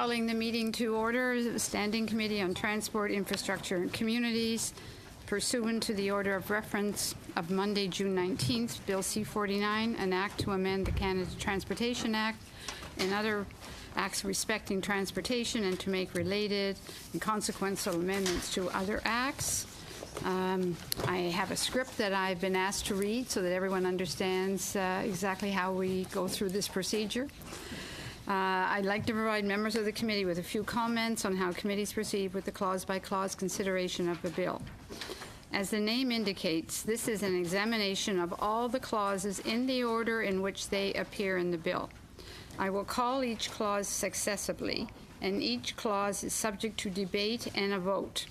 Calling the meeting to order, the Standing Committee on Transport, Infrastructure and Communities, pursuant to the order of reference of Monday, June 19th, Bill C-49, an act to amend the Canada Transportation Act and other acts respecting transportation and to make related and consequential amendments to other acts. I have a script that I've been asked to read so that everyone understands exactly how we go through this procedure. I'd like to provide members of the committee with a few comments on how committees proceed with the clause-by-clause consideration of the bill. As the name indicates, this is an examination of all the clauses in the order in which they appear in the bill. I will call each clause successively, and each clause is subject to debate and a vote.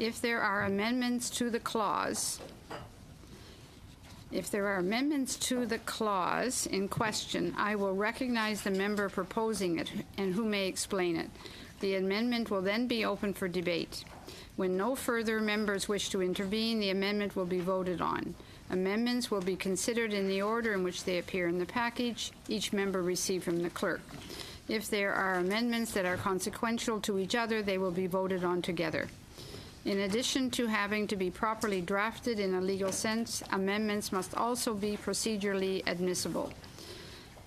If there are amendments to the clause, in question, I will recognize the member proposing it and who may explain it. The amendment will then be open for debate. When no further members wish to intervene, the amendment will be voted on. Amendments will be considered in the order in which they appear in the package each member received from the clerk. If there are amendments that are consequential to each other, they will be voted on together. In addition to having to be properly drafted in a legal sense, amendments must also be procedurally admissible.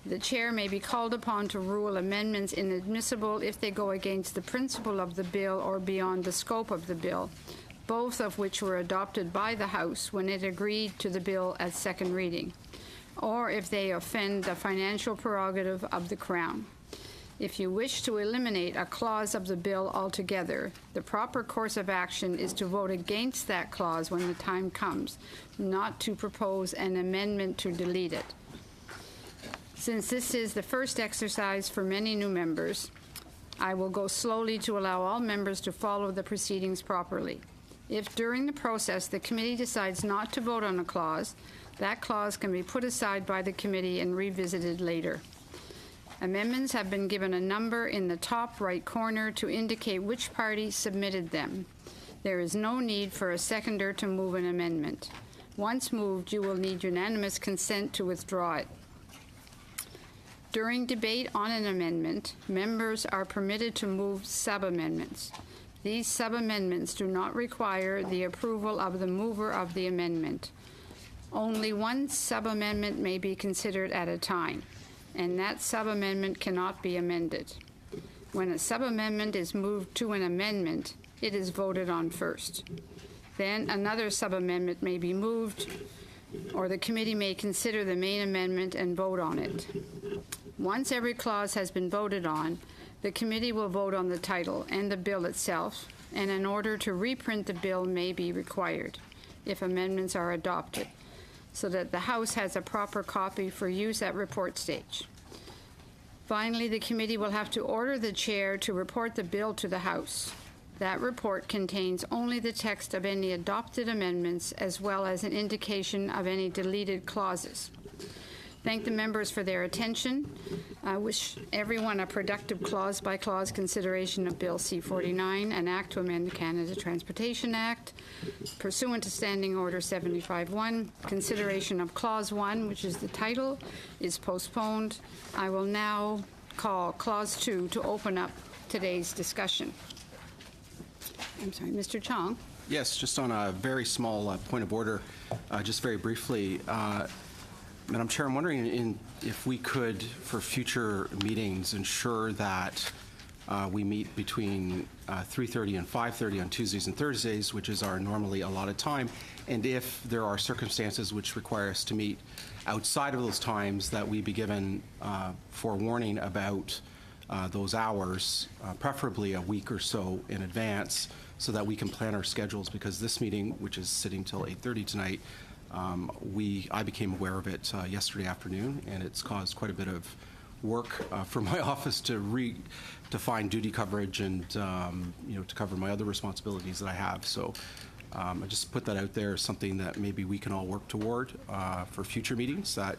The chair may be called upon to rule amendments inadmissible if they go against the principle of the bill or beyond the scope of the bill, both of which were adopted by the House when it agreed to the bill at second reading, or if they offend the financial prerogative of the Crown. If you wish to eliminate a clause of the bill altogether, the proper course of action is to vote against that clause when the time comes, not to propose an amendment to delete it. Since this is the first exercise for many new members, I will go slowly to allow all members to follow the proceedings properly. If during the process the committee decides not to vote on a clause, that clause can be put aside by the committee and revisited later. Amendments have been given a number in the top right corner to indicate which party submitted them. There is no need for a seconder to move an amendment. Once moved, you will need unanimous consent to withdraw it. During debate on an amendment, members are permitted to move sub-amendments. These sub-amendments do not require the approval of the mover of the amendment. Only one sub-amendment may be considered at a time, and that sub-amendment cannot be amended. When a sub-amendment is moved to an amendment, it is voted on first. Then another sub-amendment may be moved, or the committee may consider the main amendment and vote on it. Once every clause has been voted on, the committee will vote on the title and the bill itself, and an order to reprint the bill may be required if amendments are adopted, so that the House has a proper copy for use at report stage. Finally, the committee will have to order the chair to report the bill to the House. That report contains only the text of any adopted amendments as well as an indication of any deleted clauses. Thank the members for their attention. I wish everyone a productive clause-by-clause consideration of Bill C-49, an act to amend the Canada Transportation Act. Pursuant to Standing Order 75-1, consideration of Clause 1, which is the title, is postponed. I will now call Clause 2 to open up today's discussion. I'm sorry, Mr. Chong. Yes, just on a very small point of order, just very briefly. Madam Chair, I'm wondering if we could, for future meetings, ensure that we meet between 3:30 and 5:30 on Tuesdays and Thursdays, which is our normally allotted time, and if there are circumstances which require us to meet outside of those times, that we be given forewarning about those hours, preferably a week or so in advance, so that we can plan our schedules, because this meeting, which is sitting till 8:30 tonight, I became aware of it yesterday afternoon, and it's caused quite a bit of work for my office to find duty coverage and to cover my other responsibilities that I have. So I just put that out there as something that maybe we can all work toward for future meetings, that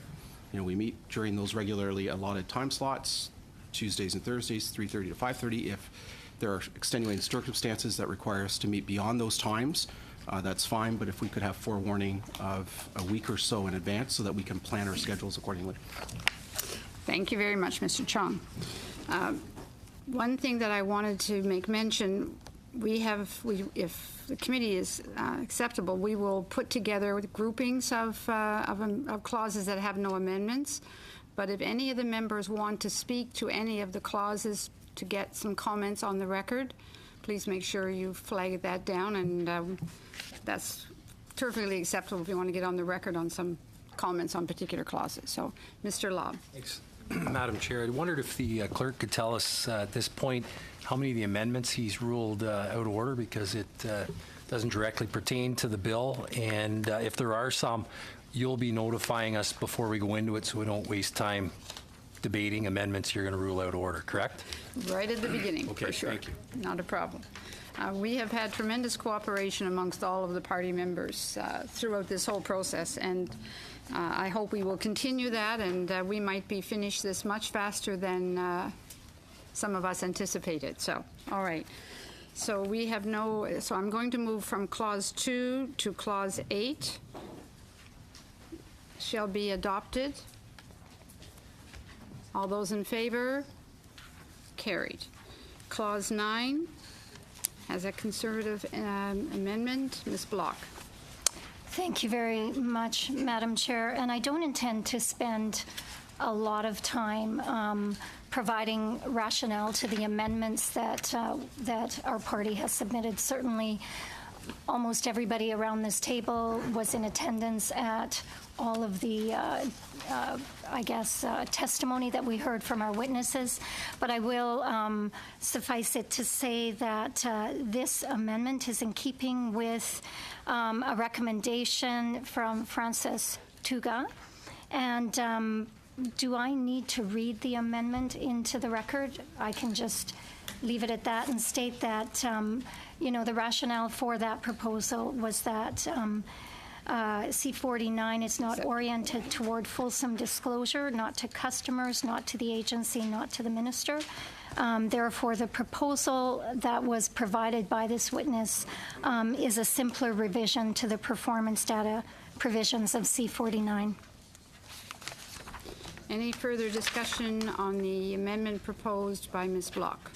we meet during those regularly allotted time slots, Tuesdays and Thursdays, 3:30 to 5:30. If there are extenuating circumstances that require us to meet beyond those times, that's fine, but if we could have forewarning of a week or so in advance so that we can plan our schedules accordingly. Thank you very much, Mr. Chong. One thing that I wanted to make mention, if the committee is acceptable, we will put together groupings of clauses that have no amendments. But if any of the members want to speak to any of the clauses to get some comments on the record, please make sure you flag that down, and that's perfectly acceptable if you want to get on the record on some comments on particular clauses. So, Mr. Lobb. Thanks, Madam Chair. I wondered if the clerk could tell us at this point how many of the amendments he's ruled out of order, because it doesn't directly pertain to the bill, and if there are some, you'll be notifying us before we go into it so we don't waste time debating amendments you're going to rule out of order, correct? Right at the beginning, Okay, for sure. thank you. Not a problem. We have had tremendous cooperation amongst all of the party members throughout this whole process, and I hope we will continue that, and we might be finished this much faster than some of us anticipated. So, all right. So we have so I'm going to move from Clause 2 to Clause 8. Shall be adopted. All those in favor? Carried. Clause 9 has a conservative amendment. Ms. Block. Thank you very much, Madam Chair. And I don't intend to spend a lot of time providing rationale to the amendments that our party has submitted. Certainly, almost everybody around this table was in attendance at all of the, testimony that we heard from our witnesses. But I will suffice it to say that this amendment is in keeping with a recommendation from Francis Tuga. And do I need to read the amendment into the record? I can just leave it at that and state that, the rationale for that proposal was that C-49 is not oriented toward fulsome disclosure, not to customers, not to the agency, not to the minister. Therefore, the proposal that was provided by this witness is a simpler revision to the performance data provisions of C-49. Any further discussion on the amendment proposed by Ms. Block?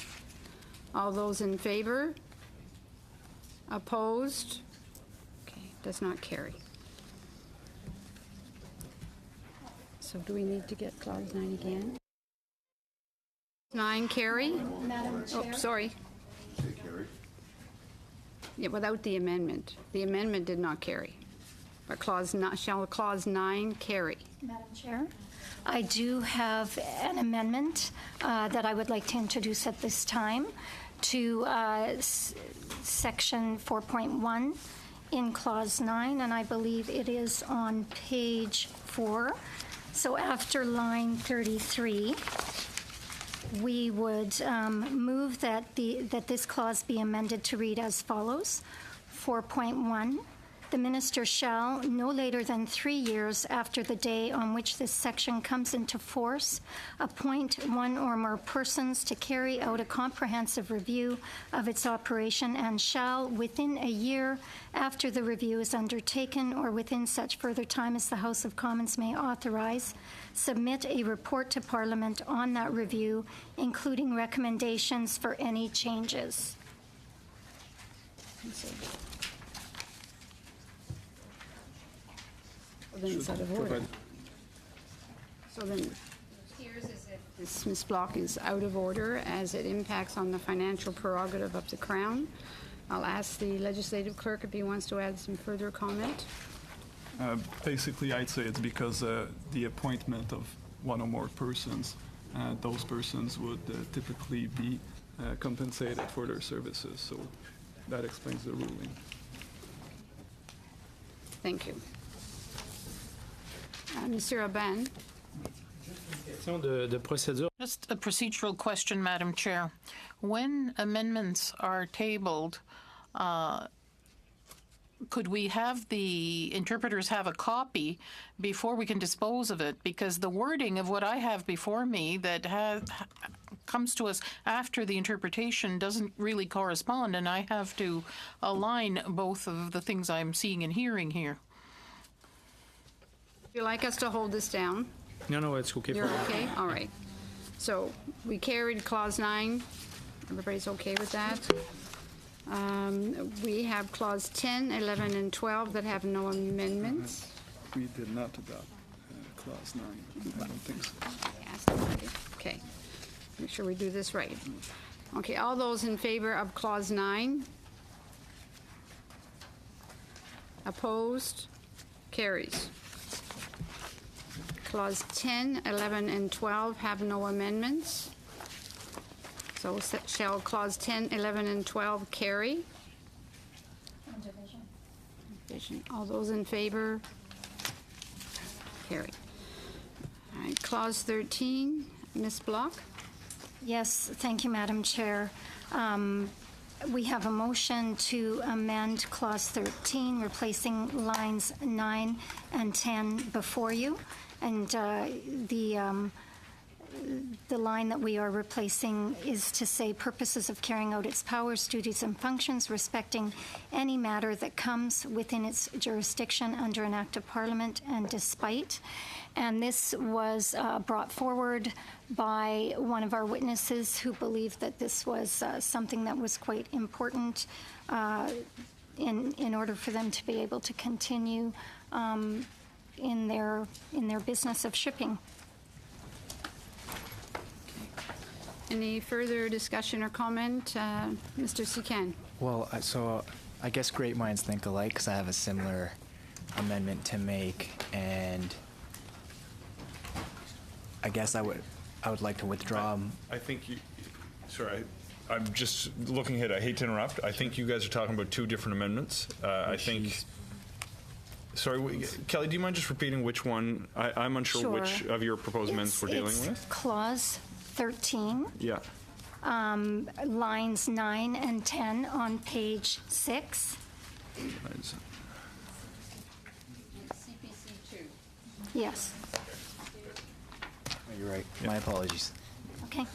All those in favor? Opposed? Okay, does not carry. So do we need to get Clause 9 again? 9 carry? Madam Chair. Oh, sorry. Yeah, without the amendment. The amendment did not carry. But shall Clause 9 carry? Madam Chair, I do have an amendment that I would like to introduce at this time to Section 4.1 in Clause 9, and I believe it is on page 4. So after line 33, we would move that this clause be amended to read as follows. 4.1, the minister shall, no later than 3 years after the day on which this section comes into force, appoint one or more persons to carry out a comprehensive review of its operation, and shall, within a year after the review is undertaken or within such further time as the House of Commons may authorize, submit a report to Parliament on that review, including recommendations for any changes. Then it's out of order. So then, appears as if this Ms. Block is out of order as it impacts on the financial prerogative of the Crown. I'll ask the legislative clerk if he wants to add some further comment. Basically, I'd say it's because the appointment of one or more persons, those persons would typically be compensated for their services. So that explains the ruling. Thank you. Mr. Aban. Just a procedural question, Madam Chair. When amendments are tabled, could we have the interpreters have a copy before we can dispose of it? Because the wording of what I have before me that comes to us after the interpretation doesn't really correspond, and I have to align both of the things I'm seeing and hearing here. Would you like us to hold this down? No, it's okay. You're okay? All right. So we carried Clause 9. Everybody's okay with that? We have Clause 10, 11, and 12 that have no amendments. We did not adopt Clause 9. I don't think so. Okay. Make sure we do this right. Okay, all those in favor of Clause 9? Opposed? Carries. Clause 10, 11, and 12 have no amendments. So shall Clause 10, 11, and 12 carry? Division. All those in favor? Carry. All right, Clause 13, Ms. Block? Yes, thank you, Madam Chair. We have a motion to amend Clause 13, replacing lines 9 and 10 before you. And the line that we are replacing is to say purposes of carrying out its powers, duties, and functions respecting any matter that comes within its jurisdiction under an act of Parliament and despite. And this was brought forward by one of our witnesses who believed that this was something that was quite important in order for them to be able to continue in their business of shipping. Any further discussion or comment? Mr. Secan? Well, so I guess great minds think alike because I have a similar amendment to make, and I guess I would like to withdraw. I think you, sorry, I'm just looking ahead. I hate to interrupt. I think you guys are talking about two different amendments. I think, sorry, Kelly, do you mind just repeating which one? I'm unsure Sure. which of your proposed amendments we're dealing It's with. Clause 13, Yeah. lines 9 and 10 on page 6. CPC 2. Yes, You're right. My apologies. okay.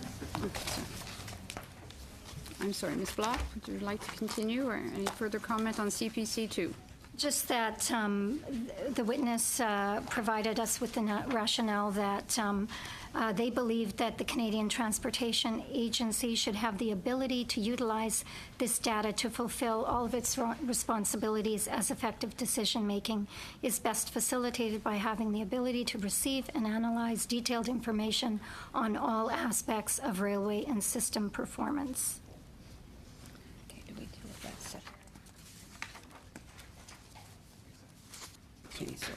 I'm sorry, Ms. Block, would you like to continue, or any further comment on CPC 2? Just that the witness provided us with the rationale that they believed that the Canadian Transportation Agency should have the ability to utilize this data to fulfill all of its responsibilities as effective decision-making is best facilitated by having the ability to receive and analyze detailed information on all aspects of railway and system performance. Okay, do we do that separate? Okay, so.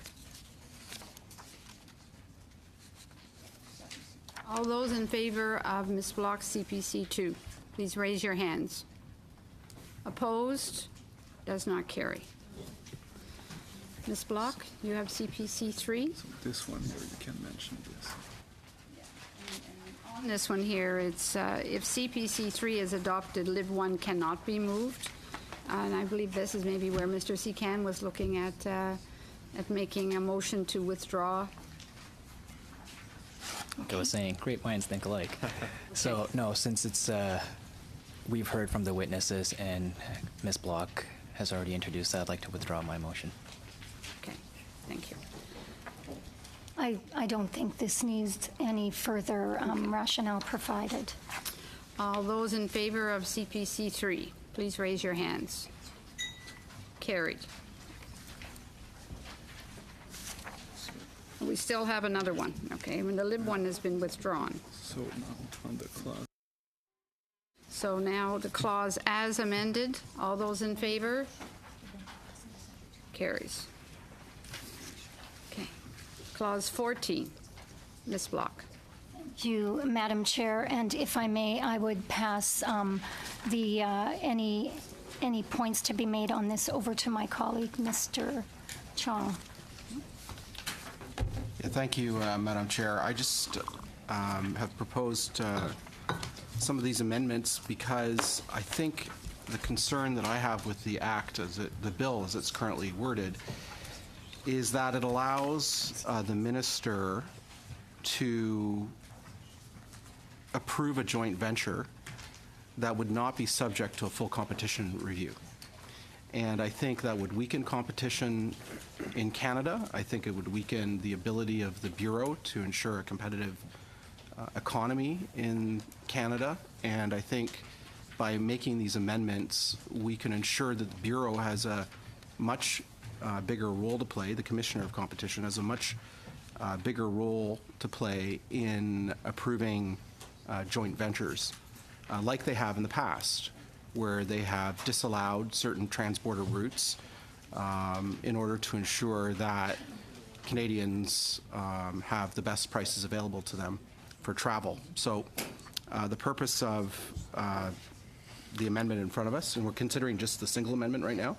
All those in favor of Ms. Block's CPC 2, please raise your hands. Opposed? Does not carry. Ms. Block, you have CPC 3. This one here, you can mention this. On this one here, it's if CPC 3 is adopted, Lib 1 cannot be moved. And I believe this is maybe where Mr. Secan was looking at making a motion to withdraw. I was saying, great minds think alike. So, no, since it's, we've heard from the witnesses and Ms. Block has already introduced that, I'd like to withdraw my motion. Okay, thank you. I don't think this needs any further rationale provided. All those in favor of CPC 3, please raise your hands. Carried. We still have another one, okay? When the Lib 1 has been withdrawn. So now on the clause. So now the clause as amended, all those in favor? Carries. Okay. Clause 14, Ms. Block. You, Madam Chair, and if I may, I would pass any points to be made on this over to my colleague, Mr. Chong. Yeah, thank you, Madam Chair. I just have proposed some of these amendments because I think the concern that I have with the act, the bill as it's currently worded, is that it allows the minister to approve a joint venture that would not be subject to a full competition review. And I think that would weaken competition in Canada. I think it would weaken the ability of the Bureau to ensure a competitive economy in Canada, and I think by making these amendments, we can ensure that the Bureau has a much bigger role to play. The Commissioner of Competition has a much bigger role to play in approving joint ventures, like they have in the past, where they have disallowed certain transborder routes in order to ensure that Canadians have the best prices available to them for travel. So the purpose of the amendment in front of us, and we're considering just the single amendment right now,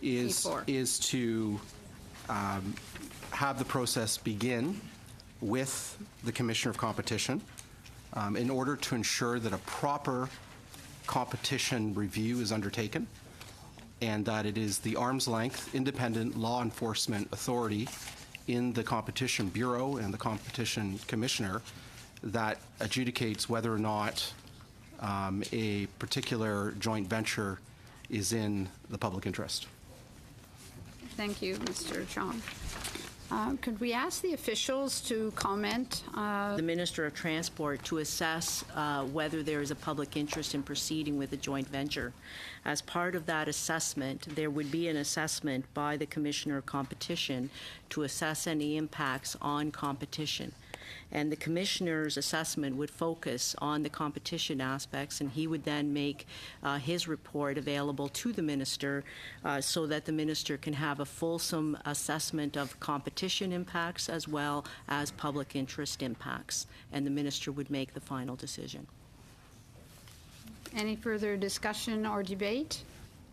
is to have the process begin with the Commissioner of Competition in order to ensure that a proper competition review is undertaken and that it is the arm's length independent law enforcement authority in the Competition Bureau and the Competition Commissioner that adjudicates whether or not a particular joint venture is in the public interest. Thank you, Mr. Chong. Could we ask the officials to comment? The Minister of Transport to assess whether there is a public interest in proceeding with a joint venture. As part of that assessment, there would be an assessment by the Commissioner of Competition to assess any impacts on competition. And the Commissioner's assessment would focus on the competition aspects, and he would then make his report available to the Minister so that the Minister can have a fulsome assessment of competition impacts as well as public interest impacts, and the Minister would make the final decision. Any further discussion or debate?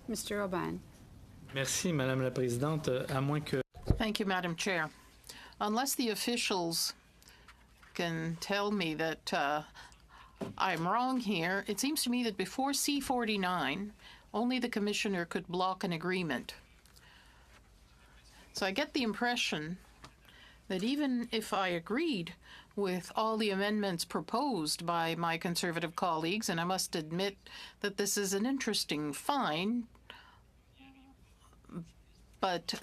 Mr. Aubin. Merci, Madame la Présidente. À moins que... Thank you, Madam Chair. Unless the officials can tell me that I'm wrong here, it seems to me that before C-49, only the Commissioner could block an agreement. So I get the impression that even if I agreed with all the amendments proposed by my Conservative colleagues, and I must admit that this is an interesting find, but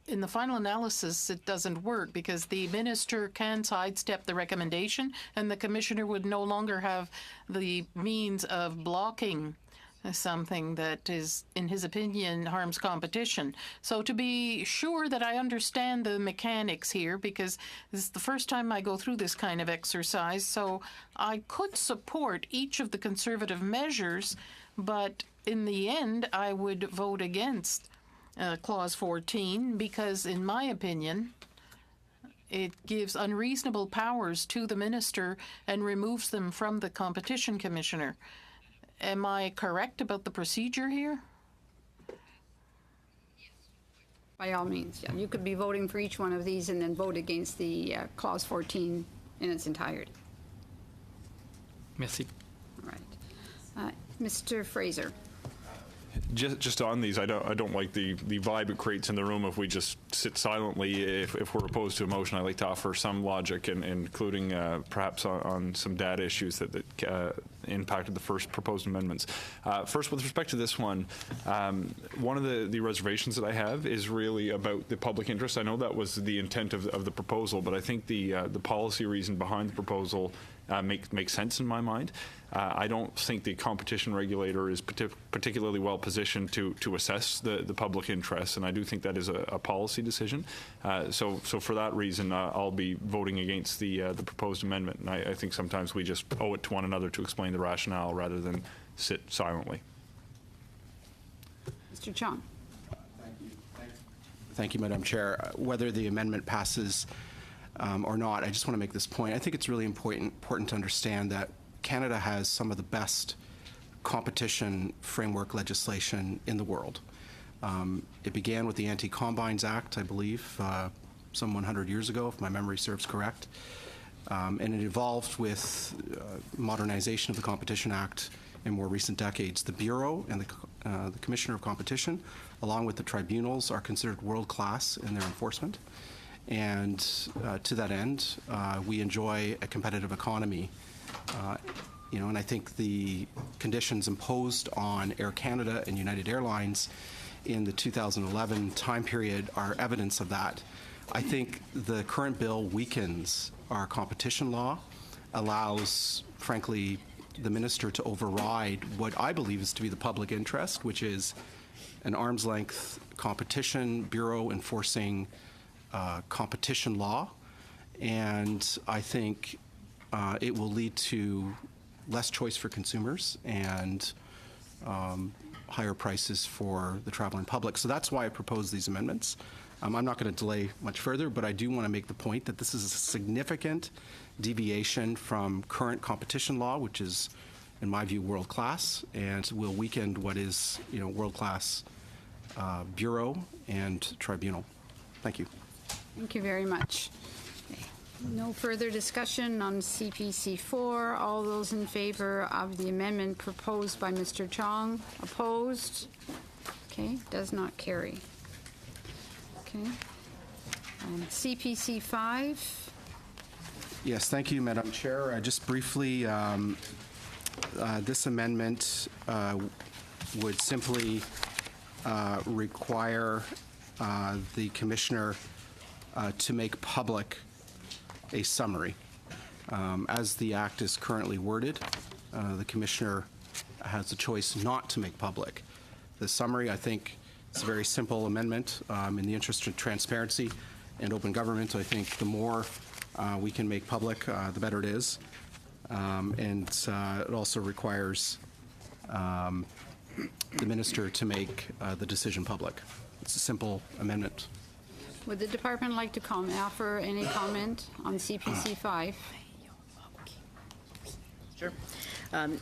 in the final analysis, it doesn't work because the Minister can sidestep the recommendation and the Commissioner would no longer have the means of blocking something that is, in his opinion, harms competition. So to be sure that I understand the mechanics here, because this is the first time I go through this kind of exercise, so I could support each of the Conservative measures, but in the end, I would vote against Clause 14 because, in my opinion, it gives unreasonable powers to the Minister and removes them from the Competition Commissioner. Am I correct about the procedure here? By all means, yeah. You could be voting for each one of these and then vote against the Clause 14 in its entirety. Merci. All right. Mr. Fraser. Just on these, I don't like the vibe it creates in the room if we just sit silently if we're opposed to a motion. I like to offer some logic, and including perhaps on some data issues that impacted the first proposed amendments. First, with respect to this one of the reservations that I have is really about the public interest. I know that was the intent of the proposal, but I think the policy reason behind the proposal makes sense in my mind. I don't think the competition regulator is particularly well positioned to assess the public interest, and I do think that is a policy decision. So for that reason, I'll be voting against the proposed amendment. And I think sometimes we just owe it to one another to explain the rationale rather than sit silently. Mr. Chong. Thank you, Madam Chair. Whether the amendment passes or not, I just want to make this point. I think it's really important to understand that Canada has some of the best competition framework legislation in the world. It began with the Anti-Combines Act, I believe, some 100 years ago, if my memory serves correct. And it evolved with modernization of the Competition Act in more recent decades. The Bureau and the Commissioner of Competition, along with the tribunals, are considered world-class in their enforcement. And to that end, we enjoy a competitive economy. And I think the conditions imposed on Air Canada and United Airlines in the 2011 time period are evidence of that. I think the current bill weakens our competition law allows, frankly, the minister to override what I believe is to be the public interest, which is an arm's length competition bureau enforcing competition law. And I think it will lead to less choice for consumers and higher prices for the traveling public. So that's why I propose these amendments. I'm not going to delay much further, but I do want to make the point that this is a significant deviation from current competition law, which is, in my view, world-class, and will weaken what is, world-class bureau and tribunal. Thank you. Thank you very much. Okay. No further discussion on CPC 4. All those in favor of the amendment proposed by Mr. Chong? Opposed? Okay, does not carry. Okay. CPC 5. Yes, thank you, Madam Chair. Just briefly, this amendment would simply require the Commissioner to make public a summary. As the Act is currently worded, the Commissioner has the choice not to make public the summary. I think it's a very simple amendment in the interest of transparency and open government. I think the more we can make public, the better it is. And it also requires the Minister to make the decision public. It's a simple amendment. Would the department like to offer any comment on CPC 5? Sure.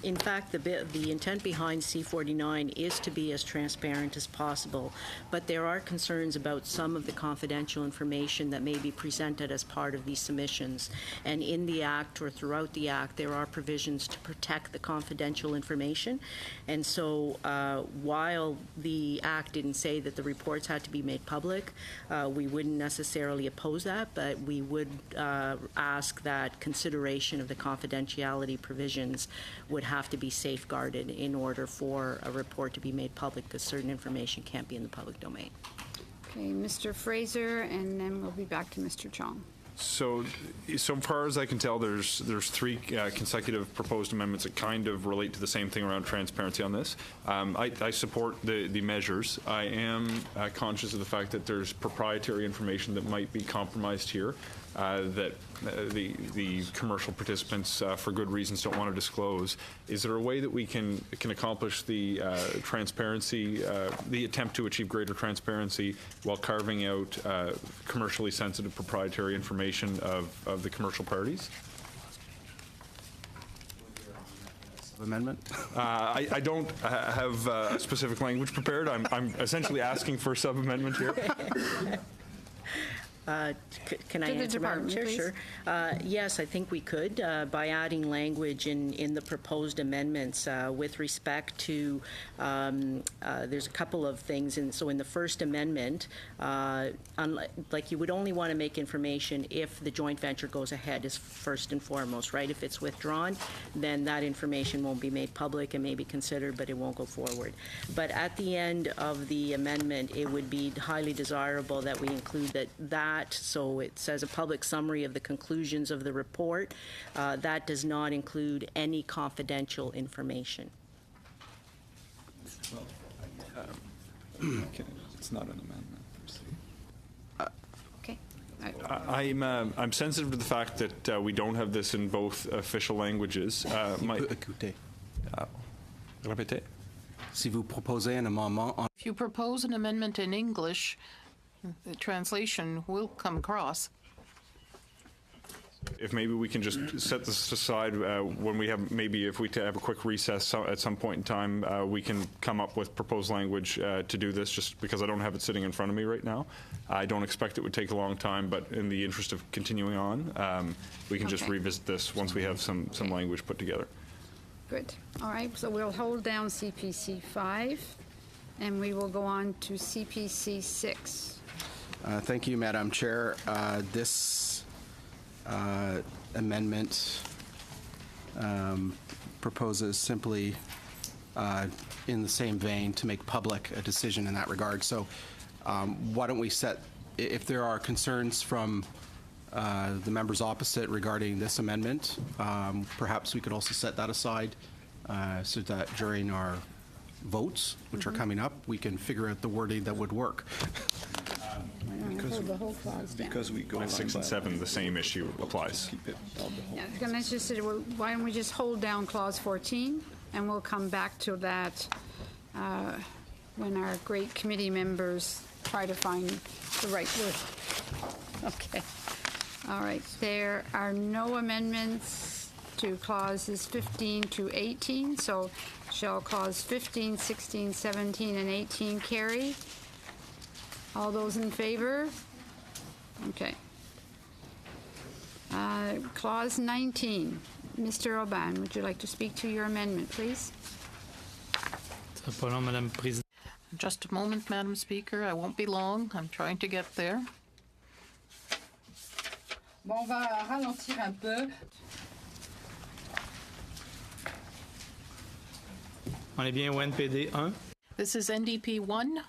In fact, the intent behind C49 is to be as transparent as possible, but there are concerns about some of the confidential information that may be presented as part of these submissions. And in the Act or throughout the Act, there are provisions to protect the confidential information. And so while the Act didn't say that the reports had to be made public, we wouldn't necessarily oppose that, but we would ask that consideration of the confidentiality provisions would have to be safeguarded in order for a report to be made public, because certain information can't be in the public domain. Okay, Mr. Fraser, and then we'll be back to Mr. Chong. So far as I can tell, there's three consecutive proposed amendments that kind of relate to the same thing around transparency on this. I support the measures. I am conscious of the fact that there's proprietary information that might be compromised here that the commercial participants, for good reasons, don't want to disclose. Is there a way that we can accomplish the transparency, the attempt to achieve greater transparency while carving out commercially sensitive proprietary information of the commercial parties? Amendment? I don't have specific language prepared. I'm essentially asking for a sub-amendment here. Can I answer, Madam Chair? Sure. Yes, I think we could by adding language in the proposed amendments with respect to. There's a couple of things, so in the first amendment, like you would only want to make information if the joint venture goes ahead, is first and foremost, right? If it's withdrawn, then that information won't be made public and may be considered, but it won't go forward. But at the end of the amendment, it would be highly desirable that we include that. So it says a public summary of the conclusions of the report. That does not include any confidential information. It's not an amendment per se. Okay. I'm sensitive to the fact that we don't have this in both official languages. Répétez. Si vous proposez un amendement en If you propose an amendment in English, the translation will come across. If maybe we can just set this aside when we have, maybe if we have a quick recess at some point in time, we can come up with proposed language to do this, just because I don't have it sitting in front of me right now. I don't expect it would take a long time, but in the interest of continuing on, we can just revisit this once we have some language put together. Good. All right, so we'll hold down CPC 5, and we will go on to CPC 6. Thank you, Madam Chair. This amendment proposes simply, in the same vein, to make public a decision in that regard. So why don't we set, if there are concerns from the members opposite regarding this amendment. Perhaps we could also set that aside so that during our votes, which are coming up, we can figure out the wording that would work. Hold the whole clause down. Because we go On 6 and 7, the same issue applies. Yeah, then let's just say, well, why don't we just hold down clause 14, and we'll come back to that when our great committee members try to find the right word. Okay. All right. There are no amendments to clauses 15 to 18, so shall clause 15, 16, 17, and 18 carry? All those in favor? Okay. Clause 19. Mr. Aubin, would you like to speak to your amendment, please? Ça va pas long, Madame la Présidente. Just a moment, Madam Speaker. I won't be long. I'm trying to get there. Bon, on va ralentir un peu. On est bien au NPD 1. This is NDP 1.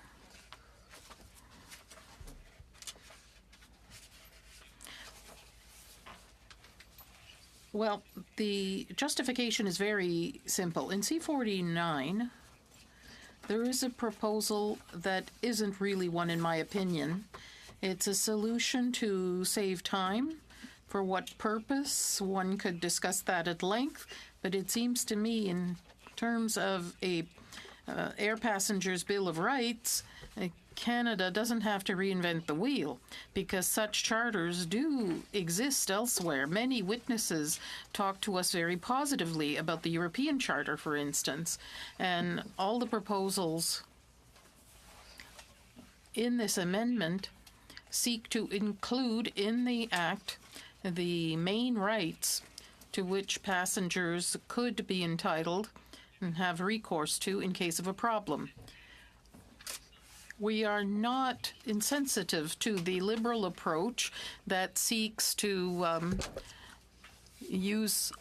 Well, the justification is very simple. In C49, there is a proposal that isn't really one, in my opinion. It's a solution to save time. For what purpose? One could discuss that at length, but it seems to me, in terms of a air passengers' Bill of Rights, Canada doesn't have to reinvent the wheel because such charters do exist elsewhere. Many witnesses talk to us very positively about the European Charter, for instance, and all the proposals in this amendment seek to include in the Act the main rights to which passengers could be entitled and have recourse to in case of a problem. We are not insensitive to the liberal approach that seeks to use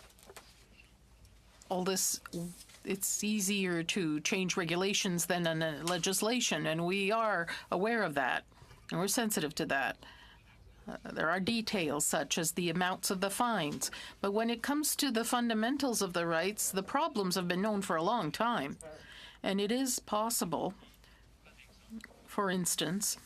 all this. It's easier to change regulations than legislation, and we are aware of that, and we're sensitive to that. There are details such as the amounts of the fines, but when it comes to the fundamentals of the rights, the problems have been known for a long time, and it is possible, for instance,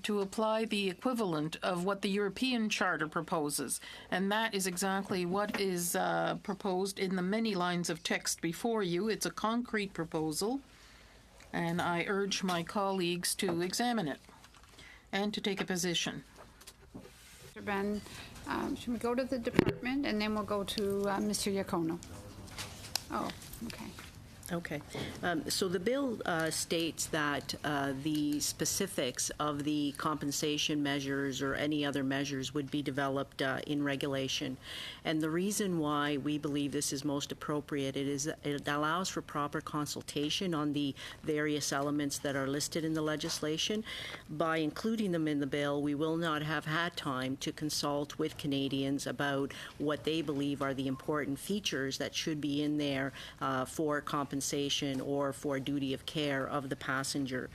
to apply the equivalent of what the European Charter proposes. And that is exactly what is proposed in the many lines of text before you. It's a concrete proposal, and I urge my colleagues to examine it and to take a position. Mr. Ben, should we go to the department, and then we'll go to Mr. Iacono? Oh, okay. Okay. So the bill states that the specifics of the compensation measures or any other measures would be developed in regulation. And the reason why we believe this is most appropriate it allows for proper consultation on the various elements that are listed in the legislation. By including them in the bill, we will not have had time to consult with Canadians about what they believe are the important features that should be in there for compensation or for duty of care of the passenger.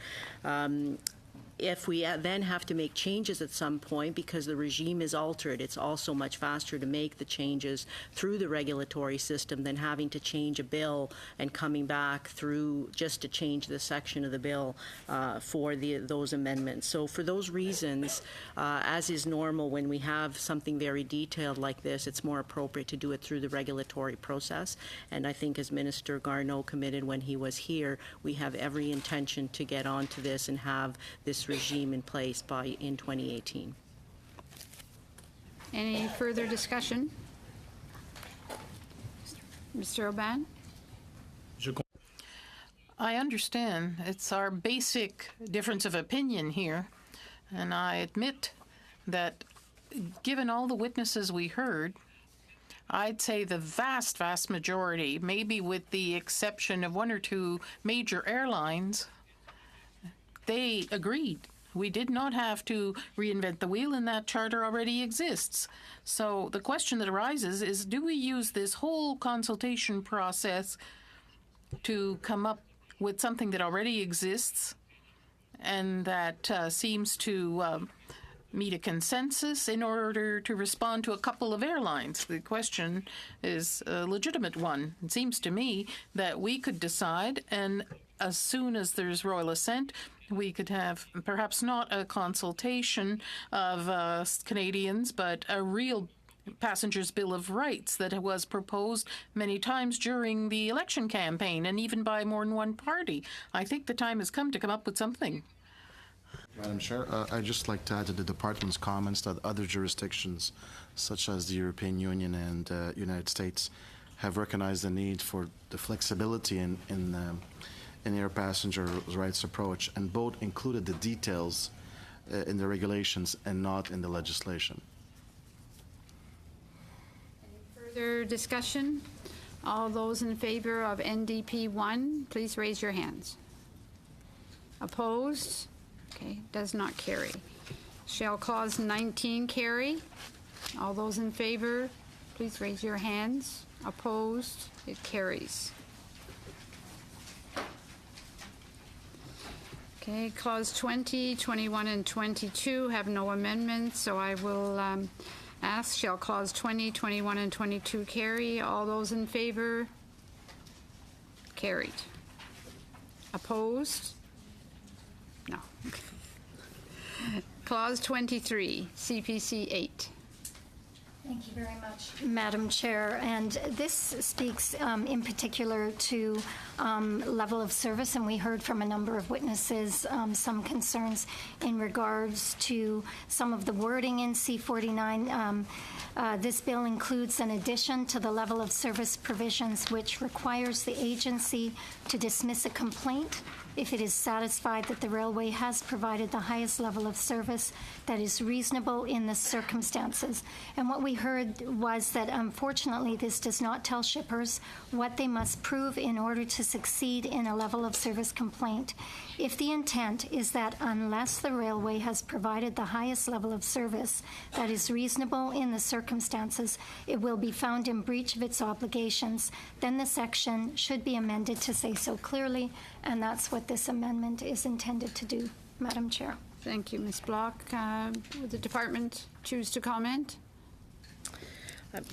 If we then have to make changes at some point because the regime is altered, it's also much faster to make the changes through the regulatory system than having to change a bill and coming back through just to change the section of the bill for those amendments. So for those reasons, as is normal when we have something very detailed like this, it's more appropriate to do it through the regulatory process. And I think as Minister Garneau committed when he was here, we have every intention to get onto this and have this regime in place in 2018. Any further discussion? Mr. Aubin? I understand. It's our basic difference of opinion here, and I admit that given all the witnesses we heard, I'd say the vast, vast majority, maybe with the exception of one or two major airlines, they agreed. We did not have to reinvent the wheel, and that charter already exists. So the question that arises is, do we use this whole consultation process to come up with something that already exists and that seems to meet a consensus in order to respond to a couple of airlines. The question is a legitimate one. It seems to me that we could decide, and as soon as there's royal assent, we could have perhaps not a consultation of Canadians, but a real Passengers' Bill of Rights that was proposed many times during the election campaign and even by more than one party. I think the time has come to come up with something. Madam Chair, I'd just like to add to the department's comments that other jurisdictions, such as the European Union and United States, have recognized the need for the flexibility in air passenger rights approach, and both included the details in the regulations and not in the legislation. Further discussion? All those in favor of NDP 1, please raise your hands. Opposed? Okay, does not carry. Shall Clause 19 carry? All those in favor, please raise your hands. Opposed? It carries. Okay, Clause 20, 21, and 22 have no amendments, so I will ask, shall Clause 20, 21, and 22 carry? All those in favor? Carried. Opposed? No. Clause 23, CPC 8. Thank you very much, Madam Chair. And this speaks in particular to level of service, and we heard from a number of witnesses some concerns in regards to some of the wording in C49. This bill includes an addition to the level of service provisions which requires the agency to dismiss a complaint if it is satisfied that the railway has provided the highest level of service that is reasonable in the circumstances. And what we heard was that unfortunately this does not tell shippers what they must prove in order to succeed in a level of service complaint. If the intent is that unless the railway has provided the highest level of service that is reasonable in the circumstances, it will be found in breach of its obligations, then the section should be amended to say so clearly, and that's what this amendment is intended to do, Madam Chair. Thank you, Ms. Block. Would the department choose to comment?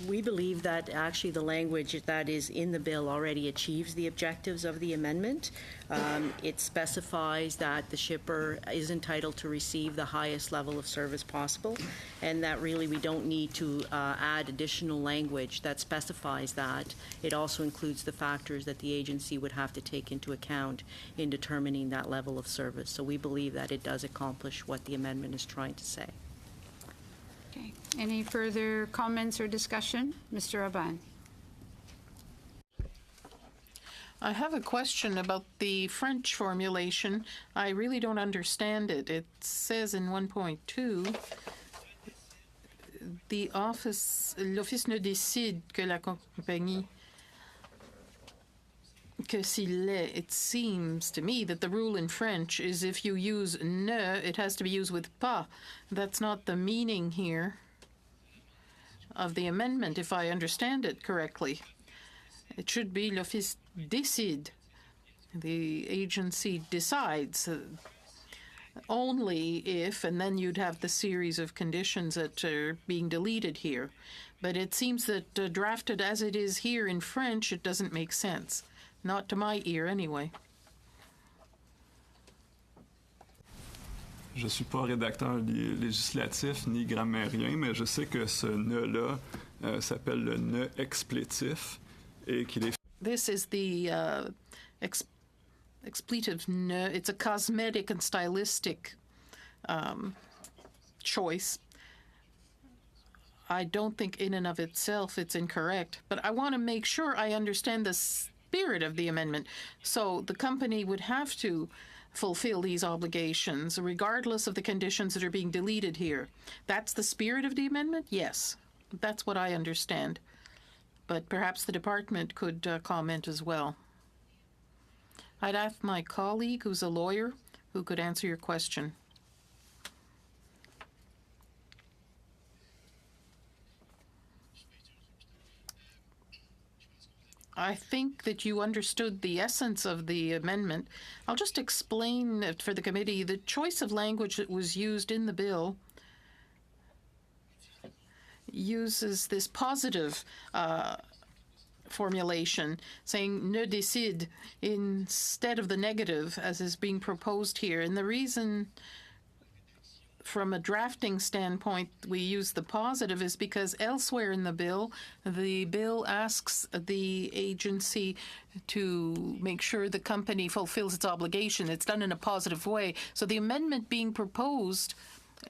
We believe that actually the language that is in the bill already achieves the objectives of the amendment. It specifies that the shipper is entitled to receive the highest level of service possible, and that really we don't need to add additional language that specifies that. It also includes the factors that the agency would have to take into account in determining that level of service. So we believe that it does accomplish what the amendment is trying to say. Okay. Any further comments or discussion? Mr. Aban. I have a question about the French formulation. I really don't understand it. It says in 1.2, l'office ne décide que la compagnie que s'il est. It seems to me that the rule in French is if you use ne, it has to be used with pas. That's not the meaning here of the amendment, if I understand it correctly. It should be l'office décide. The agency decides only if, and then you'd have the series of conditions that are being deleted here. But it seems that drafted as it is here in French, it doesn't make sense. Not to my ear, anyway. Je ne suis pas rédacteur législatif ni grammairien, mais je sais que ce ne-là s'appelle le ne explétif et qu'il est... This is the expletive ne. It's a cosmetic and stylistic choice. I don't think in and of itself it's incorrect, but I want to make sure I understand the spirit of the amendment. So the company would have to fulfill these obligations regardless of the conditions that are being deleted here. That's the spirit of the amendment? Yes. That's what I understand. But perhaps the department could comment as well. I'd ask my colleague, who's a lawyer, who could answer your question. I think that you understood the essence of the amendment. I'll just explain it for the committee. The choice of language that was used in the bill uses this positive formulation, saying ne décide instead of the negative as is being proposed here. And the reason from a drafting standpoint we use the positive is because elsewhere in the bill asks the agency to make sure the company fulfills its obligation. It's done in a positive way. So the amendment being proposed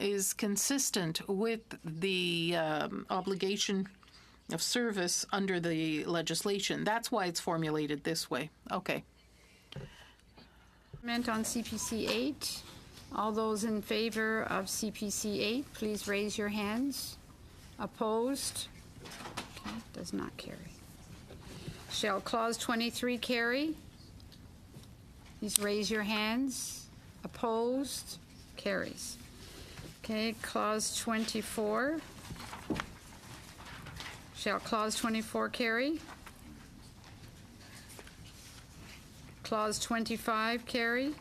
is consistent with the obligation of service under the legislation. That's why it's formulated this way. Okay. Comment on CPC 8. All those in favor of CPC 8, please raise your hands. Opposed? Okay, does not carry. Shall Clause 23 carry? Please raise your hands. Opposed? Carries. Okay, Clause 24. Shall Clause 24 carry? Clause 25 carry?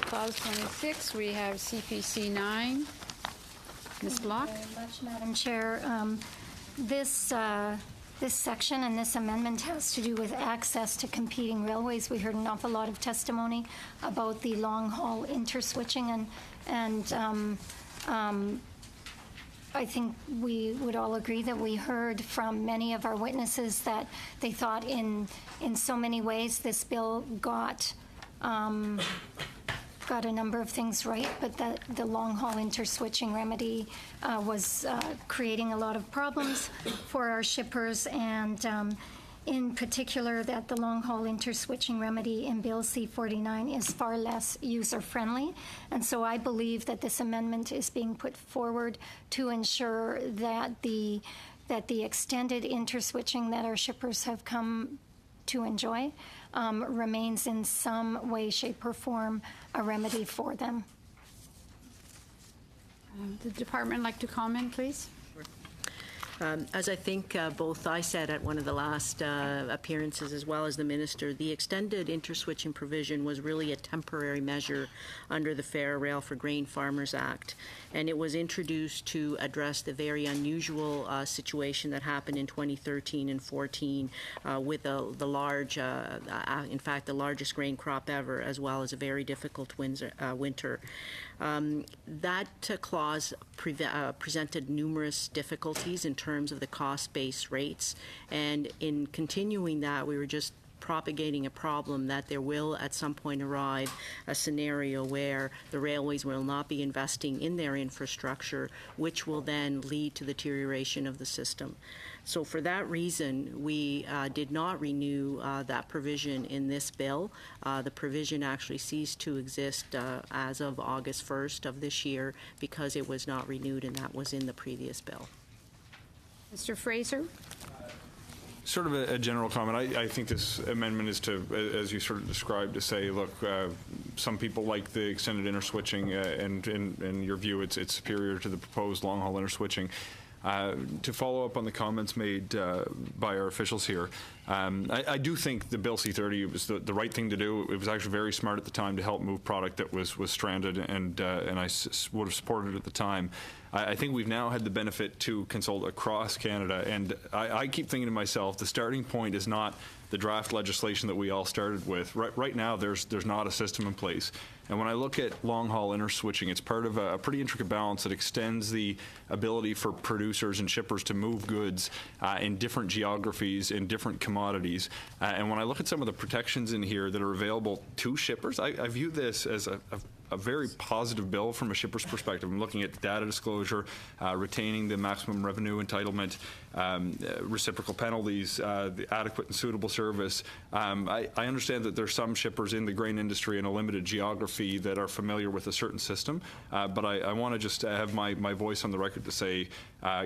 Clause 26, we have CPC 9. Ms. Block? Thank you very much, Madam Chair. This section and this amendment has to do with access to competing railways. We heard an awful lot of testimony about the long-haul interswitching, and I think we would all agree that we heard from many of our witnesses that they thought in so many ways this bill got a number of things right, but that the long-haul interswitching remedy was creating a lot of problems for our shippers, and in particular that the long-haul interswitching remedy in Bill C-49 is far less user-friendly. And so I believe that this amendment is being put forward to ensure that the extended interswitching that our shippers have come to enjoy remains in some way, shape, or form a remedy for them. The department like to comment, please? As I think both I said at one of the last appearances as well as the minister, the extended interswitching provision was really a temporary measure under the Fair Rail for Grain Farmers Act. And it was introduced to address the very unusual situation that happened in 2013 and 14 with the large, in fact, the largest grain crop ever, as well as a very difficult winter. That clause presented numerous difficulties in terms of the cost-based rates, and in continuing that, we were just propagating a problem that there will at some point arrive a scenario where the railways will not be investing in their infrastructure, which will then lead to the deterioration of the system. So for that reason, we did not renew that provision in this bill. The provision actually ceased to exist as of August 1st of this year because it was not renewed, and that was in the previous bill. Mr. Fraser? Sort of a general comment. I think this amendment is to, as you sort of described, to say, look, some people like the extended interswitching, and in your view, it's superior to the proposed long-haul interswitching. To follow up on the comments made by our officials here, I do think the Bill C-30 was the right thing to do. It was actually very smart at the time to help move product that was stranded, and I would have supported it at the time. I think we've now had the benefit to consult across Canada, and I keep thinking to myself, the starting point is not the draft legislation that we all started with. Right now, there's not a system in place. And when I look at long-haul interswitching, it's part of a pretty intricate balance that extends the ability for producers and shippers to move goods in different geographies, in different commodities. And when I look at some of the protections in here that are available to shippers, I view this as a very positive bill from a shipper's perspective. I'm looking at data disclosure, retaining the maximum revenue entitlement, reciprocal penalties, the adequate and suitable service. I understand that there's some shippers in the grain industry in a limited geography that are familiar with a certain system, but I want to just have my voice on the record to say,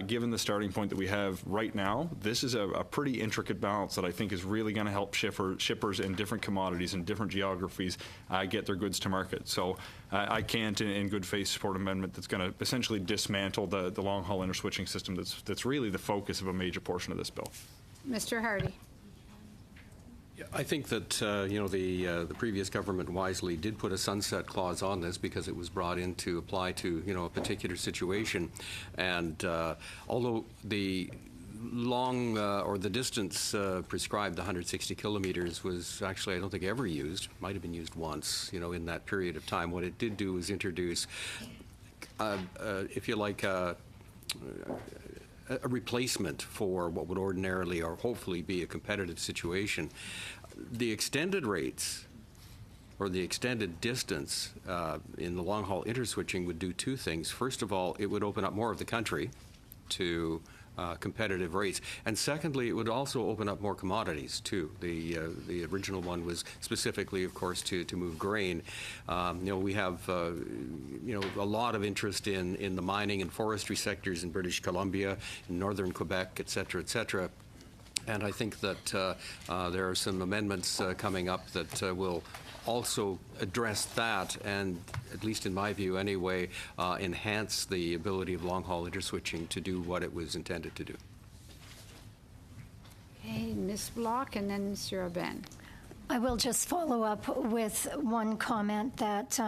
given the starting point that we have right now, this is a pretty intricate balance that I think is really going to help shippers in different commodities and different geographies get their goods to market. So I can't, in good faith, support an amendment that's going to essentially dismantle the long-haul interswitching system that's really the focus of a major portion of this bill. Mr. Hardy? I think that, the previous government wisely did put a sunset clause on this because it was brought in to apply to, a particular situation. And although the long or the distance prescribed, 160 kilometers, was actually, I don't think, ever used. Might have been used once, in that period of time. What it did do was introduce, if you like, a replacement for what would ordinarily or hopefully be a competitive situation. The extended rates or the extended distance in the long-haul interswitching would do two things. First of all, it would open up more of the country to competitive rates. And secondly, it would also open up more commodities, too. The original one was specifically, of course, to move grain. We have, a lot of interest in the mining and forestry sectors in British Columbia, in northern Quebec, et cetera, et cetera. And I think that there are some amendments coming up that will also address that and, at least in my view anyway, enhance the ability of long-haul interswitching to do what it was intended to do. Okay, Ms. Block and then Mr. Aubin. I will just follow up with one comment that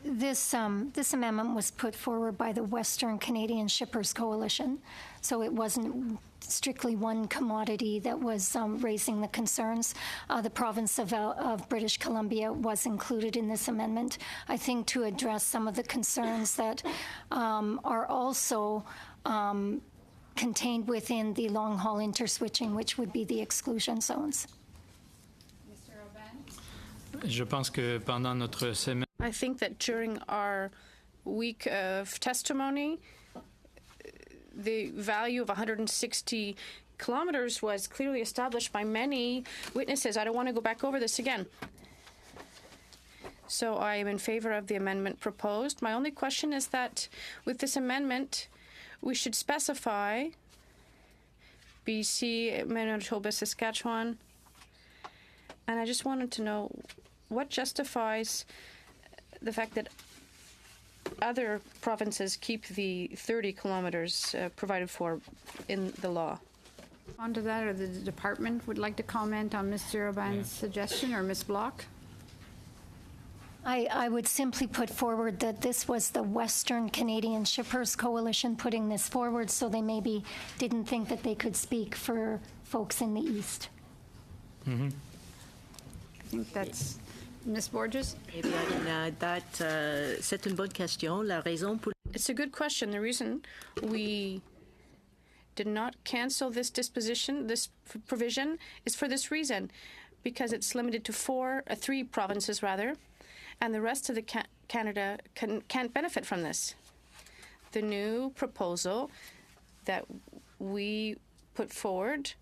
this amendment was put forward by the Western Canadian Shippers Coalition, so it wasn't strictly one commodity that was raising the concerns. The province of British Columbia was included in this amendment, I think, to address some of the concerns that are also contained within the long-haul interswitching, which would be the exclusion zones. Mr. Aubin? Je pense que pendant notre semaine, I think that during our week of testimony, the value of 160 kilometers was clearly established by many witnesses. I don't want to go back over this again. So I am in favor of the amendment proposed. My only question is that with this amendment, we should specify BC, Manitoba, Saskatchewan. And I just wanted to know what justifies the fact that other provinces keep the 30 kilometers provided for in the law. On to that, or the department would like to comment on Mr. Aubin's suggestion, or Ms. Block? I would simply put forward that this was the Western Canadian Shippers Coalition putting this forward, so they maybe didn't think that they could speak for folks in the East. I think that's Ms. Borges. Maybe I can add that c'est une bonne question. La raison pour It's a good question. The reason we did not cancel this provision, is for this reason, because it's limited to three provinces rather, and the rest of the Canada can't benefit from this. The new proposal that we put forward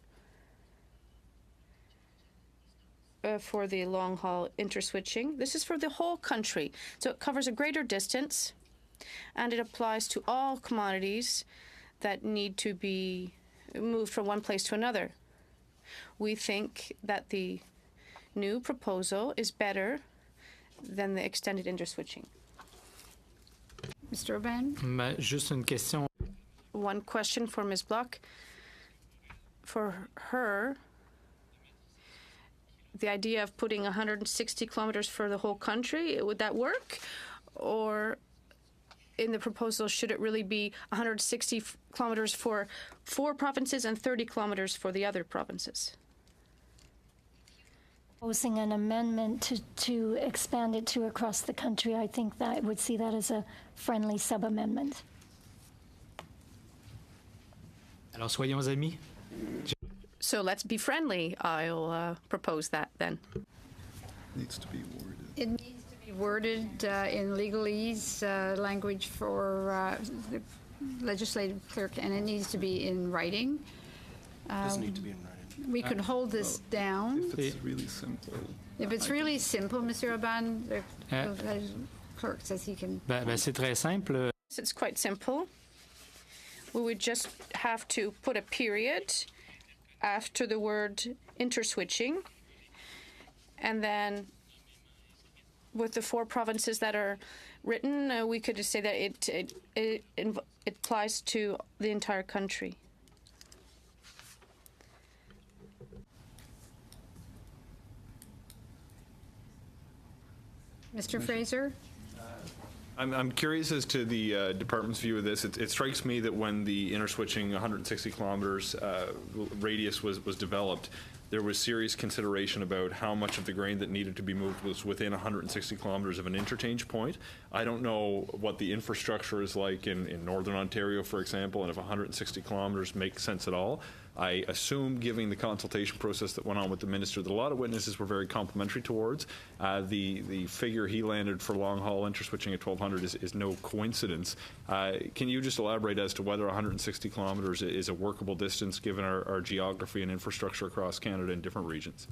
for the long-haul interswitching, this is for the whole country, so it covers a greater distance, and it applies to all commodities that need to be moved from one place to another. We think that the new proposal is better than the extended interswitching. Mr. Aubin? juste une question. One question for Ms. Block. For her, the idea of putting 160 kilometers for the whole country, would that work? Or in the proposal, should it really be 160 kilometers for 4 provinces and 30 kilometers for the other provinces? Proposing an amendment to expand it to across the country, I think that I would see that as a friendly sub-amendment. Alors soyons amis. So let's be friendly. I'll propose that then. Needs to be worded. It needs to be worded in legalese language for the legislative clerk, and it needs to be in writing. It doesn't need to be in writing. We could hold this down. If it's really simple. If it's really simple, Mr. Aubin, the clerk says he can. C'est très simple. It's quite simple. We would just have to put a period after the word interswitching, and then with the 4 provinces that are written, we could just say that it applies to the entire country. Mr. Fraser? I'm curious as to the department's view of this. It strikes me that when the interswitching 160 kilometers radius was developed, there was serious consideration about how much of the grain that needed to be moved was within 160 kilometers of an interchange point. I don't know what the infrastructure is like in Northern Ontario, for example, and if 160 kilometers makes sense at all. I assume, given the consultation process that went on with the minister, that a lot of witnesses were very complimentary towards. The figure he landed for long-haul interswitching at 1,200 is no coincidence. Can you just elaborate as to whether 160 kilometers is a workable distance given our geography and infrastructure across Canada in different regions?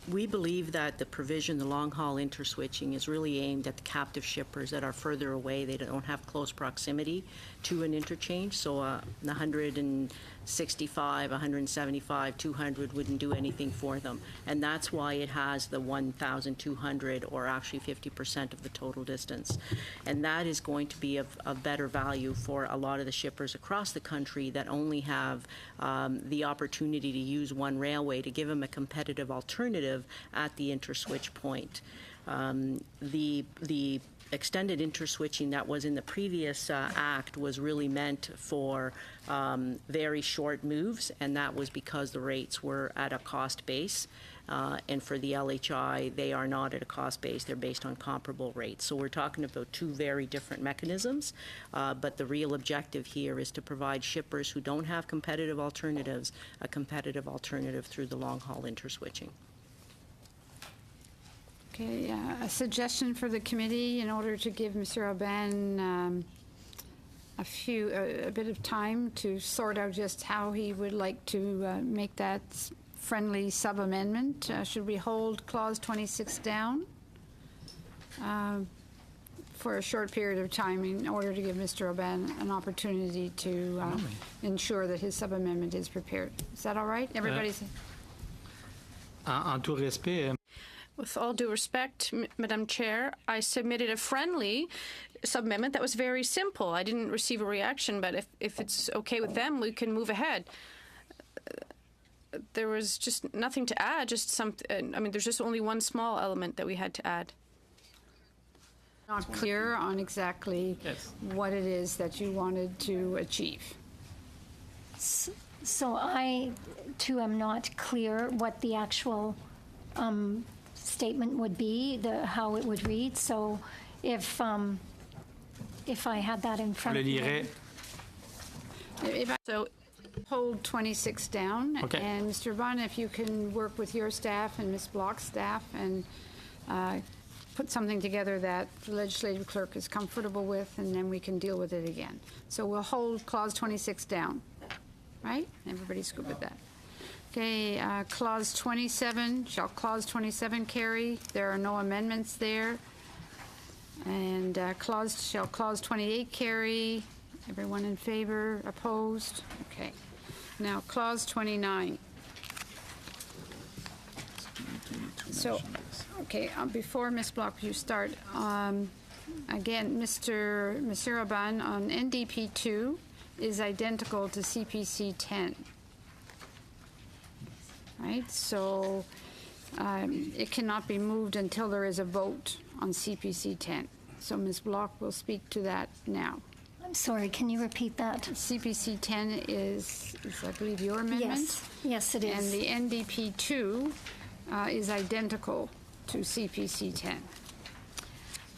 We believe that the provision, the long-haul interswitching, is really aimed at the captive shippers that are further away. They don't have close proximity to an interchange, so 165, 175, 200 wouldn't do anything for them. And that's why it has the 1,200, or actually 50% of the total distance. And that is going to be of better value for a lot of the shippers across the country that only have the opportunity to use one railway, to give them a competitive alternative at the interswitch point. The extended interswitching that was in the previous act was really meant for very short moves, and that was because the rates were at a cost base. And for the LHI, they are not at a cost base. They're based on comparable rates. So we're talking about two very different mechanisms, but the real objective here is to provide shippers who don't have competitive alternatives a competitive alternative through the long-haul interswitching. Okay, a suggestion for the committee in order to give Mr. Aubin a bit of time to sort out just how he would like to make that friendly sub-amendment. Should we hold Clause 26 down for a short period of time in order to give Mr. Aubin an opportunity to ensure that his sub-amendment is prepared? Is that all right? Everybody's... En tout respect, With all due respect, Madam Chair, I submitted a friendly sub-amendment that was very simple. I didn't receive a reaction, but if it's okay with them, we can move ahead. There was just nothing to add, just something. I mean, there's just only one small element that we had to add. Not clear on exactly what it is that you wanted to achieve. So I, too, am not clear what the actual statement would be, how it would read. So if I had that in front of me. So hold 26 down. Okay. And Mr. Bunn, if you can work with your staff and Ms. Block's staff and put something together that the legislative clerk is comfortable with, and then we can deal with it again. So we'll hold Clause 26 down, right? Everybody's good with that. Okay, Clause 27, shall Clause 27 carry? There are no amendments there. And shall Clause 28 carry? Everyone in favor? Opposed? Okay. Now, Clause 29. So, okay, before Ms. Block, you start, again, Mr. Aubin on NDP 2 is identical to CPC 10. Right? So it cannot be moved until there is a vote on CPC 10. So Ms. Block will speak to that now. I'm sorry, can you repeat that? CPC 10 is I believe, your amendment? Yes, it is. And the NDP 2 is identical to CPC 10.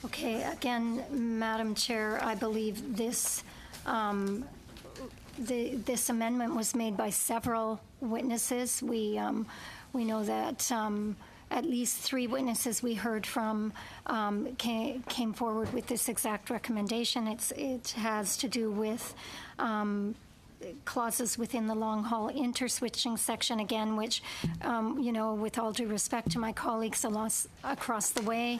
Okay, again, Madam Chair, I believe this this amendment was made by several witnesses. We know that at least 3 witnesses we heard from came forward with this exact recommendation. It has to do with clauses within the long-haul interswitching section, again, which, with all due respect to my colleagues across the way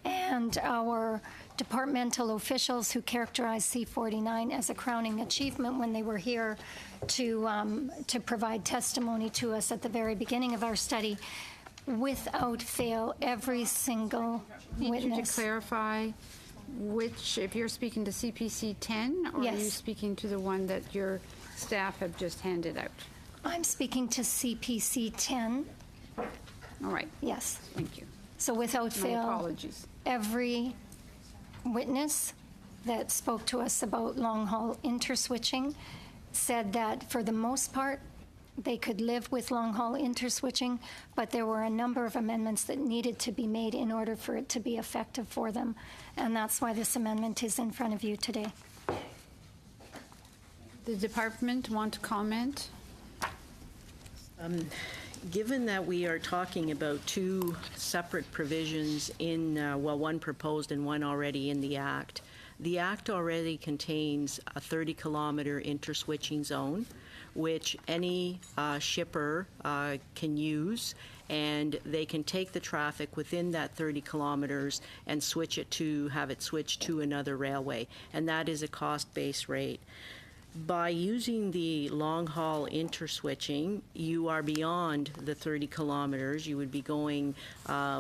and our departmental officials who characterized C49 as a crowning achievement when they were here to provide testimony to us at the very beginning of our study, without fail, every single witness. Need you to clarify if you're speaking to CPC 10, or yes. Are you speaking to the one that your staff have just handed out? I'm speaking to CPC 10. All right. Yes. Thank you. So without My fail, apologies. every witness that spoke to us about long-haul interswitching said that for the most part, they could live with long-haul interswitching, but there were a number of amendments that needed to be made in order for it to be effective for them. And that's why this amendment is in front of you today. The department want to comment? Given that we are talking about two separate provisions in, one proposed and one already in the Act already contains a 30-kilometer interswitching zone, which any shipper can use, and they can take the traffic within that 30 kilometers and have it switched to another railway, and that is a cost-based rate. By using the long-haul interswitching, you are beyond the 30 kilometers. You would be going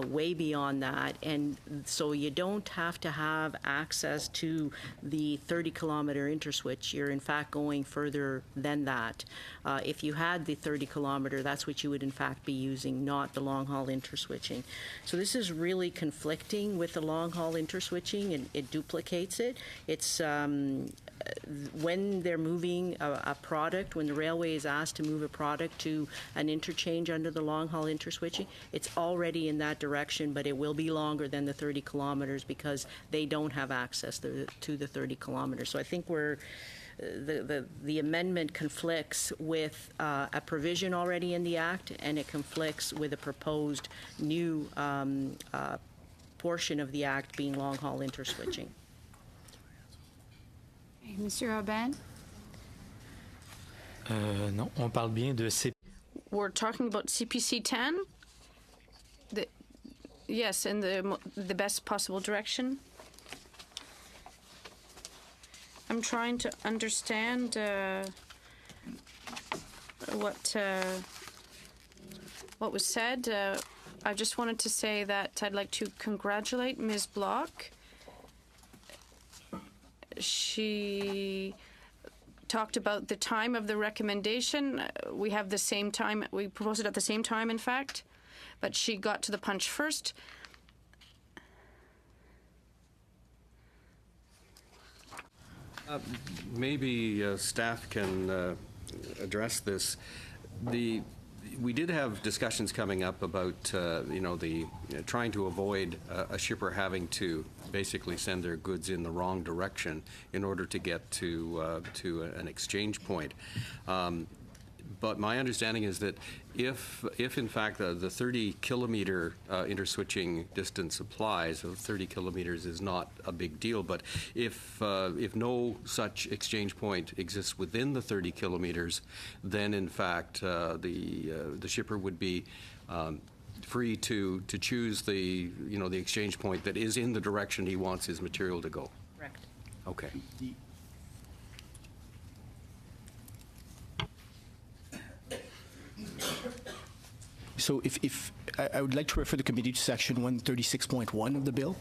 way beyond that, and so you don't have to have access to the 30-kilometer interswitch. You're in fact going further than that. If you had the 30-kilometer, that's what you would in fact be using, not the long-haul interswitching. So this is really conflicting with the long-haul interswitching, and it duplicates it. It's when they're moving a product, when the railway is asked to move a product to an interchange under the long-haul interswitching, it's already in that direction, but it will be longer than the 30 kilometers because they don't have access to the 30 kilometers. So I think the amendment conflicts with a provision already in the Act, and it conflicts with a proposed new portion of the Act being long-haul interswitching. Monsieur Aubin? Non, on parle bien de We're talking about CPC 10? Yes, in the best possible direction. I'm trying to understand what was said. I just wanted to say that I'd like to congratulate Ms. Block. She talked about the time of the recommendation. We have the same time. We proposed it at the same time, in fact, but she got to the punch first. Maybe staff can address this. We did have discussions coming up about trying to avoid a shipper having to basically send their goods in the wrong direction in order to get to an exchange point. But my understanding is that if in fact the 30-kilometer interswitching distance applies, so 30 kilometers is not a big deal, but if no such exchange point exists within the 30 kilometers, then in fact the shipper would be free to choose the exchange point that is in the direction he wants his material to go. Correct. Okay. So if I would like to refer the committee to section 136.1 of the bill.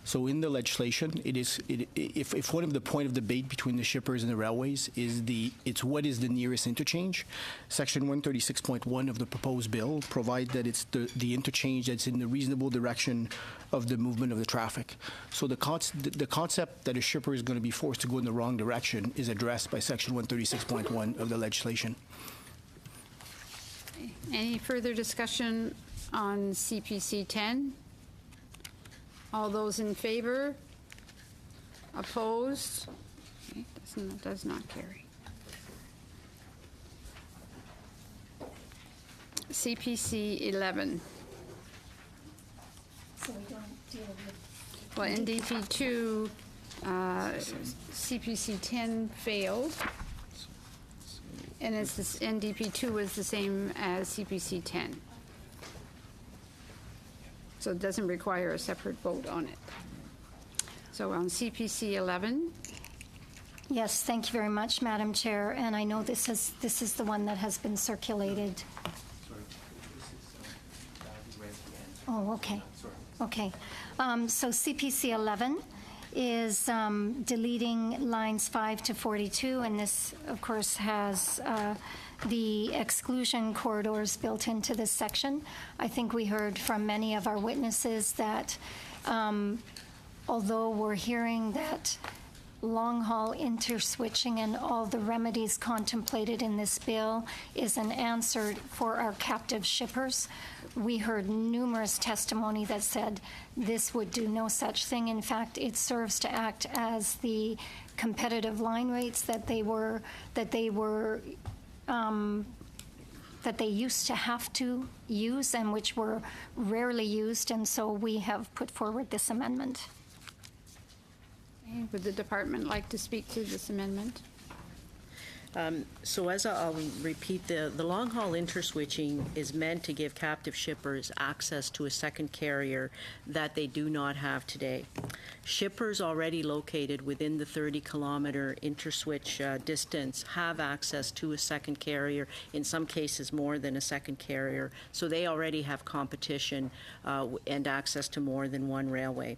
So in the legislation, if one of the point of debate between the shippers and the railways is it's what is the nearest interchange, section 136.1 of the proposed bill provide that it's the interchange that's in the reasonable direction of the movement of the traffic. So the concept that a shipper is going to be forced to go in the wrong direction is addressed by section 136.1 of the legislation. Any further discussion on CPC 10? All those in favor? Opposed? Okay, does not carry. CPC 11. So we don't deal with... Well, NDP 2, CPC 10 failed. And it's this NDP 2 is the same as CPC 10. So it doesn't require a separate vote on it. So on CPC 11. Yes, thank you very much, Madam Chair. And I know this is the one that has been circulated. Oh, okay. Okay. So CPC 11 is deleting lines 5 to 42, and this, of course, has the exclusion corridors built into this section. I think we heard from many of our witnesses that although we're hearing that long-haul interswitching and all the remedies contemplated in this bill is an answer for our captive shippers, we heard numerous testimony that said this would do no such thing. In fact, it serves to act as the competitive line rates that they used to have to use and which were rarely used, and so we have put forward this amendment. Okay, would the department like to speak to this amendment? So as I'll repeat, the long-haul interswitching is meant to give captive shippers access to a second carrier that they do not have today. Shippers already located within the 30-kilometer interswitch distance have access to a second carrier, in some cases more than a second carrier, so they already have competition and access to more than one railway.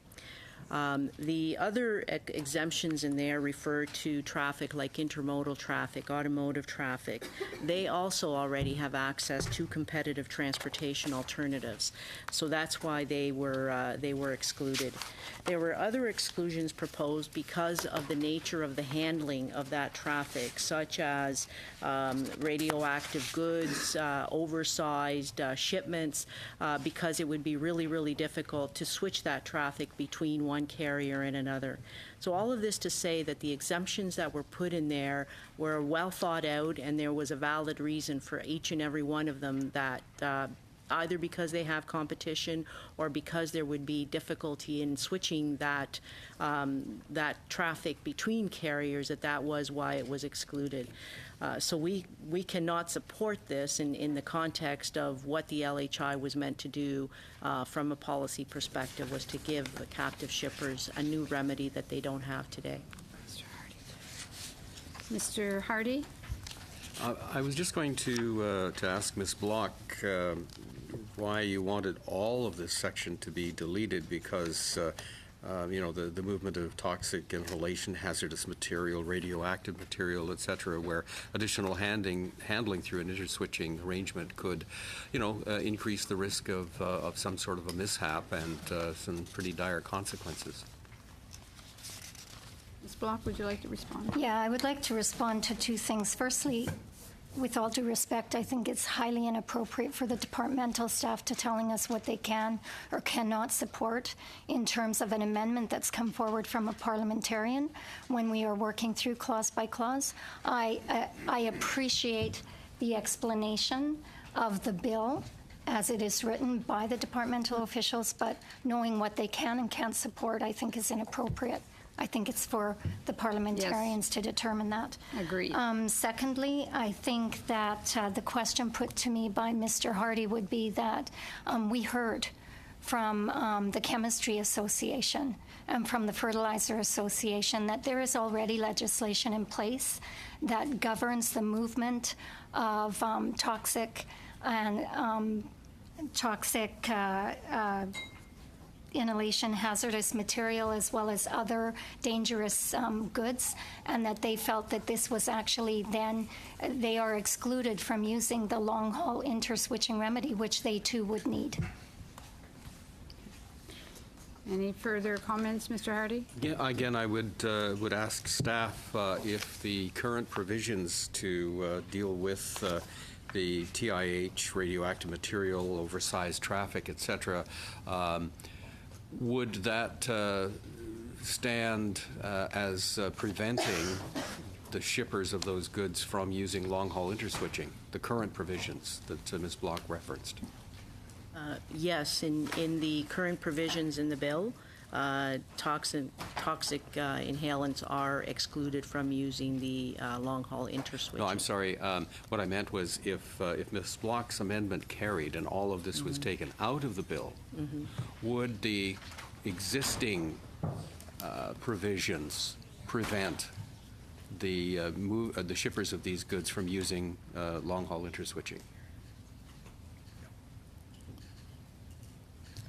The other exemptions in there refer to traffic like intermodal traffic, automotive traffic. They also already have access to competitive transportation alternatives. So that's why they were excluded. There were other exclusions proposed because of the nature of the handling of that traffic, such as radioactive goods, oversized shipments, because it would be really, really difficult to switch that traffic between one carrier and another. So all of this to say that the exemptions that were put in there were well thought out, and there was a valid reason for each and every one of them, that either because they have competition or because there would be difficulty in switching that traffic between carriers, that was why it was excluded. So we cannot support this in the context of what the LHI was meant to do from a policy perspective, was to give the captive shippers a new remedy that they don't have today. Mr. Hardy? I was just going to ask Ms. Block why you wanted all of this section to be deleted, because the movement of toxic inhalation, hazardous material, radioactive material, et cetera, where additional handling through an interswitching arrangement could, increase the risk of some sort of a mishap and some pretty dire consequences. Ms. Block, would you like to respond? Yeah, I would like to respond to two things. Firstly, with all due respect, I think it's highly inappropriate for the departmental staff to telling us what they can or cannot support in terms of an amendment that's come forward from a parliamentarian when we are working through clause by clause. I appreciate the explanation of the bill as it is written by the departmental officials, but knowing what they can and can't support, I think, is inappropriate. I think it's for the parliamentarians to determine that. Agreed. Secondly, I think that the question put to me by Mr. Hardy would be that we heard from the Chemistry Association and from the Fertilizer Association that there is already legislation in place that governs the movement of toxic inhalation hazardous material as well as other dangerous goods, and that they felt that this was actually then, they are excluded from using the long-haul interswitching remedy, which they too would need. Any further comments, Mr. Hardy? Yeah, again, I would ask staff if the current provisions to deal with the TIH, radioactive material, oversized traffic, et cetera, would that stand as preventing the shippers of those goods from using long-haul interswitching, the current provisions that Ms. Block referenced? Yes, in the current provisions in the bill, toxic inhalants are excluded from using the long-haul interswitching. No, I'm sorry. What I meant was if Ms. Block's amendment carried and all of this was taken out of the bill, would the existing provisions prevent the shippers of these goods from using long-haul interswitching?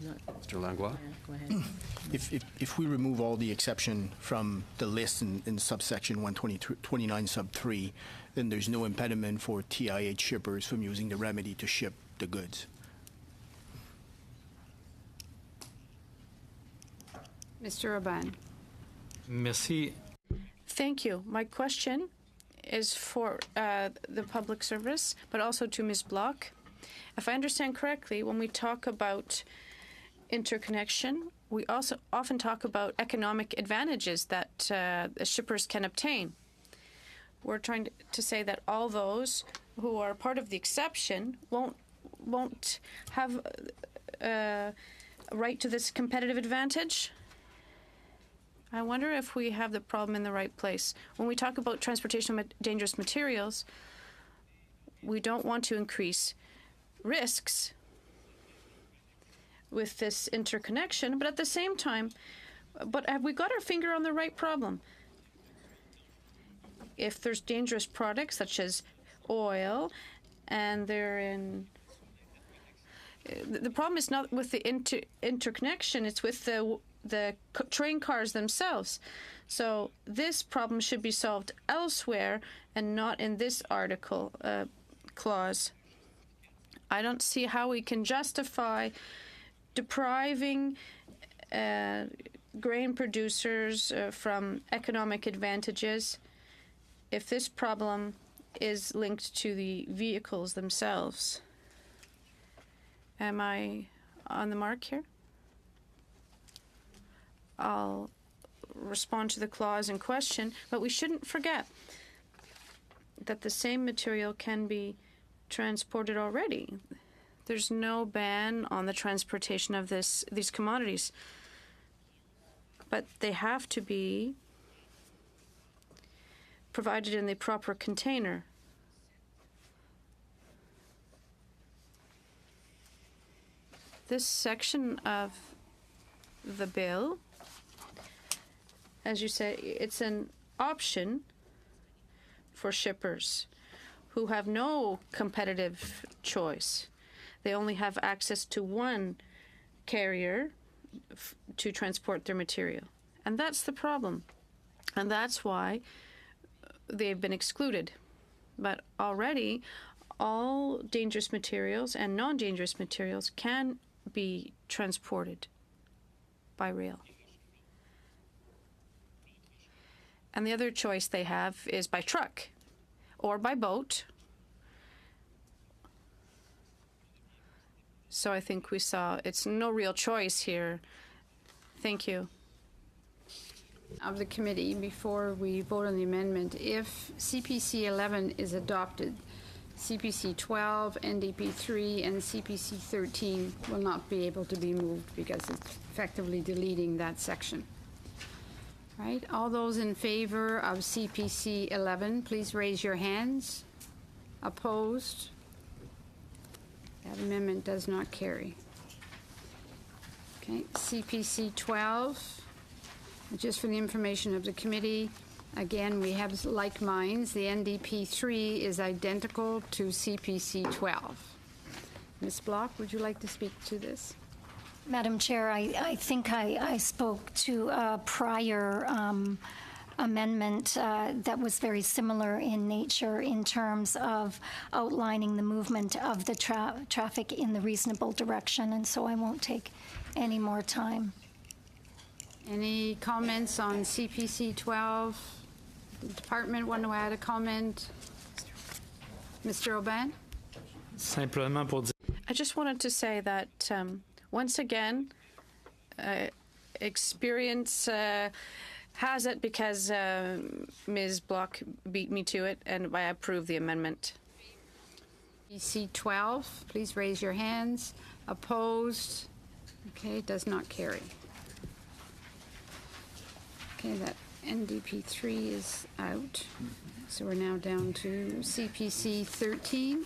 Mr. Langlois? Go ahead. If we remove all the exception from the list in subsection 129 sub 3, then there's no impediment for TIH shippers from using the remedy to ship the goods. Mr. Aubin. Merci. Thank you. My question is for the public service, but also to Ms. Block. If I understand correctly, when we talk about interconnection, we also often talk about economic advantages that the shippers can obtain. We're trying to say that all those who are part of the exception won't have a right to this competitive advantage. I wonder if we have the problem in the right place. When we talk about transportation of dangerous materials, we don't want to increase risks with this interconnection, but at the same time, have we got our finger on the right problem? If there's dangerous products such as oil, and they're in... The problem is not with the interconnection, it's with the train cars themselves. So this problem should be solved elsewhere and not in this article clause. I don't see how we can justify depriving grain producers from economic advantages if this problem is linked to the vehicles themselves. Am I on the mark here? I'll respond to the clause in question, but we shouldn't forget that the same material can be transported already. There's no ban on the transportation of these commodities, but they have to be provided in the proper container. This section of the bill, as you say, it's an option for shippers who have no competitive choice. They only have access to one carrier to transport their material. And that's the problem. And that's why they've been excluded. But already, all dangerous materials and non-dangerous materials can be transported by rail. And the other choice they have is by truck or by boat. So I think we saw it's no real choice here. Thank you. Of the committee, before we vote on the amendment, if CPC 11 is adopted, CPC 12, NDP 3, and CPC 13 will not be able to be moved because it's effectively deleting that section. Right? All those in favor of CPC 11, please raise your hands. Opposed? That amendment does not carry. Okay, CPC 12, just for the information of the committee, again, we have like minds. The NDP 3 is identical to CPC 12. Ms. Block, would you like to speak to this? Madam Chair, I think I spoke to a prior amendment that was very similar in nature in terms of outlining the movement of the traffic in the reasonable direction, and so I won't take any more time. Any comments on CPC 12? The department want to add a comment? Mr. Aubin? Simplement pour dire. I just wanted to say that once again, experience has it because Ms. Block beat me to it, and I approve the amendment. CPC 12, please raise your hands. Opposed? Okay, does not carry. Okay, that NDP 3 is out. So we're now down to CPC 13.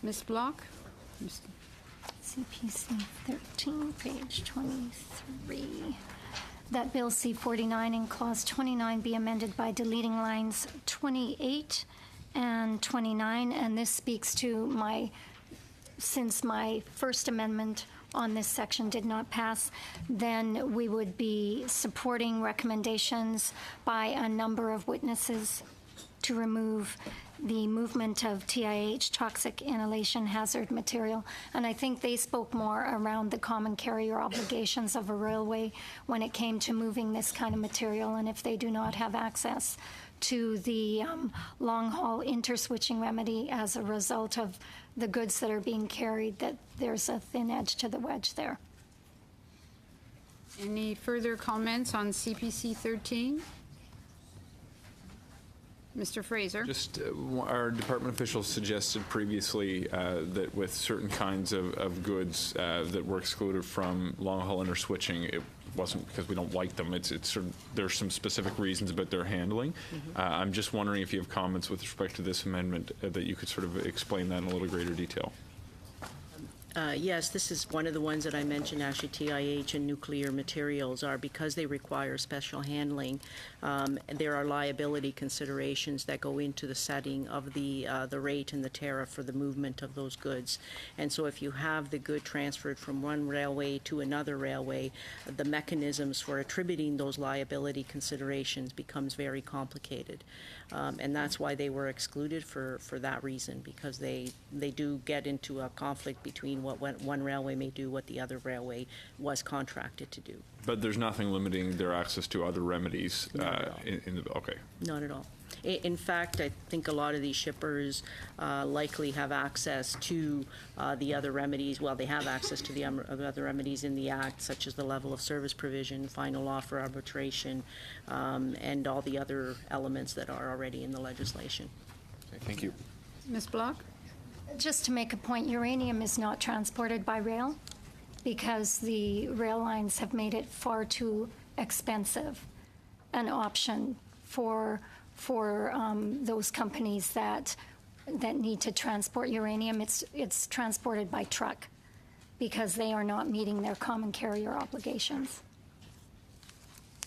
Ms. Block? CPC 13, page 23. That Bill C-49 in Clause 29 be amended by deleting lines 28 and 29, and this speaks to since my first amendment on this section did not pass, then we would be supporting recommendations by a number of witnesses to remove the movement of TIH, toxic inhalation hazard material. And I think they spoke more around the common carrier obligations of a railway when it came to moving this kind of material. And if they do not have access to the long-haul interswitching remedy as a result of the goods that are being carried, that there's a thin edge to the wedge there. Any further comments on CPC 13? Mr. Fraser? Just our department officials suggested previously that with certain kinds of goods that were excluded from long-haul interswitching, it wasn't because we don't like them. It's sort of, there's some specific reasons about their handling. I'm just wondering if you have comments with respect to this amendment that you could sort of explain that in a little greater detail. Yes, this is one of the ones that I mentioned, actually. TIH and nuclear materials are, because they require special handling, there are liability considerations that go into the setting of the rate and the tariff for the movement of those goods. And so if you have the good transferred from one railway to another railway, the mechanisms for attributing those liability considerations becomes very complicated. And that's why they were excluded for that reason, because they do get into a conflict between what one railway may do, what the other railway was contracted to do. But there's nothing limiting their access to other remedies in the okay. Not at all. In fact, I think a lot of these shippers likely have access to the other remedies. Well, they have access to the other remedies in the Act, such as the level of service provision, final offer arbitration, and all the other elements that are already in the legislation. Okay, thank you. Ms. Block? Just to make a point, uranium is not transported by rail because the rail lines have made it far too expensive an option for those companies that need to transport uranium. It's transported by truck because they are not meeting their common carrier obligations.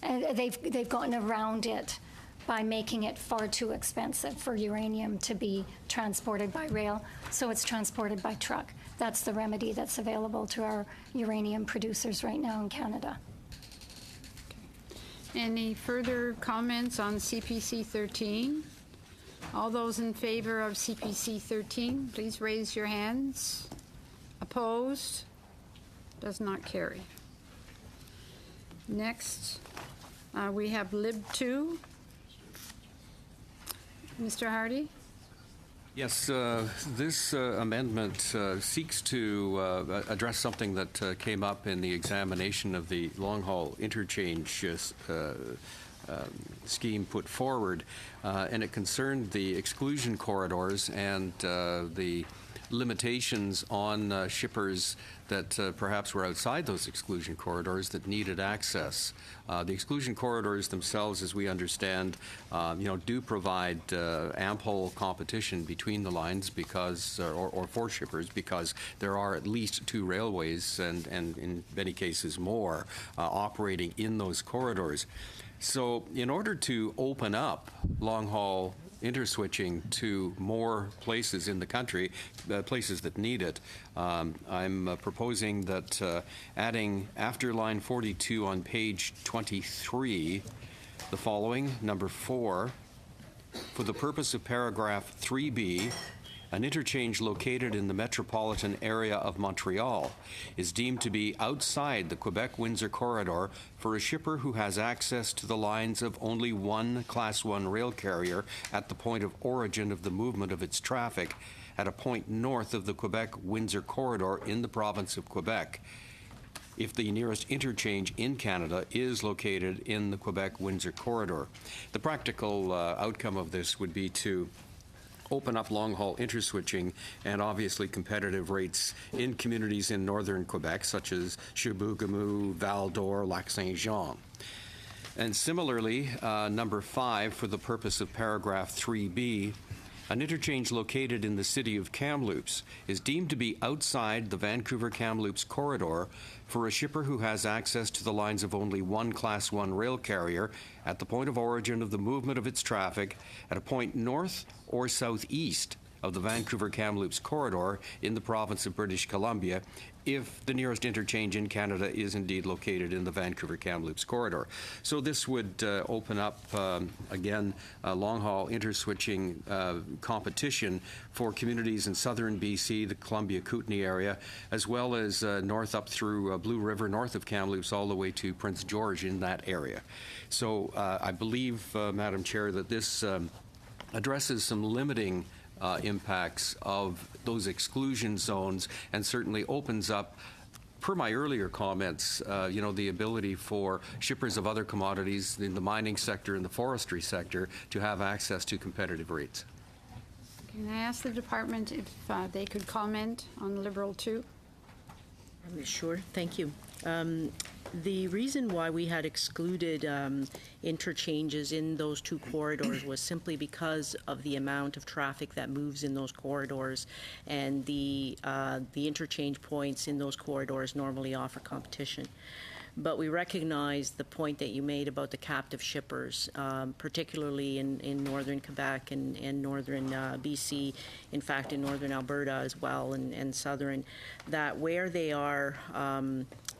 And they've gotten around it by making it far too expensive for uranium to be transported by rail, so it's transported by truck. That's the remedy that's available to our uranium producers right now in Canada. Any further comments on CPC 13? All those in favor of CPC 13, please raise your hands. Opposed? Does not carry. Next, we have Lib 2. Mr. Hardy? Yes, this amendment seeks to address something that came up in the examination of the long-haul interchange scheme put forward, and it concerned the exclusion corridors and the limitations on shippers that perhaps were outside those exclusion corridors that needed access. The exclusion corridors themselves, as we understand, do provide ample competition between the lines because, or for shippers, because there are at least two railways and in many cases more operating in those corridors. So in order to open up long-haul interswitching to more places in the country, places that need it, I'm proposing that adding after line 42 on page 23, the following, number 4, for the purpose of paragraph 3B, an interchange located in the metropolitan area of Montreal is deemed to be outside the Quebec-Windsor corridor for a shipper who has access to the lines of only one Class 1 rail carrier at the point of origin of the movement of its traffic at a point north of the Quebec-Windsor corridor in the province of Quebec, if the nearest interchange in Canada is located in the Quebec-Windsor corridor. The practical outcome of this would be to open up long-haul interswitching and obviously competitive rates in communities in northern Quebec, such as Chibougamau, Val-d'Or, Lac-Saint-Jean. And similarly, number 5, for the purpose of paragraph 3B, an interchange located in the city of Kamloops is deemed to be outside the Vancouver-Kamloops corridor for a shipper who has access to the lines of only one Class 1 rail carrier at the point of origin of the movement of its traffic at a point north or southeast of the Vancouver-Kamloops corridor in the province of British Columbia if the nearest interchange in Canada is indeed located in the Vancouver-Kamloops corridor. So this would open up, again, long-haul interswitching competition for communities in southern BC, the Columbia-Kootenay area, as well as north up through Blue River, north of Kamloops, all the way to Prince George in that area. So I believe, Madam Chair, that this addresses some limiting impacts of those exclusion zones and certainly opens up, per my earlier comments, the ability for shippers of other commodities in the mining sector and the forestry sector to have access to competitive rates. Can I ask the department if they could comment on Liberal 2? Sure, thank you. The reason why we had excluded interchanges in those two corridors was simply because of the amount of traffic that moves in those corridors, and the interchange points in those corridors normally offer competition. But we recognize the point that you made about the captive shippers, particularly in northern Quebec and northern BC, in fact in northern Alberta as well, and southern, that where they are,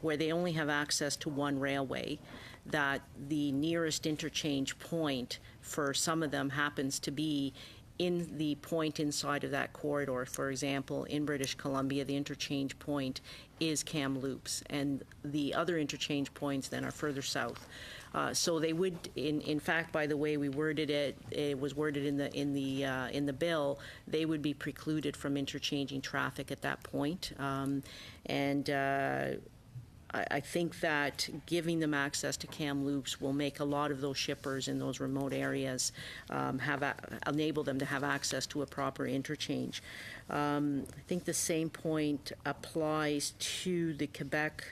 where they only have access to one railway, that the nearest interchange point for some of them happens to be in the point inside of that corridor. For example, in British Columbia, the interchange point is Kamloops, and the other interchange points then are further south. So they would, in fact, by the way we worded it, it was worded in the bill. They would be precluded from interchanging traffic at that point, I think that giving them access to Kamloops will make a lot of those shippers in those remote areas enable them to have access to a proper interchange. I think the same point applies to the Quebec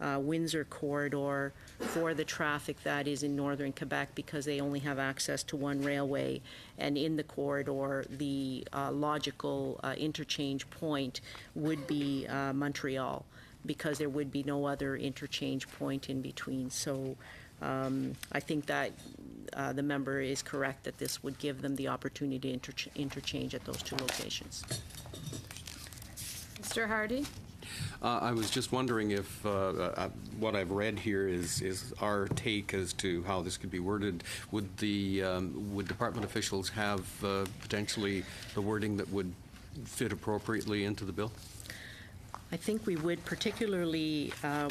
Windsor corridor for the traffic that is in northern Quebec, because they only have access to one railway, and in the corridor the logical interchange point would be Montreal, because there would be no other interchange point in between. So I think that the member is correct that this would give them the opportunity to interchange at those two locations. Mr. Hardy? I was just wondering if what I've read here is our take as to how this could be worded. Would department officials have potentially the wording that would fit appropriately into the bill? I think we would, particularly, I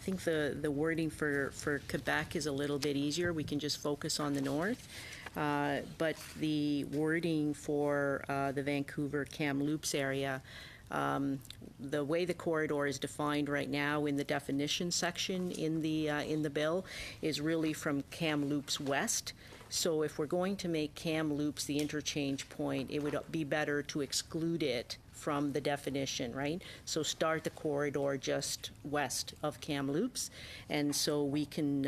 think the wording for Quebec is a little bit easier. We can just focus on the north. But the wording for the Vancouver-Kamloops area, the way the corridor is defined right now in the definition section in the bill is really from Kamloops west. So if we're going to make Kamloops the interchange point, it would be better to exclude it from the definition, right? So start the corridor just west of Kamloops, and so we can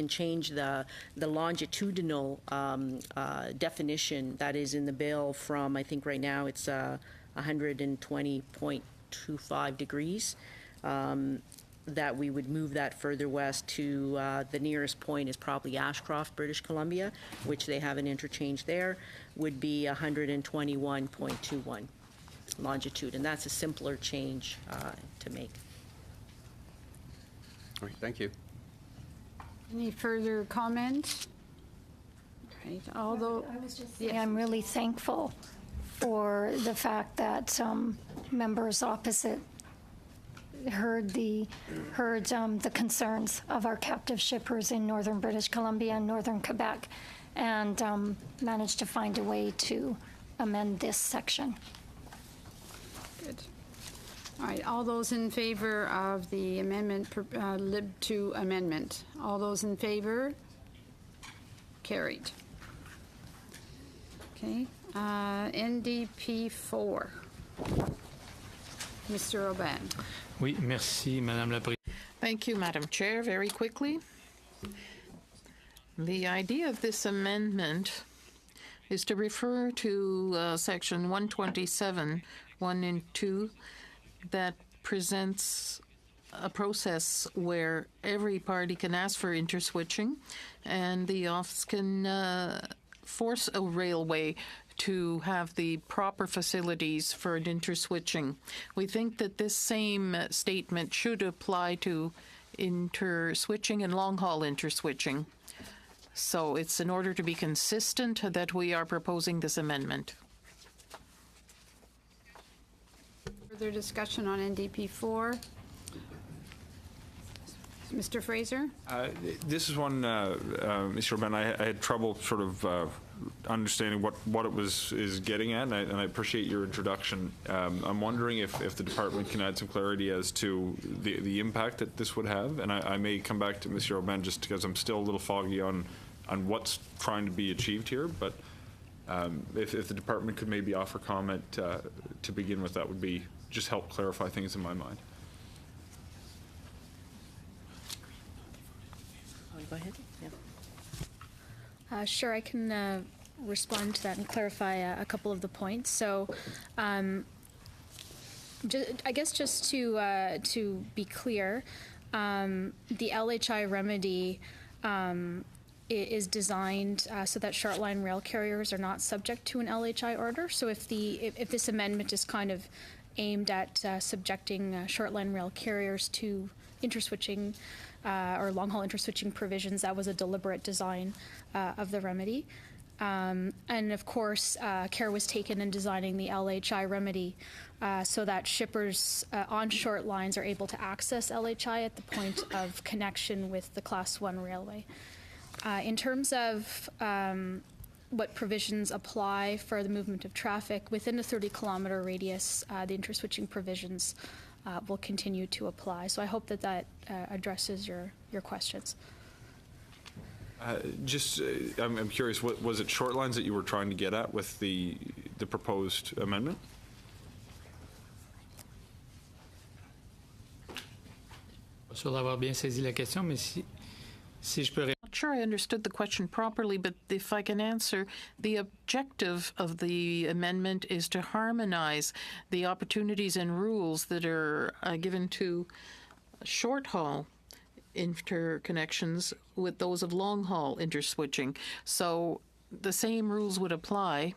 change the longitudinal definition that is in the bill from, I think right now it's 120.25 degrees. That we would move that further west to the nearest point is probably Ashcroft, British Columbia, which they have an interchange there, would be 121.21 longitude, and that's a simpler change to make. All right, thank you. Any further comments? Right, although I was just saying, I'm really thankful for the fact that members opposite heard the concerns of our captive shippers in northern British Columbia and northern Quebec, and managed to find a way to amend this section. Good. All right, all those in favor of the amendment, Lib 2 amendment, all those in favor? Carried. Okay, NDP 4. Mr. Aubin. Oui, merci, Madame la Présidente. Thank you, Madam Chair. Very quickly, the idea of this amendment is to refer to Section 127, 1 and 2, that presents a process where every party can ask for interswitching, and the office can force a railway to have the proper facilities for an interswitching. We think that this same statement should apply to interswitching and long-haul interswitching. So it's in order to be consistent that we are proposing this amendment. Further discussion on NDP 4? Mr. Fraser? This is one, Mr. Urban, I had trouble sort of understanding what it is getting at, and I appreciate your introduction. I'm wondering if the department can add some clarity as to the impact that this would have, and I may come back to Mr. Urban just because I'm still a little foggy on what's trying to be achieved here, but if the department could maybe offer comment to begin with, that would be just help clarify things in my mind. Go ahead. Yeah. Sure, I can respond to that and clarify a couple of the points. So, I guess just to be clear, the LHI remedy is designed so that short-line rail carriers are not subject to an LHI order. So if this amendment is kind of aimed at subjecting short-line rail carriers to interswitching or long-haul interswitching provisions, that was a deliberate design of the remedy. And of course, care was taken in designing the LHI remedy so that shippers on short lines are able to access LHI at the point of connection with the Class 1 railway. In terms of what provisions apply for the movement of traffic within a 30-kilometer radius, the interswitching provisions will continue to apply. So I hope that addresses your questions. I'm curious, what was it short lines that you were trying to get at with the proposed amendment? Pas sûr d'avoir bien saisi la question, mais si je peux répondre. Not sure I understood the question properly, but if I can answer, the objective of the amendment is to harmonize the opportunities and rules that are given to short-haul interconnections with those of long-haul interswitching. So the same rules would apply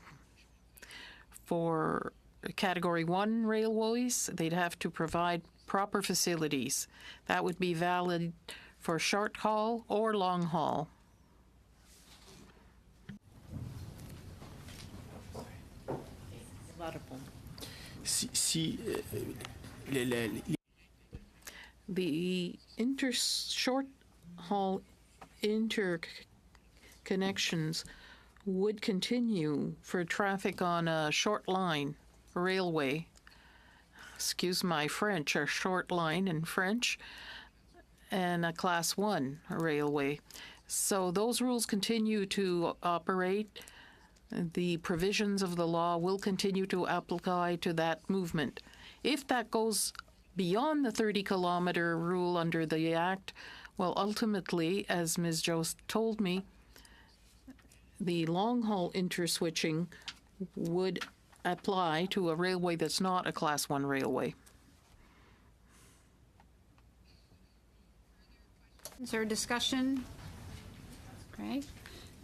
for Category 1 railways. They'd have to provide proper facilities. That would be valid for short haul or long haul. The short haul interconnections would continue for traffic on a short line railway. Excuse my French, a short line in French, and a Class 1 railway. So those rules continue to operate. The provisions of the law will continue to apply to that movement. If that goes beyond the 30-kilometer rule under the Act, well, ultimately, as Ms. Jost told me, the long-haul interswitching would apply to a railway that's not a Class 1 railway. Is there a discussion? Okay.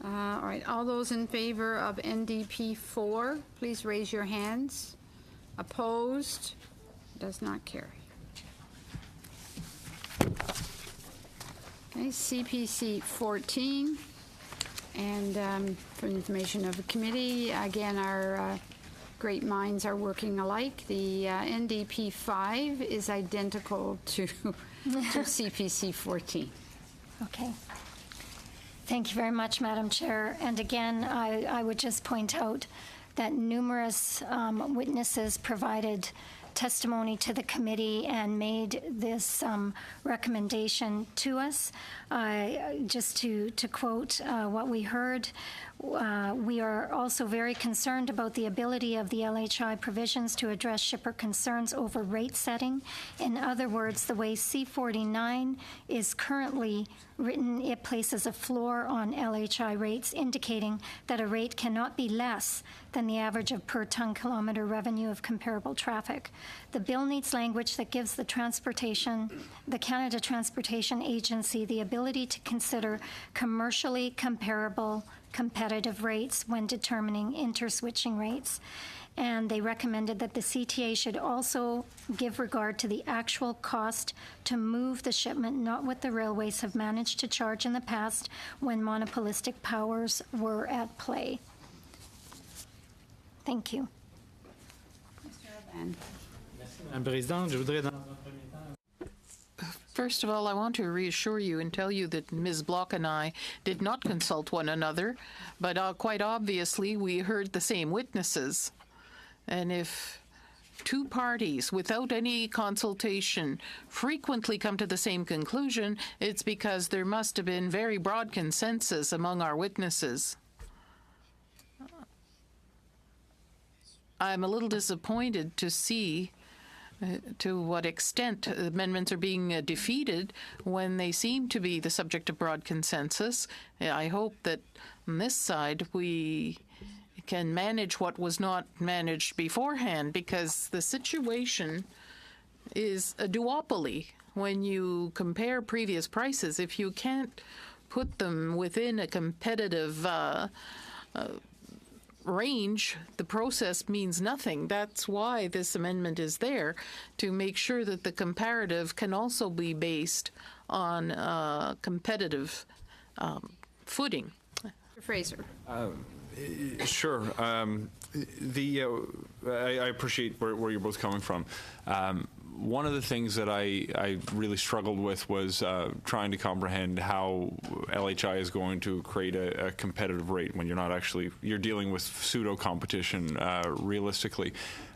All right. All those in favor of NDP 4, please raise your hands. Opposed? Does not carry. Okay. CPC 14. And for the information of the committee, again, our great minds are working alike. The NDP 5 is identical to CPC 14. Okay. Thank you very much, Madam Chair. And again, I would just point out that numerous witnesses provided testimony to the committee and made this recommendation to us. Just to quote what we heard, we are also very concerned about the ability of the LHI provisions to address shipper concerns over rate setting. In other words, the way C49 is currently written, it places a floor on LHI rates, indicating that a rate cannot be less than the average of per ton kilometer revenue of comparable traffic. The bill needs language that gives the Canada Transportation Agency the ability to consider commercially comparable competitive rates when determining interswitching rates. And they recommended that the CTA should also give regard to the actual cost to move the shipment, not what the railways have managed to charge in the past when monopolistic powers were at play. Thank you. Madame la Présidente, je voudrais dans un premier temps... First of all, I want to reassure you and tell you that Ms. Block and I did not consult one another, but quite obviously we heard the same witnesses. And if two parties, without any consultation, frequently come to the same conclusion, it's because there must have been very broad consensus among our witnesses. I'm a little disappointed to see to what extent amendments are being defeated when they seem to be the subject of broad consensus. I hope that on this side we can manage what was not managed beforehand, because the situation is a duopoly. When you compare previous prices, if you can't put them within a competitive range, the process means nothing. That's why this amendment is there, to make sure that the comparative can also be based on competitive footing. Mr. Fraser. Sure. I appreciate where you're both coming from. One of the things that I really struggled with was trying to comprehend how LHI is going to create a competitive rate when you're dealing with pseudo competition realistically.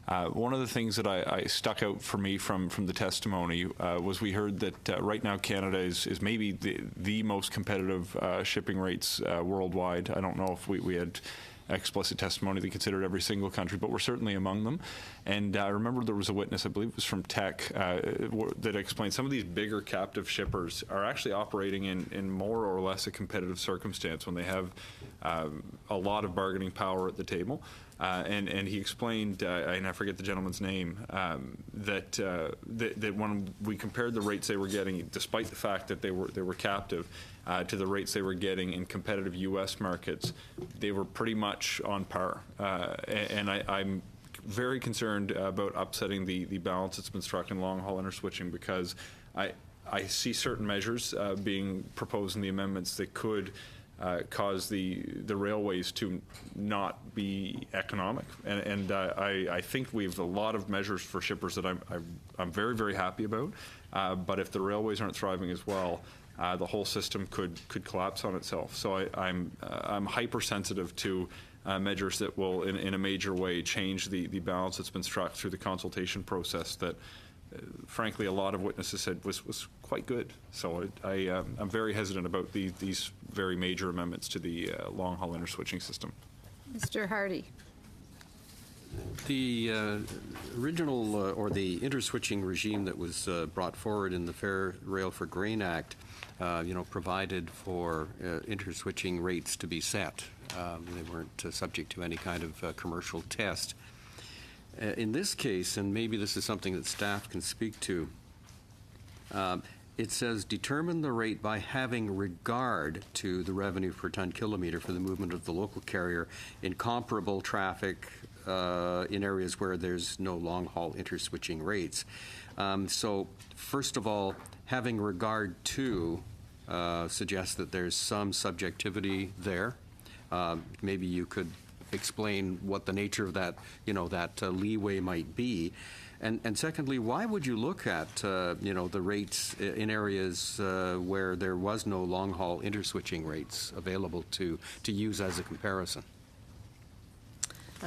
One of the things that I stuck out for me from the testimony was we heard that right now Canada is maybe the most competitive shipping rates worldwide. I don't know if we had explicit testimony that considered every single country, but we're certainly among them. And I remember there was a witness, I believe it was from Tech, that explained some of these bigger captive shippers are actually operating in more or less a competitive circumstance when they have a lot of bargaining power at the table. And he explained, and I forget the gentleman's name, that when we compared the rates they were getting, despite the fact that they were captive, to the rates they were getting in competitive U.S. markets, they were pretty much on par. And I'm very concerned about upsetting the balance that's been struck in long-haul interswitching, because I see certain measures being proposed in the amendments that could cause the railways to not be economic, and I think we have a lot of measures for shippers that I'm very, very happy about. But if the railways aren't thriving as well, the whole system could collapse on itself. So I'm hypersensitive to measures that will, in a major way, change the balance that's been struck through the consultation process that, frankly, a lot of witnesses said was quite good. So I'm very hesitant about these very major amendments to the long-haul interswitching system. Mr. Hardy. The original or the interswitching regime that was brought forward in the Fair Rail for Grain Act, provided for interswitching rates to be set. They weren't subject to any kind of commercial test. In this case, and maybe this is something that staff can speak to, it says determine the rate by having regard to the revenue per ton kilometer for the movement of the local carrier in comparable traffic in areas where there's no long-haul interswitching rates. So first of all, having regard to suggests that there's some subjectivity there. Maybe you could explain what the nature of that, that leeway might be. And secondly, why would you look at, the rates in areas where there was no long-haul interswitching rates available to use as a comparison?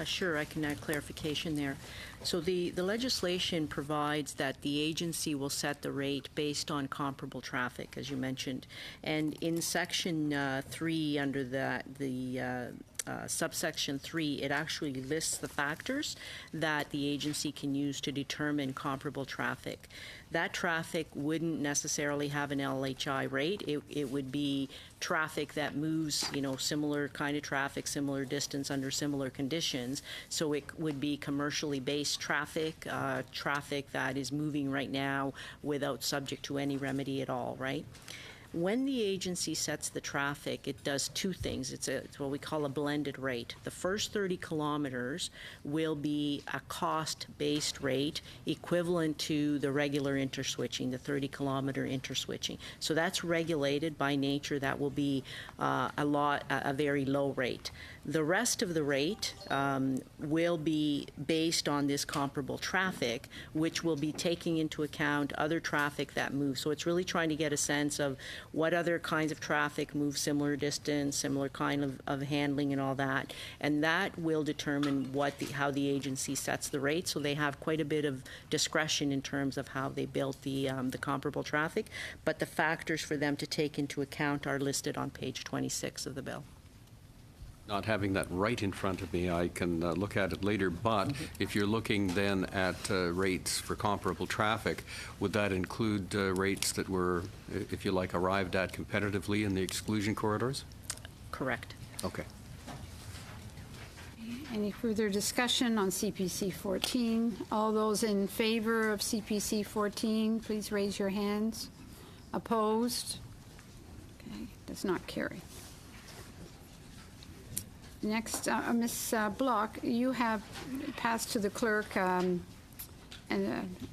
Sure, I can add clarification there. So the legislation provides that the agency will set the rate based on comparable traffic, as you mentioned. And in Section 3, under the subsection 3, it actually lists the factors that the agency can use to determine comparable traffic. That traffic wouldn't necessarily have an LHI rate. It would be traffic that moves, similar kind of traffic, similar distance under similar conditions. So it would be commercially based traffic, traffic that is moving right now without subject to any remedy at all, right? When the agency sets the traffic, it does two things. It's what we call a blended rate. The first 30 kilometers will be a cost-based rate equivalent to the regular interswitching, the 30-kilometer interswitching. So that's regulated by nature. That will be a very low rate. The rest of the rate will be based on this comparable traffic, which will be taking into account other traffic that moves. So it's really trying to get a sense of what other kinds of traffic move similar distance, similar kind of handling and all that. And that will determine how the agency sets the rate. So they have quite a bit of discretion in terms of how they built the comparable traffic. But the factors for them to take into account are listed on page 26 of the bill. Not having that right in front of me, I can look at it later, but if you're looking then at rates for comparable traffic, would that include rates that were, if you like, arrived at competitively in the exclusion corridors? Correct. Okay. Any further discussion on CPC 14? All those in favor of CPC 14, please raise your hands. Opposed? Okay, does not carry. Next, Ms. Block, you have passed to the clerk an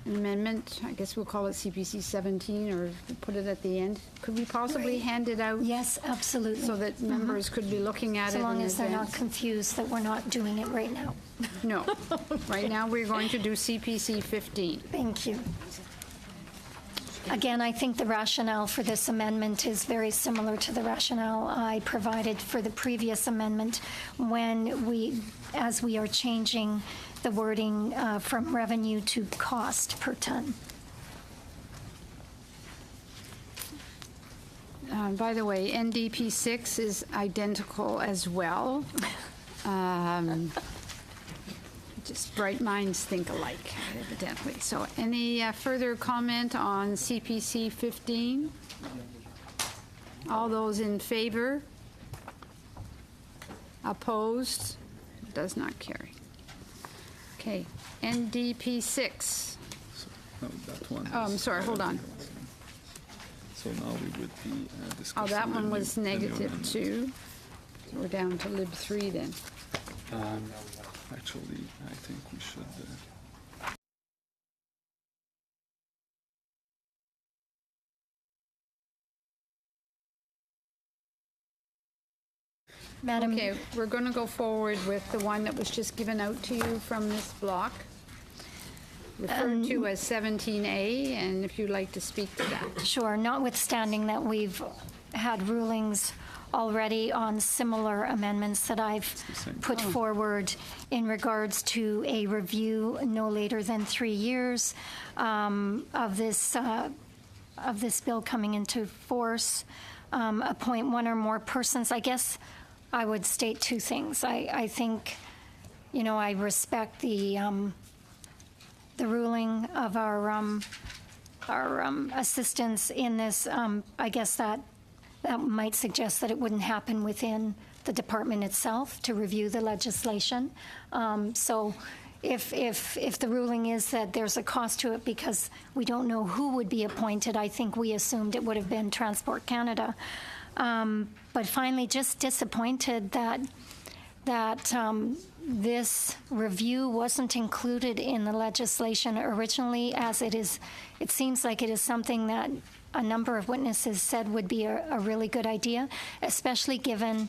amendment, I guess we'll call it CPC 17, or put it at the end. Could we possibly hand it out? Yes, absolutely. So that members could be looking at it in As long as they're not advance? confused that we're not doing it right now. No. Right now, we're going to do CPC 15. Thank you. Again, I think the rationale for this amendment is very similar to the rationale I provided for the previous amendment as we are changing the wording from revenue to cost per ton. By the way, NDP 6 is identical as well. Just bright minds think alike, evidently. So any further comment on CPC 15? All those in favor? Opposed? Does not carry. Okay, NDP 6. No, that one. Oh, I'm sorry, hold on. So now we would be discussing. Oh, that one was the new negative amendment. 2. So we're down to lib 3 then. Actually, I think we should. Madam. Okay, we're going to go forward with the one that was just given out to you from Ms. Block, referred to as 17A, and if you'd like to speak to that. Sure, notwithstanding that we've had rulings already on similar amendments that I've put forward in regards to a review no later than 3 years of this bill coming into force, appoint one or more persons. I guess I would state two things. I think, I respect the ruling of our assistants in this. I guess that might suggest that it wouldn't happen within the department itself to review the legislation. So if the ruling is that there's a cost to it because we don't know who would be appointed, I think we assumed it would have been Transport Canada. But finally, just disappointed that this review wasn't included in the legislation originally, as it seems like it is something that a number of witnesses said would be a really good idea, especially given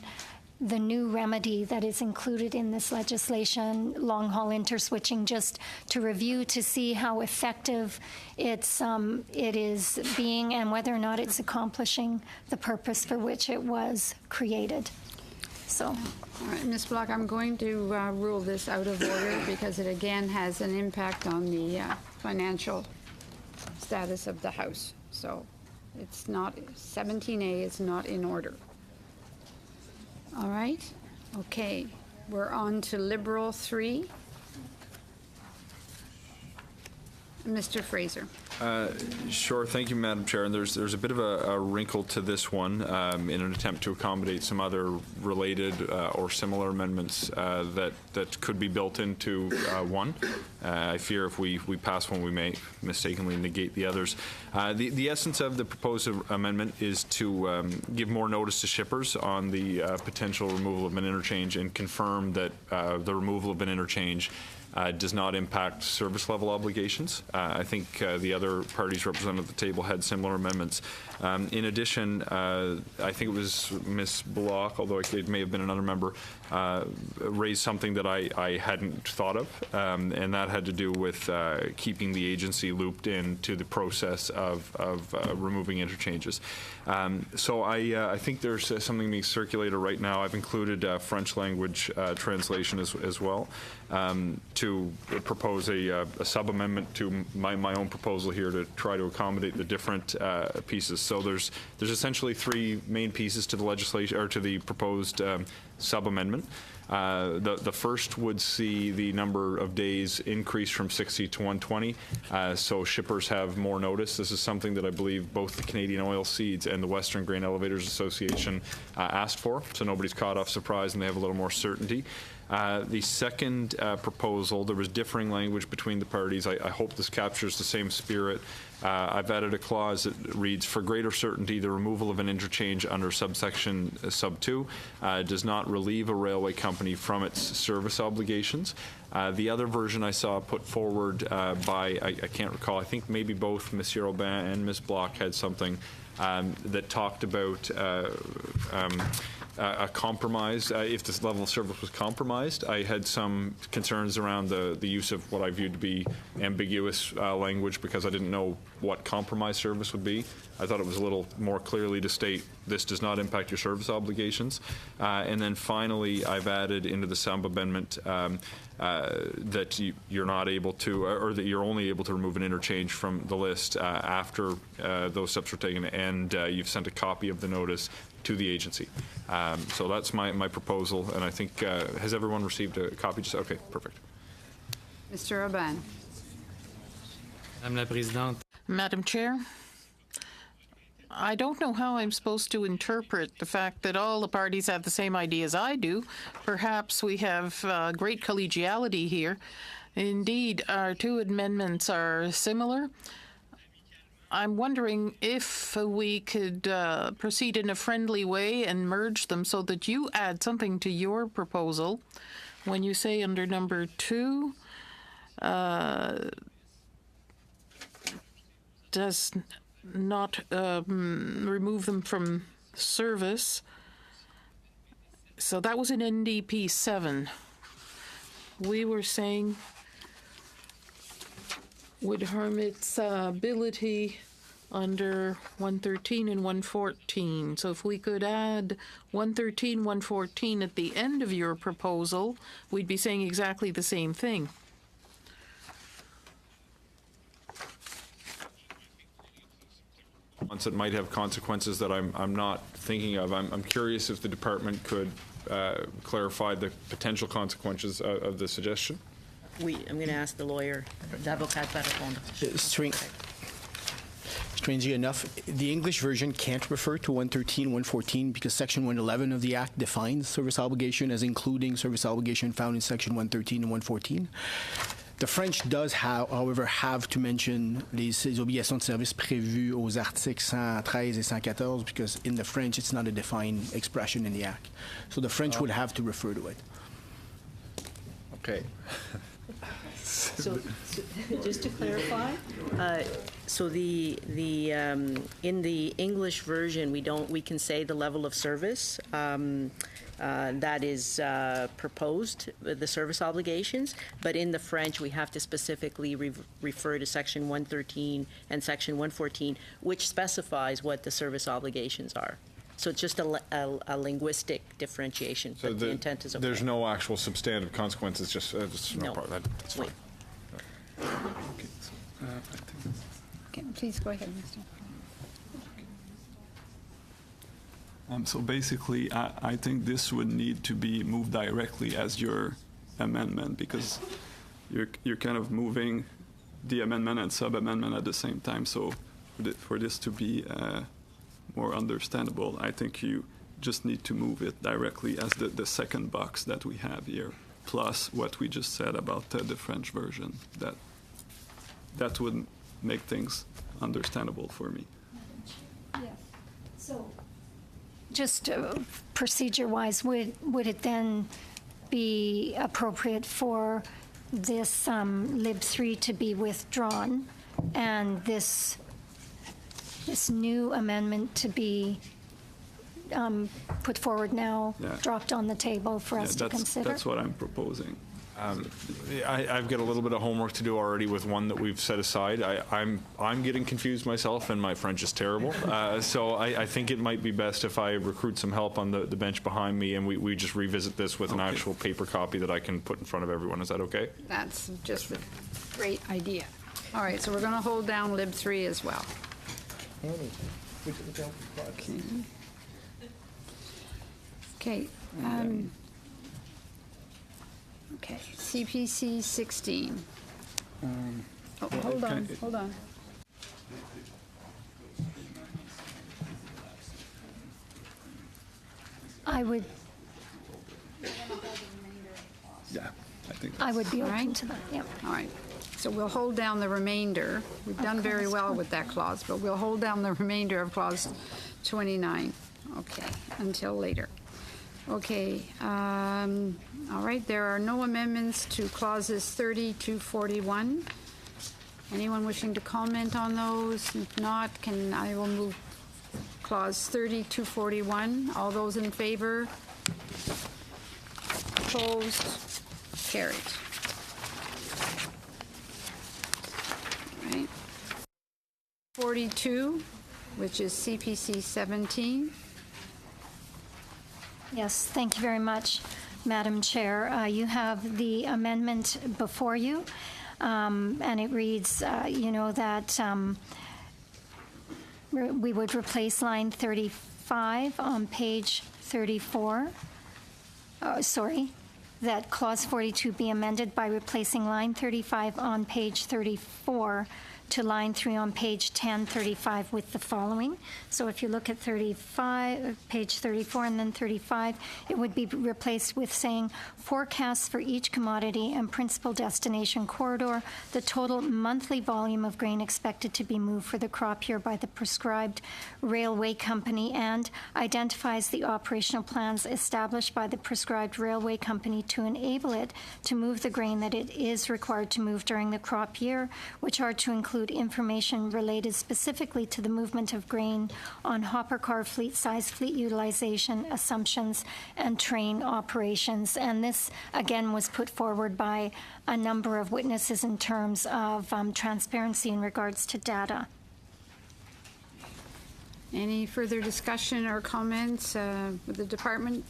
the new remedy that is included in this legislation, long-haul interswitching, just to review to see how effective it is being and whether or not it's accomplishing the purpose for which it was created. So. All right, Ms. Block, I'm going to rule this out of order because it again has an impact on the financial status of the House. So it's not, 17A is not in order. All right. Okay, we're on to Liberal 3. Mr. Fraser. Sure. Thank you, Madam Chair. And there's a bit of a wrinkle to this one in an attempt to accommodate some other related or similar amendments that could be built into one. I fear if we pass one, we may mistakenly negate the others. The essence of the proposed amendment is to give more notice to shippers on the potential removal of an interchange and confirm that the removal of an interchange does not impact service level obligations. I think the other parties represented at the table had similar amendments. In addition, I think it was Ms. Block, although it may have been another member, raised something that I hadn't thought of, and that had to do with keeping the agency looped into the process of removing interchanges. So I think there's something being circulated right now. I've included French language translation as well to propose a sub-amendment to my own proposal here to try to accommodate the different pieces. So there's essentially three main pieces to the legislation or to the proposed sub-amendment. The first would see the number of days increase from 60 to 120, so shippers have more notice. This is something that I believe both the Canadian Oilseeds and the Western Grain Elevators Association asked for, so nobody's caught off surprise and they have a little more certainty. The second proposal, there was differing language between the parties. I hope this captures the same spirit. I've added a clause that reads, for greater certainty, the removal of an interchange under subsection sub 2 does not relieve a railway company from its service obligations. The other version I saw put forward by, I can't recall, I think maybe both Monsieur Aubin and Ms. Block had something that talked about a compromise. If this level of service was compromised, I had some concerns around the use of what I viewed to be ambiguous language because I didn't know what compromised service would be. I thought it was a little more clearly to state this does not impact your service obligations. And then finally, I've added into the sub amendment that you're not able to, or that you're only able to remove an interchange from the list after those steps were taken and you've sent a copy of the notice to the agency. So that's my proposal, and I think, has everyone received a copy? Just okay, perfect. Mr. Aubin. Madame la Présidente. Madam Chair, I don't know how I'm supposed to interpret the fact that all the parties have the same idea as I do. Perhaps we have great collegiality here. Indeed, our two amendments are similar. I'm wondering if we could proceed in a friendly way and merge them so that you add something to your proposal when you say under number 2, does not remove them from service. So that was in NDP 7. We were saying would harm its ability under 113 and 114. So if we could add 113, 114 at the end of your proposal, we'd be saying exactly the same thing. That might have consequences that I'm not thinking of. I'm curious if the department could clarify the potential consequences of the suggestion. I'm going to ask the lawyer. L'avocat va répondre. Strangely enough, the English version can't refer to 113, 114 because Section 111 of the Act defines service obligation as including service obligation found in Section 113 and 114. The French does, however, have to mention les obligations de service prévues aux articles 113 et 114 because in the French it's not a defined expression in the Act. So the French would have to refer to it. Okay. So just to clarify, so the in the English version we can say the level of service that is proposed, the service obligations, but in the French we have to specifically refer to Section 113 and Section 114, which specifies what the service obligations are. So it's just a linguistic differentiation, but the intent is okay. There's no actual substantive consequences, just no part of that. That's fine. Okay, please go ahead, Mr. So basically, I think this would need to be moved directly as your amendment, because you're kind of moving the amendment and sub-amendment at the same time. So for this to be more understandable, I think you just need to move it directly as the second box that we have here, plus what we just said about the French version. That would make things understandable for me. So, just procedure-wise, would it then be appropriate for this Lib 3 to be withdrawn and this new amendment to be put forward now, dropped on the table for us to consider? That's what I'm proposing. I've got a little bit of homework to do already with one that we've set aside. I'm getting confused myself, and my French is terrible. So I think it might be best if I recruit some help on the bench behind me, and we just revisit this with an actual paper copy that I can put in front of everyone. Is that okay? That's just a great idea. All right, so we're going to hold down Lib 3 as well. Okay. Okay, CPC 16. Hold on. I would be open to that, yep. All right, so we'll hold down the remainder. We've done very well with that clause, but we'll hold down the remainder of clause 29, okay, until later. Okay, all right, there are no amendments to clauses 30 to 41. Anyone wishing to comment on those? If not, I will move clause 30 to 41. All those in favor? Opposed? Carried. All right. 42, which is CPC 17. Yes, thank you very much, Madam Chair. You have the amendment before you, and it reads, that we would replace line 35 on page 34. That clause 42 be amended by replacing line 35 on page 34 to line 3 on page 1035 with the following. So if you look at 35, page 34 and then 35, it would be replaced with saying forecasts for each commodity and principal destination corridor, the total monthly volume of grain expected to be moved for the crop year by the prescribed railway company, and identifies the operational plans established by the prescribed railway company to enable it to move the grain that it is required to move during the crop year, which are to include information related specifically to the movement of grain on hopper car fleet size, fleet utilization, assumptions, and train operations. And this, again, was put forward by a number of witnesses in terms of transparency in regards to data. Any further discussion or comments? Would the department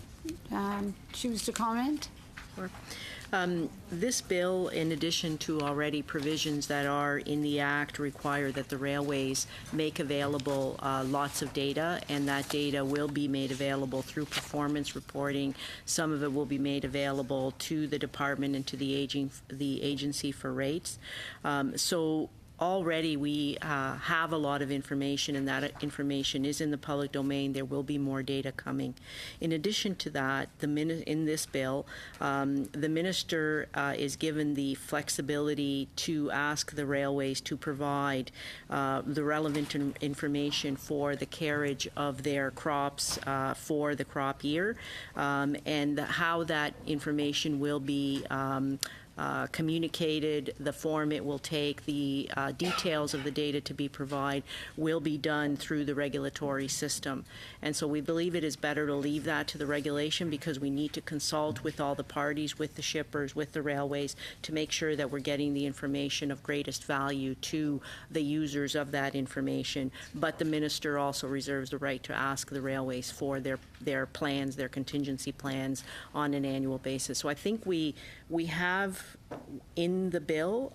choose to comment? Sure. This bill, in addition to already provisions that are in the Act, require that the railways make available lots of data, and that data will be made available through performance reporting. Some of it will be made available to the department and to the agency for rates. So already we have a lot of information, and that information is in the public domain. There will be more data coming. In addition to that, in this bill, the minister is given the flexibility to ask the railways to provide the relevant information for the carriage of their crops for the crop year, and how that information will be communicated, the form it will take, the details of the data to be provided will be done through the regulatory system. And so we believe it is better to leave that to the regulation, because we need to consult with all the parties, with the shippers, with the railways, to make sure that we're getting the information of greatest value to the users of that information. But the minister also reserves the right to ask the railways for their plans, their contingency plans on an annual basis. So I think we have in the bill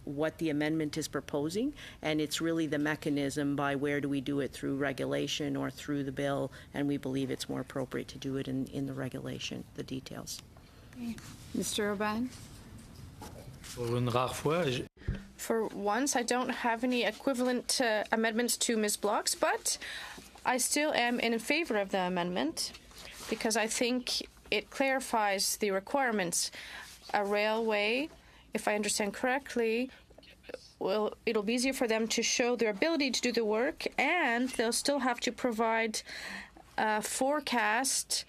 what the amendment is proposing, and it's really the mechanism by where do we do it, through regulation or through the bill, and we believe it's more appropriate to do it in the regulation, the details. Mr. O'Brien? Pour une rare fois, For once, I don't have any equivalent amendments to Ms. Block's, but I still am in favor of the amendment because I think it clarifies the requirements. A railway, if I understand correctly, it'll be easier for them to show their ability to do the work, and they'll still have to provide a forecast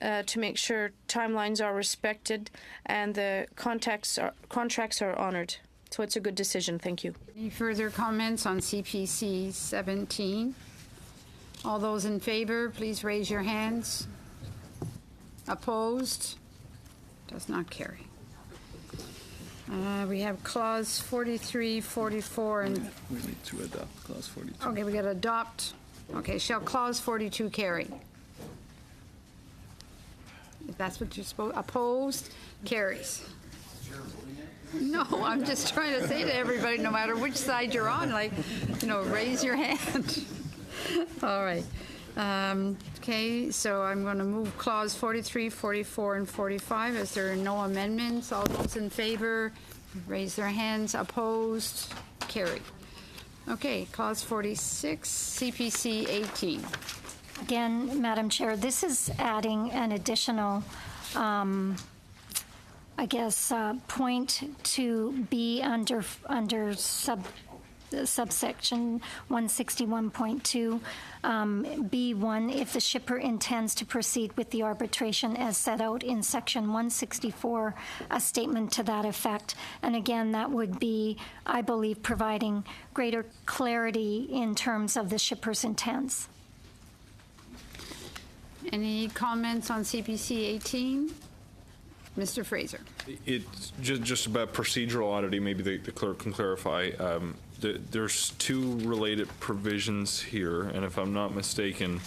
to make sure timelines are respected and the contracts are honored. So it's a good decision. Thank you. Any further comments on CPC 17? All those in favor, please raise your hands. Opposed? Does not carry. We have clause 43, 44, and... We need to adopt clause 42. Okay, we got to adopt. Okay, shall clause 42 carry? If that's what you're supposed... Opposed? Carries. No, I'm just trying to say to everybody, no matter which side you're on, like, raise your hand. All right. Okay, so I'm going to move clause 43, 44, and 45 as there are no amendments. All those in favor, raise their hands. Opposed? Carried. Okay, clause 46, CPC 18. Again, Madam Chair, this is adding an additional, point to be under subsection 161.2, B1, if the shipper intends to proceed with the arbitration as set out in section 164, a statement to that effect. And again, that would be, I believe, providing greater clarity in terms of the shipper's intents. Any comments on CPC 18? Mr. Fraser. It's just about procedural oddity. Maybe the clerk can clarify. There's two related provisions here, and if I'm not mistaken,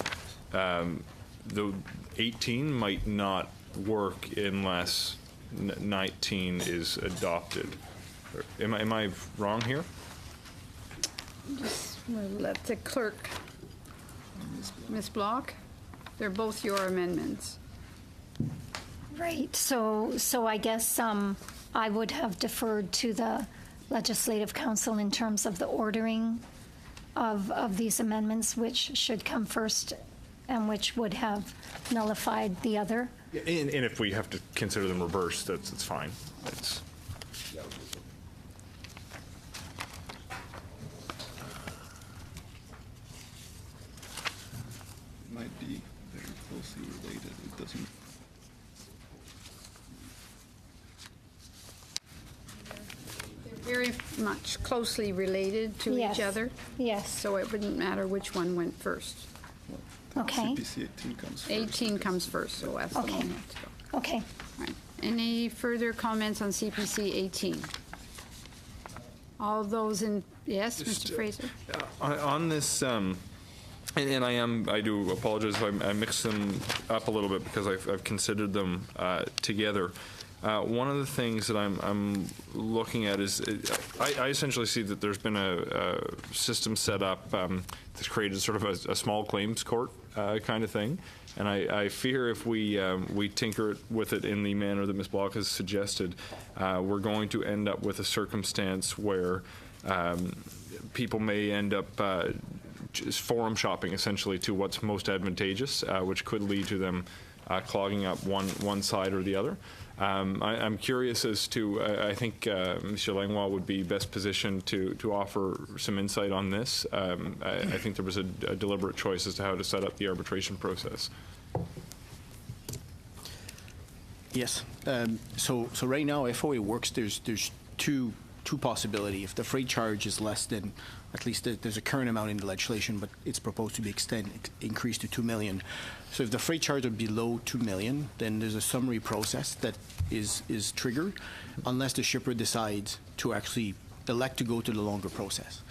the 18 might not work unless 19 is adopted. Am I wrong here? Just let the clerk. Ms. Block, they're both your amendments. Right. So I guess I would have deferred to the Legislative Council in terms of the ordering of these amendments, which should come first and which would have nullified the other. And if we have to consider them reversed, that's fine. Might be very closely related. It doesn't. Very much closely related to Yes. each other. Yes. So it wouldn't matter which one went first. Okay. CPC 18 comes first. 18 comes first, so that's the Okay. one we have to go. Okay. All right. Any further comments on CPC 18? All those in, yes, Just, Mr. Fraser? On this, and I do apologize if I mix them up a little bit because I've considered them together. One of the things that I'm looking at is I essentially see that there's been a system set up that's created sort of a small claims court kind of thing, and I fear if we tinker with it in the manner that Ms. Block has suggested, we're going to end up with a circumstance where people may end up just forum shopping essentially to what's most advantageous, which could lead to them clogging up one side or the other. I'm curious as to, I think Mr. Langlois would be best positioned to offer some insight on this. I think there was a deliberate choice as to how to set up the arbitration process. Yes. So right now, FOA works. There's two possibilities. If the freight charge is less than, at least there's a current amount in the legislation, but it's proposed to be increased to $2 million. So if the freight charge are below $2 million, then there's a summary process that is triggered, unless the shipper decides to actually elect to go to the longer process.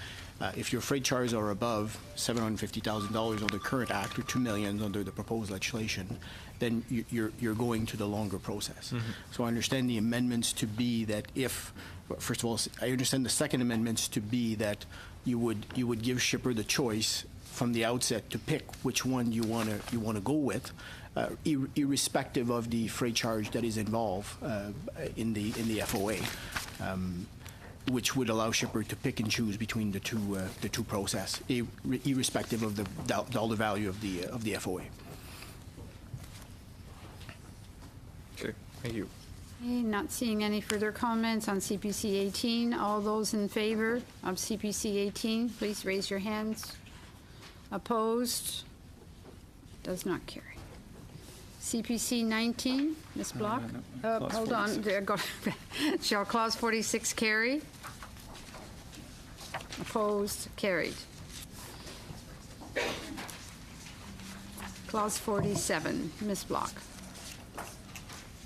If your freight charges are above $750,000 under the current act or $2 million under the proposed legislation, then you're going to the longer process. So I understand the amendments to be that if, first of all, I understand the second amendments to be that you would give shipper the choice from the outset to pick which one you want to go with, irrespective of the freight charge that is involved in the FOA, which would allow shipper to pick and choose between the two process, irrespective of the dollar value of the FOA. Okay, thank you. Okay, not seeing any further comments on CPC 18. All those in favor of CPC 18, please raise your hands. Opposed? Does not carry. CPC 19, Ms. Block? Hold on. There go. Shall Clause 46 carry? Opposed? Carried. Clause 47, Ms. Block.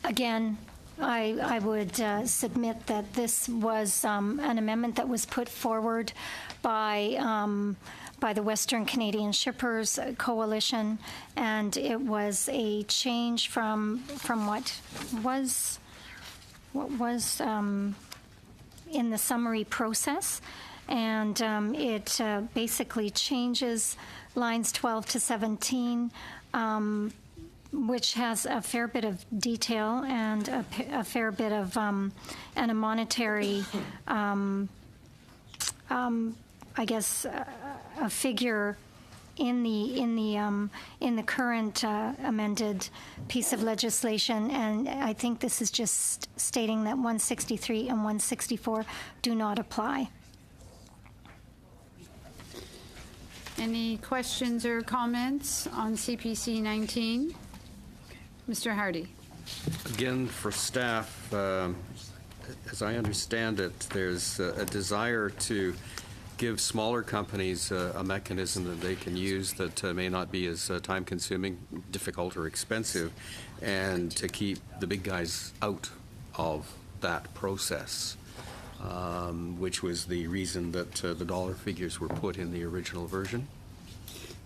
Again, I would submit that this was an amendment that was put forward by the Western Canadian Shippers Coalition, and it was a change from what was in the summary process, and it basically changes lines 12 to 17. Which has a fair bit of detail and a fair bit of and a monetary, I guess, a figure in the current amended piece of legislation, and I think this is just stating that 163 and 164 do not apply. Any questions or comments on CPC 19? Mr. Hardy. Again, for staff, as I understand it, there's a desire to give smaller companies a mechanism that they can use that may not be as time-consuming, difficult, or expensive, and to keep the big guys out of that process, which was the reason that the dollar figures were put in the original version.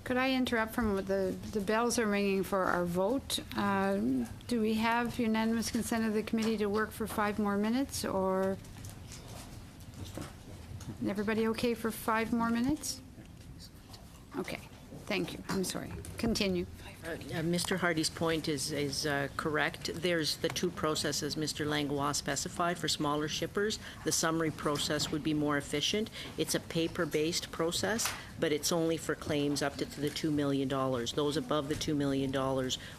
Could I interrupt from what the bells are ringing for our vote? Do we have unanimous consent of the committee to work for 5 more minutes, or everybody okay for 5 more minutes? Okay, thank you. I'm sorry. Continue. Mr. Hardy's point is correct. There's the two processes Mr. Langlois specified for smaller shippers. The summary process would be more efficient. It's a paper-based process, but it's only for claims up to the $2 million. Those above the $2 million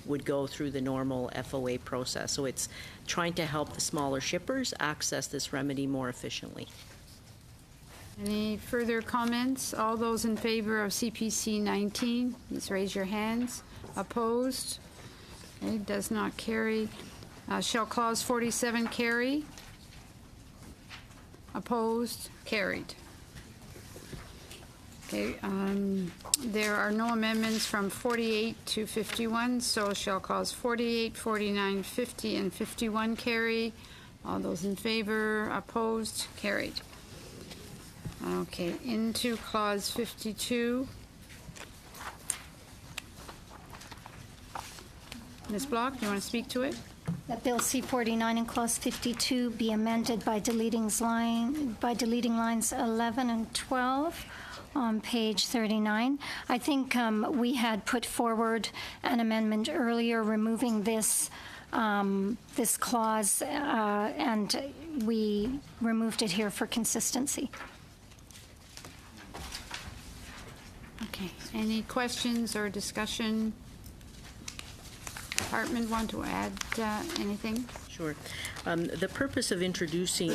would go through the normal FOA process. So it's trying to help the smaller shippers access this remedy more efficiently. Any further comments? All those in favor of CPC 19, please raise your hands. Opposed? Okay, does not carry. Shall Clause 47 carry? Opposed? Carried. Okay, there are no amendments from 48 to 51, so shall Clause 48, 49, 50, and 51 carry? All those in favor? Opposed? Carried. Okay, into Clause 52. Ms. Block, do you want to speak to it? That Bill C-49 in Clause 52 be amended by deleting lines 11 and 12 on page 39. I think we had put forward an amendment earlier removing this this clause, and we removed it here for consistency. Okay, any questions or discussion? Department want to add anything? Sure. The purpose of introducing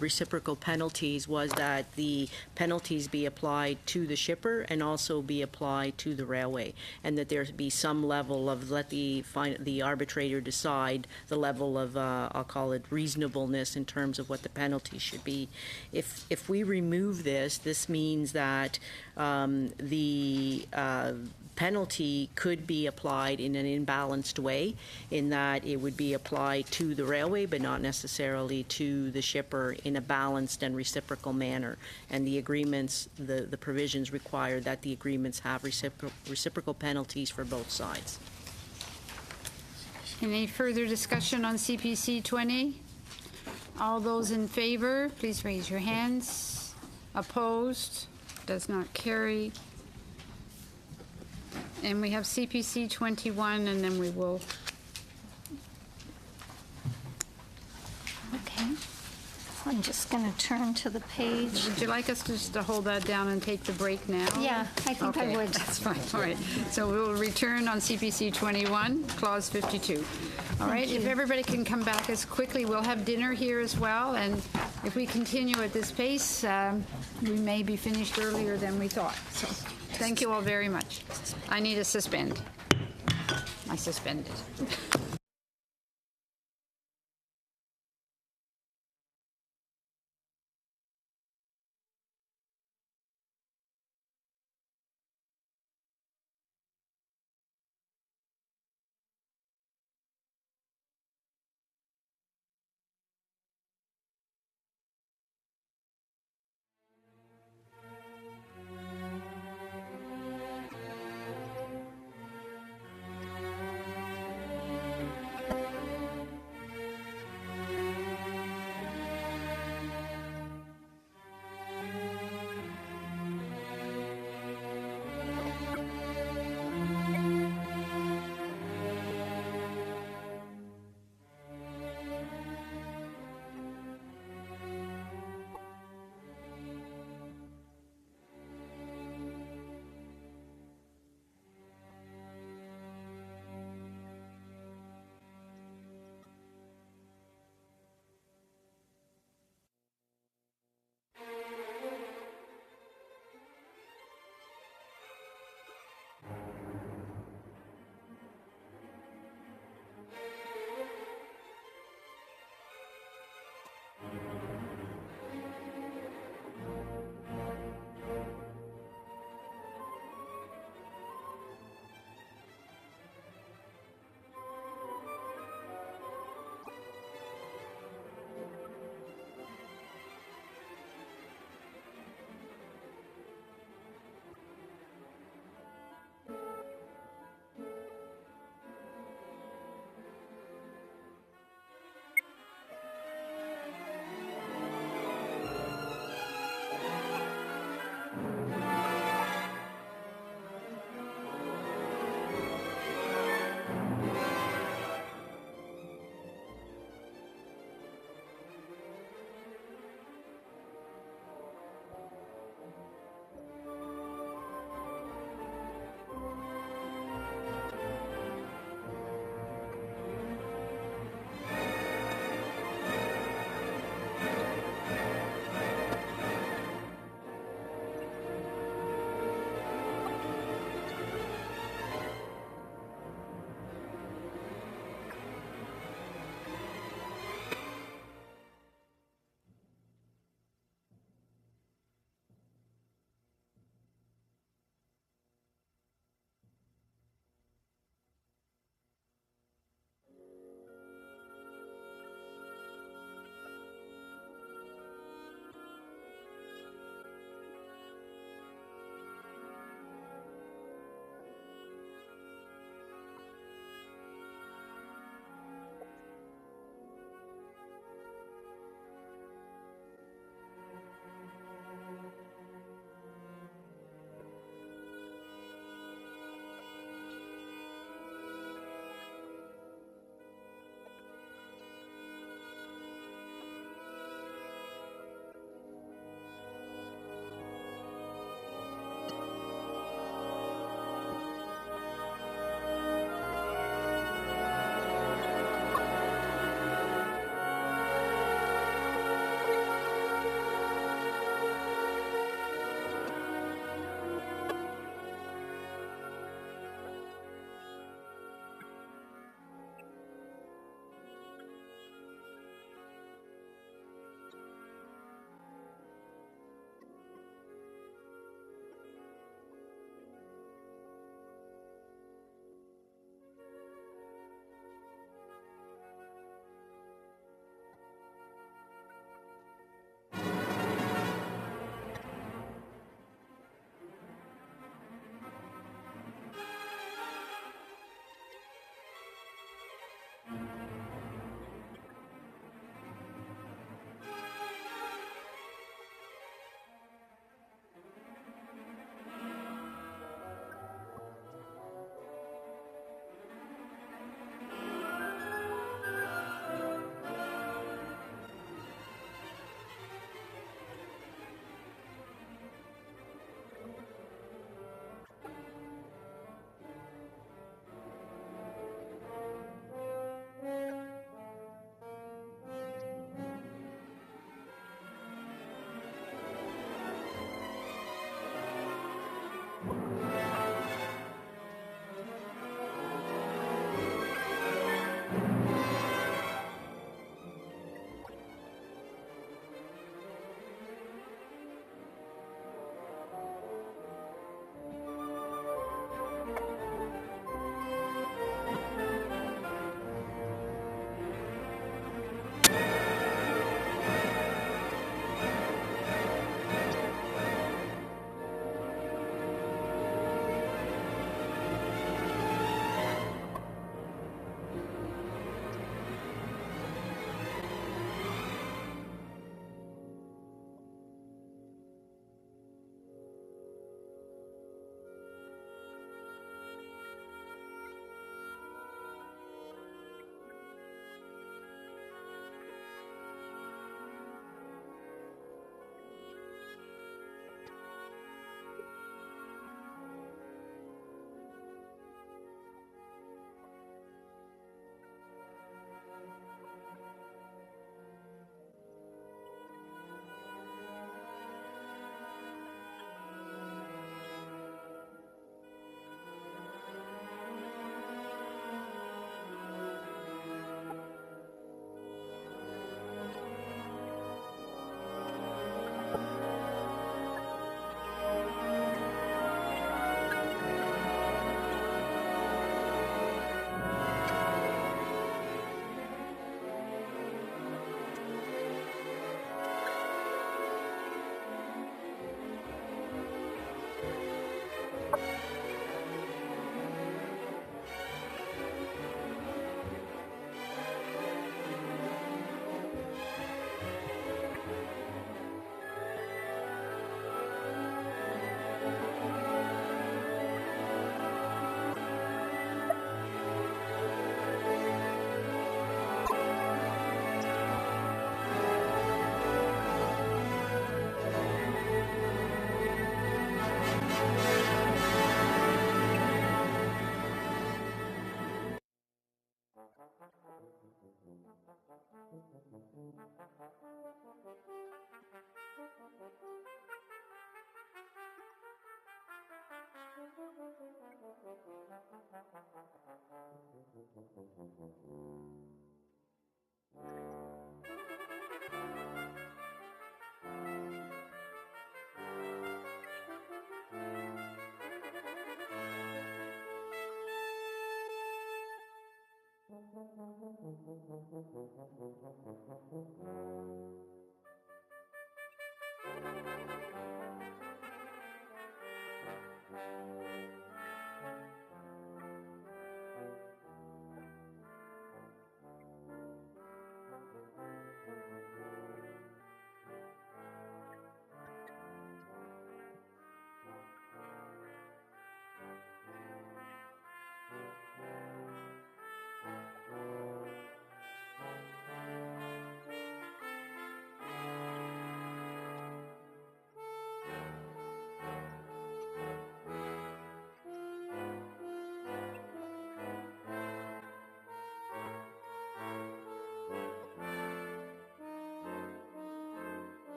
reciprocal penalties was that the penalties be applied to the shipper and also be applied to the railway, and that there be some level of let the arbitrator decide the level of I'll call it reasonableness in terms of what the penalty should be. If we remove this, this means that the penalty could be applied in an imbalanced way, in that it would be applied to the railway but not necessarily to the shipper in a balanced and reciprocal manner. And the agreements, the provisions require that the agreements have reciprocal penalties for both sides. Any further discussion on CPC 20? All those in favor, please raise your hands. Opposed? Does not carry. And we have CPC 21, and then we will. Okay. I'm just going to turn to the page. Would you like us just to hold that down and take the break now? Yeah, I think I Okay, would. That's fine. All right. So we'll return on CPC 21, Clause 52. All right. If everybody can come back as quickly, we'll have dinner here as well. And if we continue at this pace, we may be finished earlier than we thought. So thank you all very much. I need a suspend. I suspended.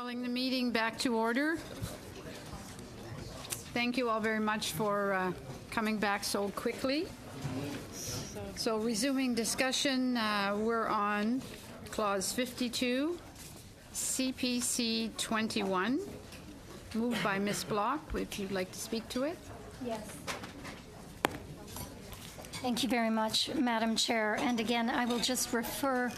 Calling the meeting back to order. Thank you all very much for coming back so quickly. So resuming discussion, we're on Clause 52, CPC 21, moved by Ms. Block. If you'd like to speak to it. Yes. Thank you very much, Madam Chair. And again, I will just refer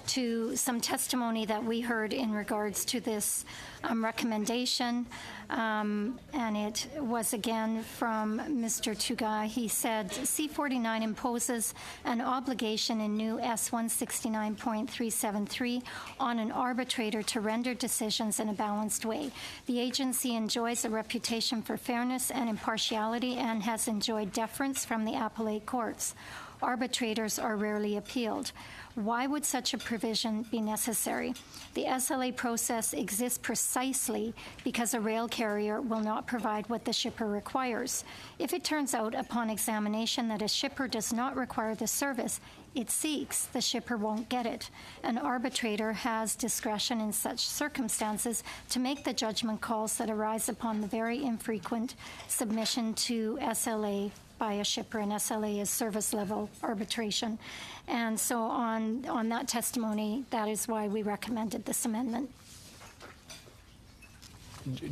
to some testimony that we heard in regards to this recommendation. And it was again from Mr. Tugai. He said, C49 imposes an obligation in new S169.373 on an arbitrator to render decisions in a balanced way. The agency enjoys a reputation for fairness and impartiality and has enjoyed deference from the appellate courts. Arbitrators are rarely appealed. Why would such a provision be necessary? The SLA process exists precisely because a rail carrier will not provide what the shipper requires. If it turns out upon examination that a shipper does not require the service it seeks, the shipper won't get it. An arbitrator has discretion in such circumstances to make the judgment calls that arise upon the very infrequent submission to SLA by a shipper, and SLA is service level arbitration. And so on that testimony, that is why we recommended this amendment.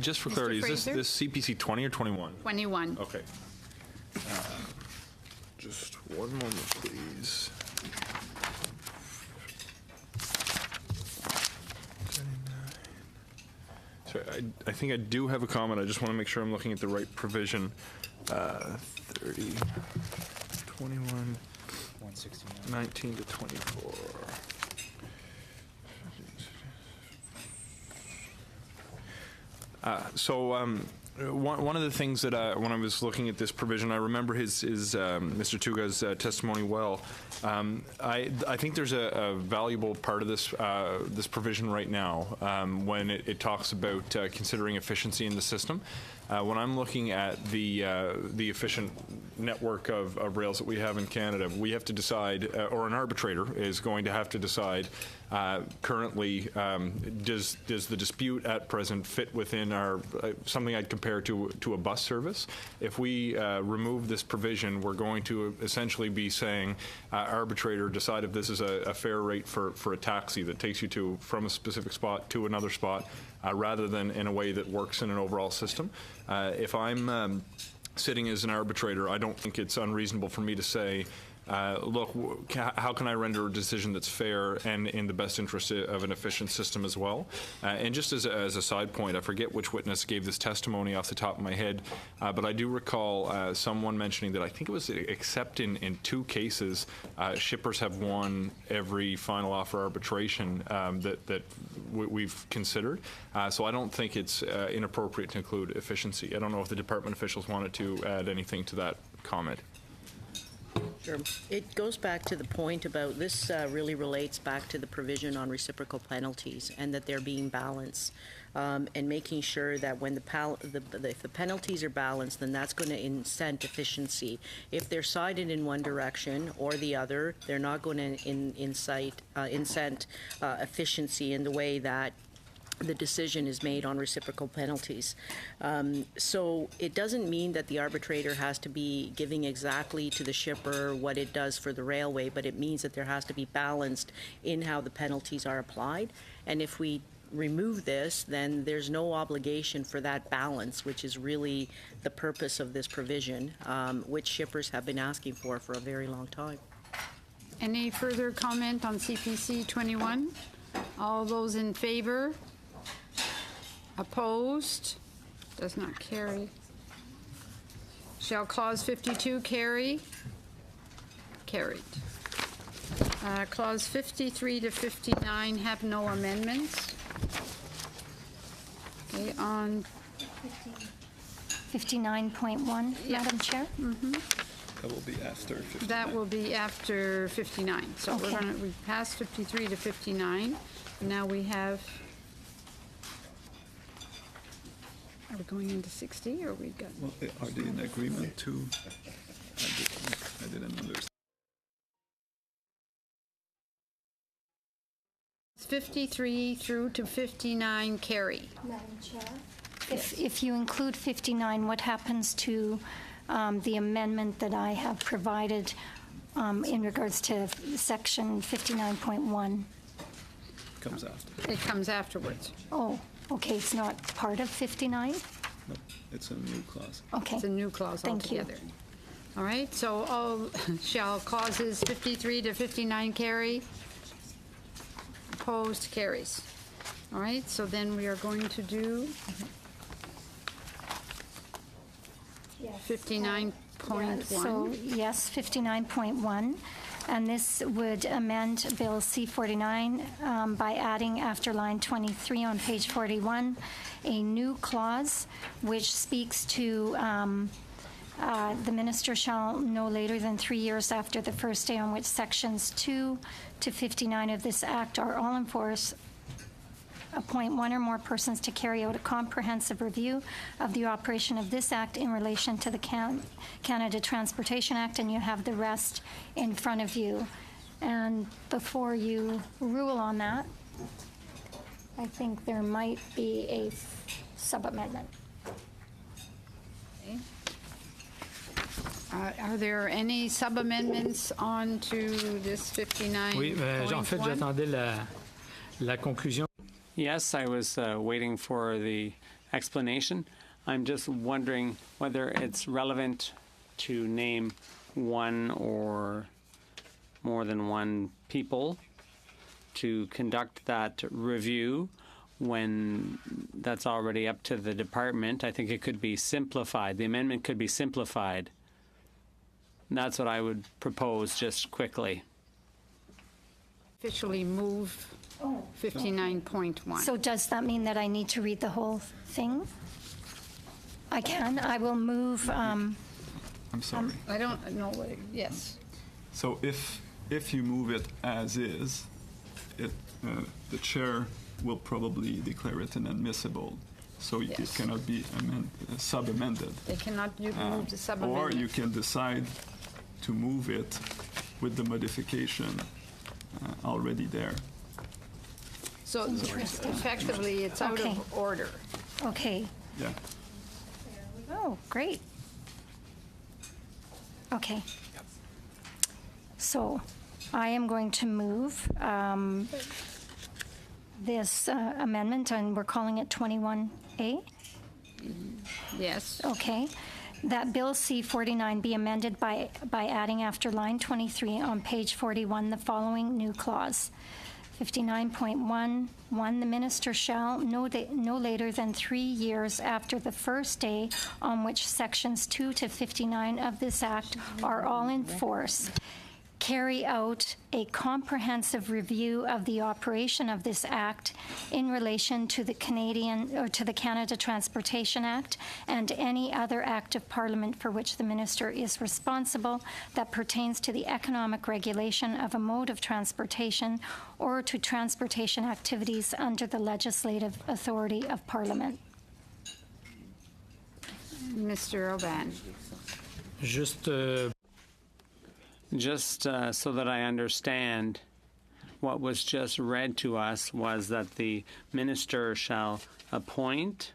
Just for clarity, is this CPC 20 or 21? 21. Okay. Just one moment, please. Sorry, I think I do have a comment. I just want to make sure I'm looking at the right provision. 30, 21, 19 to 24. One of the things that when I was looking at this provision, I remember Mr. Tugai's testimony well. I think there's a valuable part of this provision right now when it talks about considering efficiency in the system. When I'm looking at the efficient network of rails that we have in Canada, we have to decide, or an arbitrator is going to have to decide, currently, does the dispute at present fit within our something I'd compare to a bus service? If we remove this provision, we're going to essentially be saying, arbitrator, decide if this is a fair rate for a taxi that takes you from a specific spot to another spot, rather than in a way that works in an overall system. If I'm sitting as an arbitrator, I don't think it's unreasonable for me to say, look, how can I render a decision that's fair and in the best interest of an efficient system as well? And just as a side point, I forget which witness gave this testimony off the top of my head, but I do recall someone mentioning that I think it was except in 2 cases, shippers have won every final offer arbitration that we've considered. So I don't think it's inappropriate to include efficiency. I don't know if the department officials wanted to add anything to that comment. Sure. It goes back to the point about this really relates back to the provision on reciprocal penalties and that they're being balanced and making sure that when if the penalties are balanced, then that's going to incent efficiency. If they're sided in one direction or the other, they're not going to incent efficiency in the way that the decision is made on reciprocal penalties. So it doesn't mean that the arbitrator has to be giving exactly to the shipper what it does for the railway, but it means that there has to be balanced in how the penalties are applied. And if we remove this, then there's no obligation for that balance, which is really the purpose of this provision, which shippers have been asking for a very long time. Any further comment on CPC 21? All those in favor? Opposed? Does not carry. Shall Clause 52 carry? Carried. Clause 53 to 59 have no amendments. Okay, on 59.1, Madam Chair? That will be after 59. That will be after 59. So we passed 53 to 59. Now we have. Are we going into 60 or we've got? Well, are they in agreement to? I didn't understand. 53 through to 59 carry. Madam Chair? If you include 59, what happens to the amendment that I have provided in regards to section 59.1? Comes after. It comes afterwards. Oh, okay, it's not part of 59? No, it's a new clause. Okay. It's a new clause Thank you. altogether. All right, so all shall clauses 53 to 59 carry? Opposed, carries. All right, so then we are going to do 59.1. So, yes, 59.1. And this would amend Bill C-49 by adding after line 23 on page 41, a new clause which speaks to the minister shall no later than 3 years after the first day on which sections 2 to 59 of this act are all in force, appoint one or more persons to carry out a comprehensive review of the operation of this act in relation to the Canada Transportation Act, and you have the rest in front of you. And before you rule on that, I think there might be a sub-amendment. Okay. Are there any sub-amendments on to this 59.1? Oui, en fait, j'attendais la conclusion. Yes, I was waiting for the explanation. I'm just wondering whether it's relevant to name one or more than one people to conduct that review when that's already up to the department. I think it could be simplified. The amendment could be simplified. And that's what I would propose just quickly. Officially move 59.1. So does that mean that I need to read the whole thing? I can. I will move. I'm sorry. I don't know what, yes. So if you move it as is, the chair will probably declare it inadmissible. So it Yes. cannot be sub-amended. They cannot move the Or sub-amendment. you can decide to move it with the modification already there. So effectively, it's out Okay. of order. Okay. Yeah. Oh, great. Okay. So I am going to move this amendment, and we're calling it 21A. Yes. Okay. That Bill C-49 be amended by adding after line 23 on page 41 the following new clause. 59.1, 1, the minister shall no later than 3 years after the first day on which sections 2 to 59 of this act are all in force, carry out a comprehensive review of the operation of this act in relation to the Canada Transportation Act and any other act of Parliament for which the minister is responsible that pertains to the economic regulation of a mode of transportation or to transportation activities under the legislative authority of Parliament. Mr. Oban. Just so that I understand, what was just read to us was that the minister shall appoint,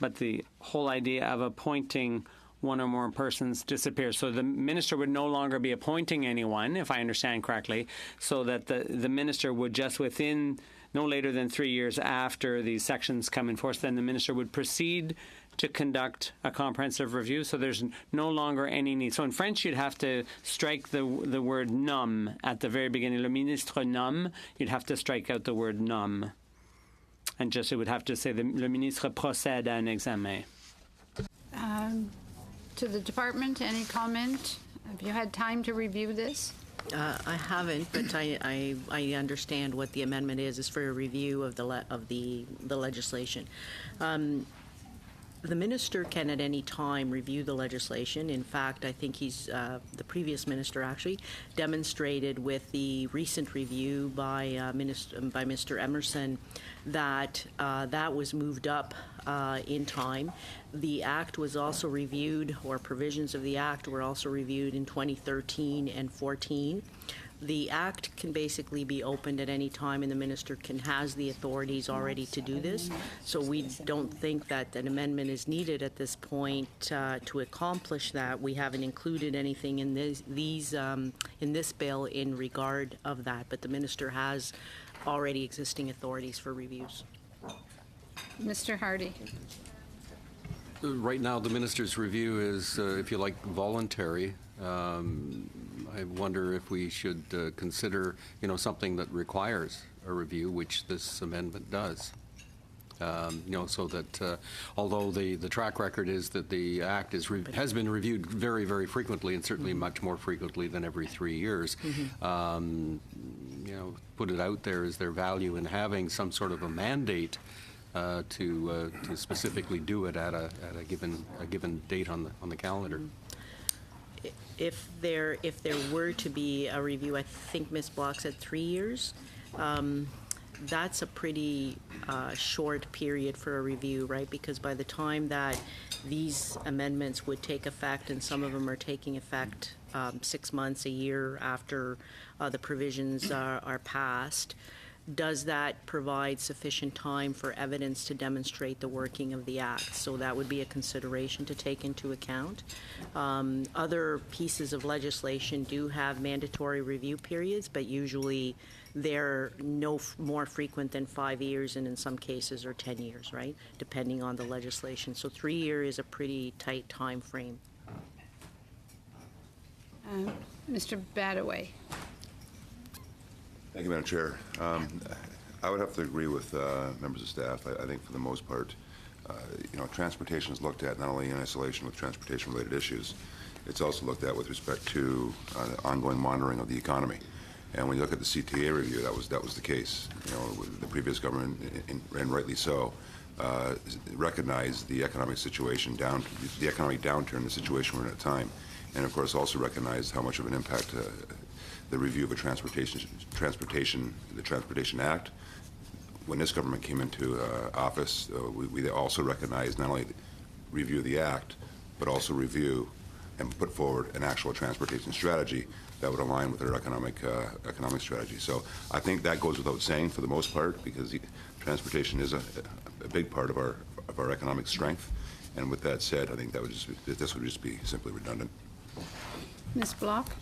but the whole idea of appointing one or more persons disappears. So the minister would no longer be appointing anyone, if I understand correctly, so that the minister would just within no later than 3 years after these sections come in force, then the minister would proceed to conduct a comprehensive review, so there's no longer any need. So in French, you'd have to strike the word nomme at the very beginning. Le ministre nomme, you'd have to strike out the word nomme. And just it would have to say le ministre procède à un examen. To the department, any comment? Have you had time to review this? I haven't, but I understand what the amendment is. It's for a review of the legislation. The minister can at any time review the legislation. In fact, I think the previous minister actually demonstrated with the recent review by Mr. Emerson that that was moved up in time. The act was also reviewed, or provisions of the act were also reviewed in 2013 and 14. The act can basically be opened at any time, and the minister has the authorities already to do this. So we don't think that an amendment is needed at this point to accomplish that. We haven't included anything in this bill in regard of that, but the minister has already existing authorities for reviews. Mr. Hardy. Right now, the minister's review is, if you like, voluntary. I wonder if we should consider, something that requires a review, which this amendment does. So that although the track record is that the Act has been reviewed very, very frequently, and certainly much more frequently than every 3 years, put it out there, is there value in having some sort of a mandate to specifically do it at a given date on the calendar? If there were to be a review, I think Ms. Block said 3 years. That's a pretty short period for a review, right? Because by the time that these amendments would take effect, and some of them are taking effect 6 months, a year after the provisions are passed, does that provide sufficient time for evidence to demonstrate the working of the Act? So that would be a consideration to take into account. Other pieces of legislation do have mandatory review periods, but usually they're no more frequent than 5 years, and in some cases are 10 years, right? Depending on the legislation. So 3 years is a pretty tight time frame. Mr. Badaway. Thank you, Madam Chair. I would have to agree with members of staff. I think for the most part, transportation is looked at not only in isolation with transportation-related issues, it's also looked at with respect to ongoing monitoring of the economy. And when you look at the CTA review, that was the case. The previous government, and rightly so, recognized the economic situation the economic downturn, the situation we're in at the time, and of course also recognized how much of an impact the review of the Transportation Act. When this government came into office, we also recognized not only the review of the Act, but also review and put forward an actual transportation strategy that would align with our economic strategy. So I think that goes without saying for the most part, because transportation is a big part of our economic strength. And with that said, I think this would just be simply redundant. Ms. Block.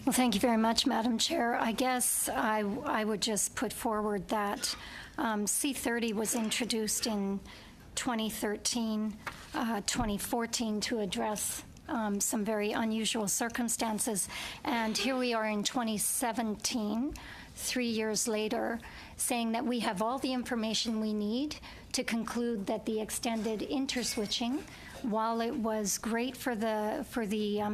Well, thank you very much, Madam Chair. I guess I would just put forward that C30 was introduced in 2013, 2014 to address some very unusual circumstances. And here we are in 2017, 3 years later, saying that we have all the information we need to conclude that the extended interswitching, while it was great for the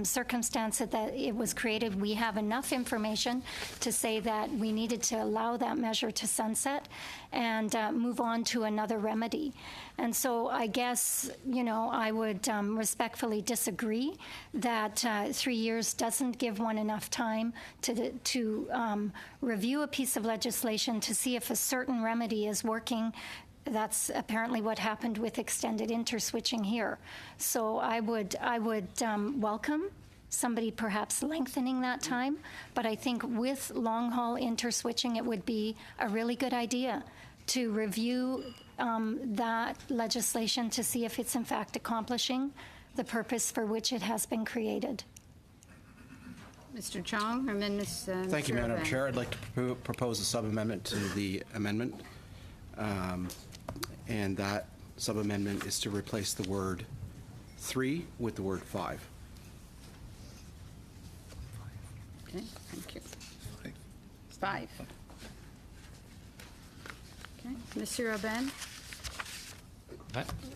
circumstance that it was created, we have enough information to say that we needed to allow that measure to sunset and move on to another remedy. And so I guess, I would respectfully disagree that 3 years doesn't give one enough time to review a piece of legislation to see if a certain remedy is working. That's apparently what happened with extended interswitching here. So I would welcome somebody perhaps lengthening that time, but I think with long-haul interswitching, it would be a really good idea to review that legislation to see if it's in fact accomplishing the purpose for which it has been created. Mr. Chong, and then Ms. Thank you, Madam Chair. I'd like to propose a sub-amendment to the amendment. And that sub-amendment is to replace the word 3 with the word 5. Okay, thank you. 5. Okay, Monsieur Aubin.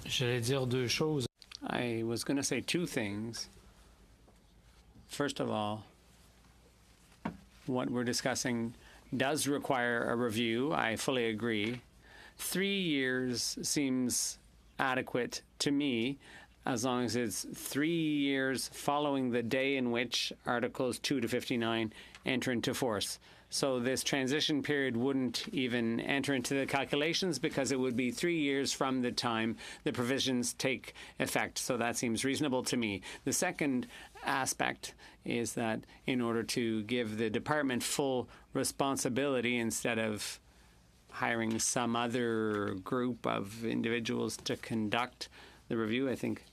J'allais dire deux choses. I was going to say two things. First of all, what we're discussing does require a review. I fully agree. 3 years seems adequate to me, as long as it's 3 years following the day in which Articles 2 to 59 enter into force. So this transition period wouldn't even enter into the calculations because it would be 3 years from the time the provisions take effect. So that seems reasonable to me. The second aspect is that in order to give the department full responsibility instead of hiring some other group of individuals to conduct the review, I think,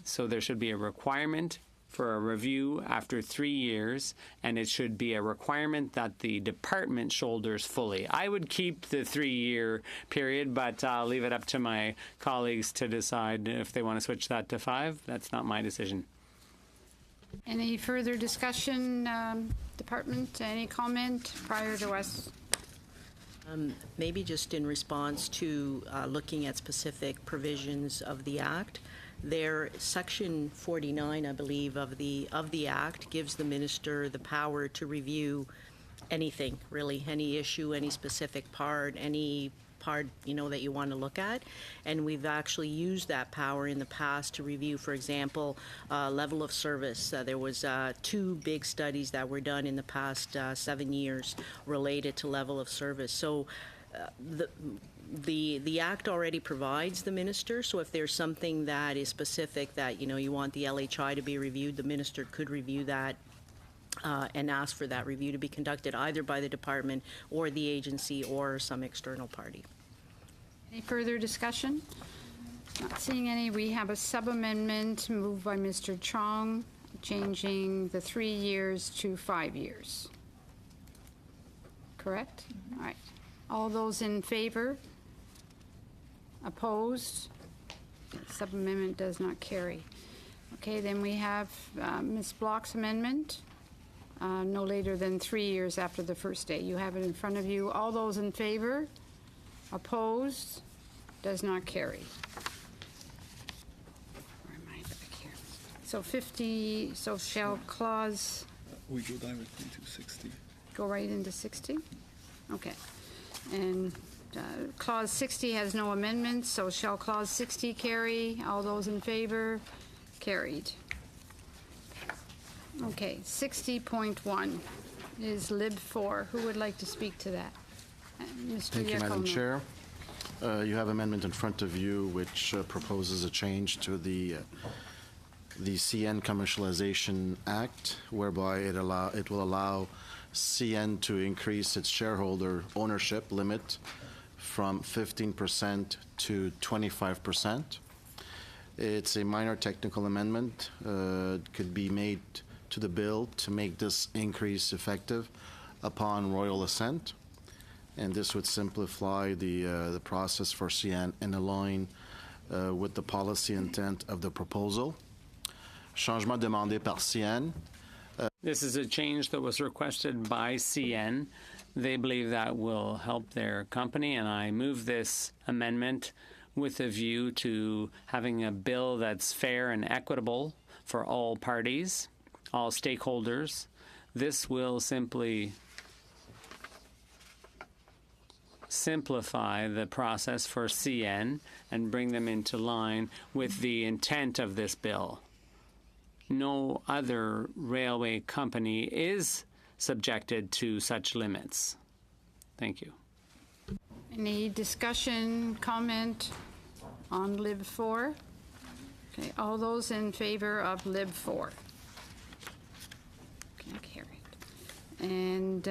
so there should be a requirement for a review after 3 years, and it should be a requirement that the department shoulders fully. I would keep the 3-year period, but I'll leave it up to my colleagues to decide if they want to switch that to 5. That's not my decision. Any further discussion, department? Any comment prior to us? Maybe just in response to looking at specific provisions of the Act. There, Section 49, I believe, of the Act gives the minister the power to review anything, really, any issue, any specific part, any part, that you want to look at. And we've actually used that power in the past to review, for example, level of service. There was 2 big studies that were done in the past 7 years related to level of service. So the Act already provides the minister, so if there's something that is specific that, you want the LHI to be reviewed, the minister could review that and ask for that review to be conducted either by the department or the agency or some external party. Any further discussion? Not seeing any. We have a sub-amendment moved by Mr. Chong, changing the 3 years to 5 years. Correct? All right. All those in favor? Opposed? Sub-amendment does not carry. Okay, then we have Ms. Block's amendment, no later than 3 years after the first day. You have it in front of you. All those in favor? Opposed? Does not carry. Where am I back here? So 50, so shall clause We go directly to 60. go right into 60? Okay. And clause 60 has no amendments, so shall clause 60 carry? All those in favor? Carried. Okay, 60.1 is Lib 4. Who would like to speak to that? Mr. Thank you, Madam Iacono. Chair. You have amendment in front of you which proposes a change to the CN Commercialization Act, whereby it will allow CN to increase its shareholder ownership limit from 15% to 25%. It's a minor technical amendment. It could be made to the bill to make this increase effective upon royal assent. And this would simplify the process for CN and align with the policy intent of the proposal. Changement demandé par CN. This is a change that was requested by CN. They believe that will help their company, and I move this amendment with a view to having a bill that's fair and equitable for all parties, all stakeholders. This will simply simplify the process for CN and bring them into line with the intent of this bill. No other railway company is subjected to such limits. Thank you. Any discussion, comment on Lib 4? Okay, all those in favor of Lib 4? Okay, carried. And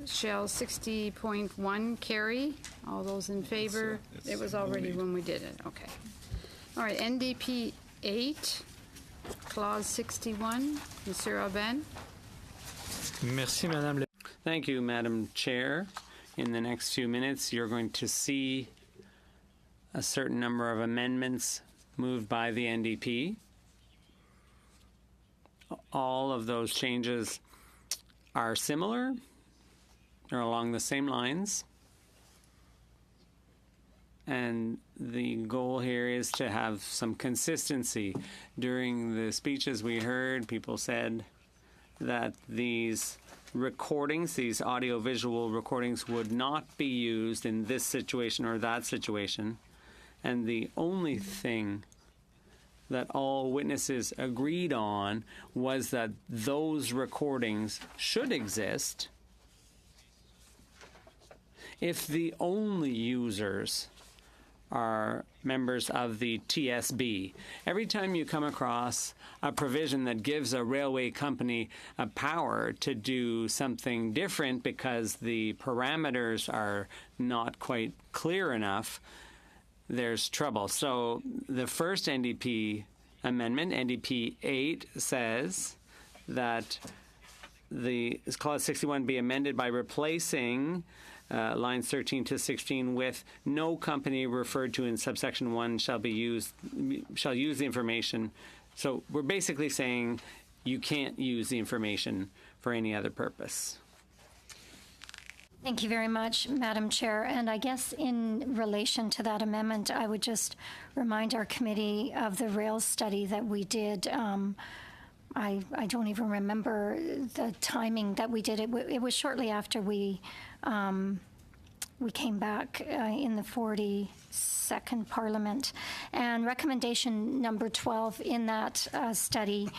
shall 60.1 carry? All those in favor? It was already when we did it, okay. All right, NDP 8, Clause 61, Monsieur Aubin. Merci, Madame la... Thank you, Madam Chair. In the next few minutes, you're going to see a certain number of amendments moved by the NDP. All of those changes are similar. They're along the same lines. And the goal here is to have some consistency. During the speeches we heard, people said that these recordings, these audiovisual recordings, would not be used in this situation or that situation. And the only thing that all witnesses agreed on was that those recordings should exist if the only users are members of the TSB. Every time you come across a provision that gives a railway company a power to do something different because the parameters are not quite clear enough, there's trouble. So the first NDP amendment, NDP 8, says that the Clause 61 be amended by replacing lines 13 to 16 with no company referred to in subsection 1 shall use the information. So we're basically saying you can't use the information for any other purpose. Thank you very much, Madam Chair. And I guess in relation to that amendment, I would just remind our committee of the rail study that we did. I don't even remember the timing that we did it. It was shortly after we came back in the 42nd Parliament. And recommendation number 12 in that study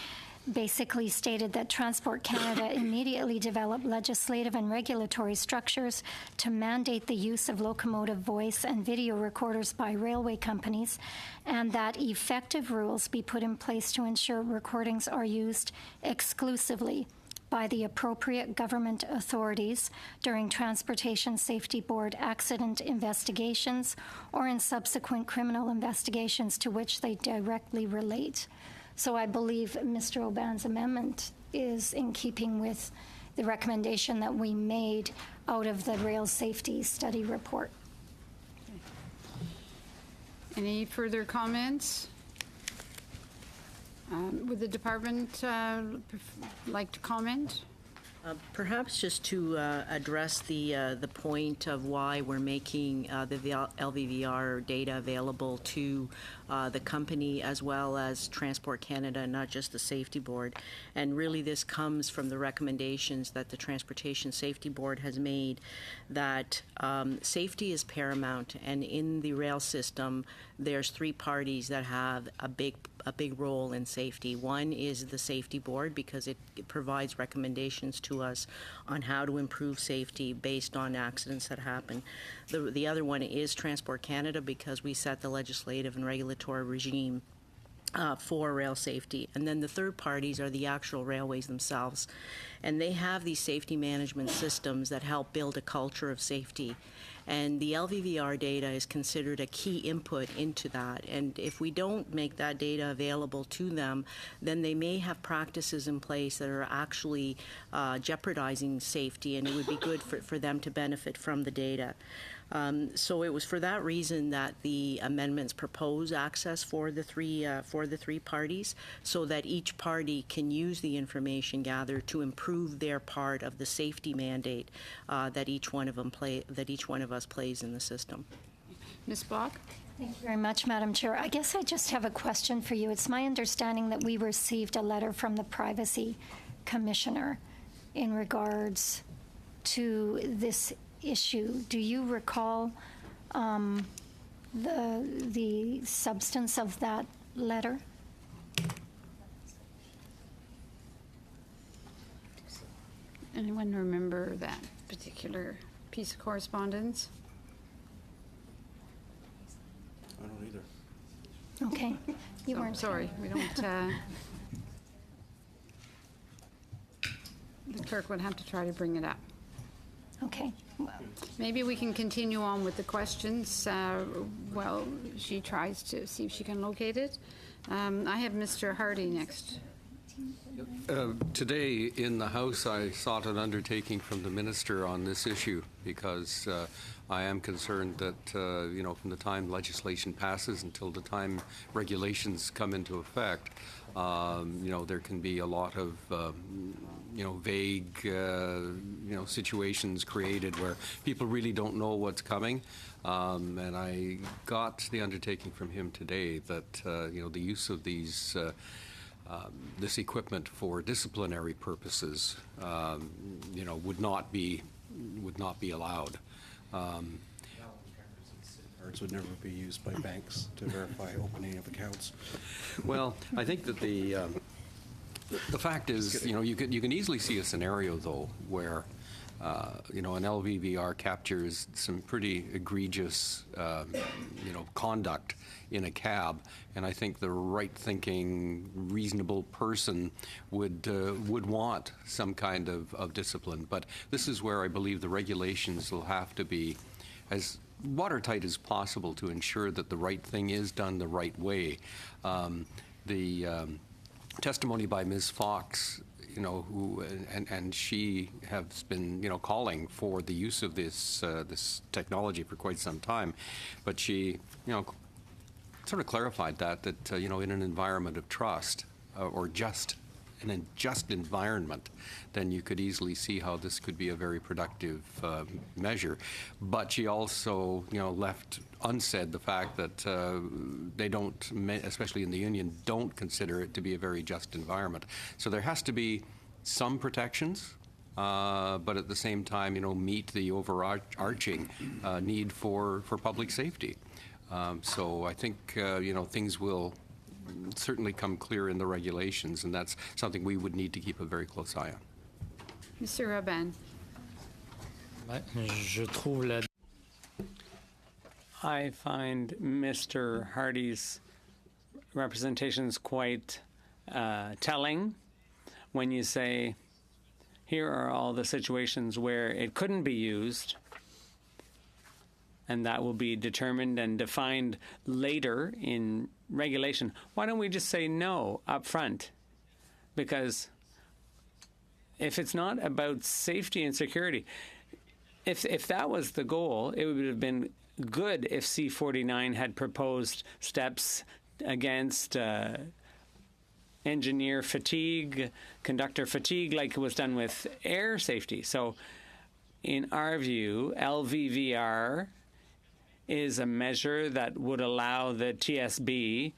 basically stated that Transport Canada immediately develop legislative and regulatory structures to mandate the use of locomotive voice and video recorders by railway companies, and that effective rules be put in place to ensure recordings are used exclusively by the appropriate government authorities during Transportation Safety Board accident investigations or in subsequent criminal investigations to which they directly relate. So I believe Mr. Aubin's amendment is in keeping with the recommendation that we made out of the rail safety study report. Any further comments? Would the department like to comment? Perhaps just to address the point of why we're making the LVVR data available to the company as well as Transport Canada, not just the Safety Board. And really this comes from the recommendations that the Transportation Safety Board has made, that safety is paramount, and in the rail system there's three parties that have a big role in safety. One is the Safety Board, because it provides recommendations to us on how to improve safety based on accidents that happen. The other one is Transport Canada, because we set the legislative and regulatory regime for rail safety. And then the third parties are the actual railways themselves. And they have these safety management systems that help build a culture of safety. And the LVVR data is considered a key input into that. And if we don't make that data available to them, then they may have practices in place that are actually jeopardizing safety, and it would be good for them to benefit from the data. So it was for that reason that the amendments propose access for the three parties, so that each party can use the information gathered to improve their part of the safety mandate that each one of us plays in the system. Ms. Block? Thank you very much, Madam Chair. I guess I just have a question for you. It's my understanding that we received a letter from the Privacy Commissioner in regards to this issue. Do you recall the substance of that letter? Anyone remember that particular piece of correspondence? I don't either. Okay. You weren't sorry. We don't. The clerk would have to try to bring it up. Okay. Maybe we can continue on with the questions while she tries to see if she can locate it. I have Mr. Hardy next. Today in the House, I sought an undertaking from the minister on this issue because I am concerned that, from the time legislation passes until the time regulations come into effect, there can be a lot of, vague, situations created where people really don't know what's coming. And I got the undertaking from him today that, the use of these this equipment for disciplinary purposes, would not be allowed. Cards would never be used by banks to verify opening of accounts. Well, I think that the fact is, you can easily see a scenario though where An LVVR captures some pretty egregious, conduct in a cab, and I think the right-thinking, reasonable person would want some kind of discipline. But this is where I believe the regulations will have to be as watertight as possible to ensure that the right thing is done the right way. The testimony by Ms. Fox, and she has been, calling for the use of this technology for quite some time, but she, sort of clarified that in an environment of trust or just in a just environment, then you could easily see how this could be a very productive measure. But she also, left unsaid the fact that they don't, especially in the union, don't consider it to be a very just environment. So there has to be some protections, but at the same time, meet the overarching need for public safety. So I think, things will certainly come clear in the regulations, and that's something we would need to keep a very close eye on. Mr. Robin. I find Mr. Hardy's representations quite telling when you say, here are all the situations where it couldn't be used, and that will be determined and defined later in regulation. Why don't we just say no up front? Because if it's not about safety and security, if that was the goal, it would have been good if C49 had proposed steps against engineer fatigue, conductor fatigue, like it was done with air safety. So in our view, LVVR is a measure that would allow the TSB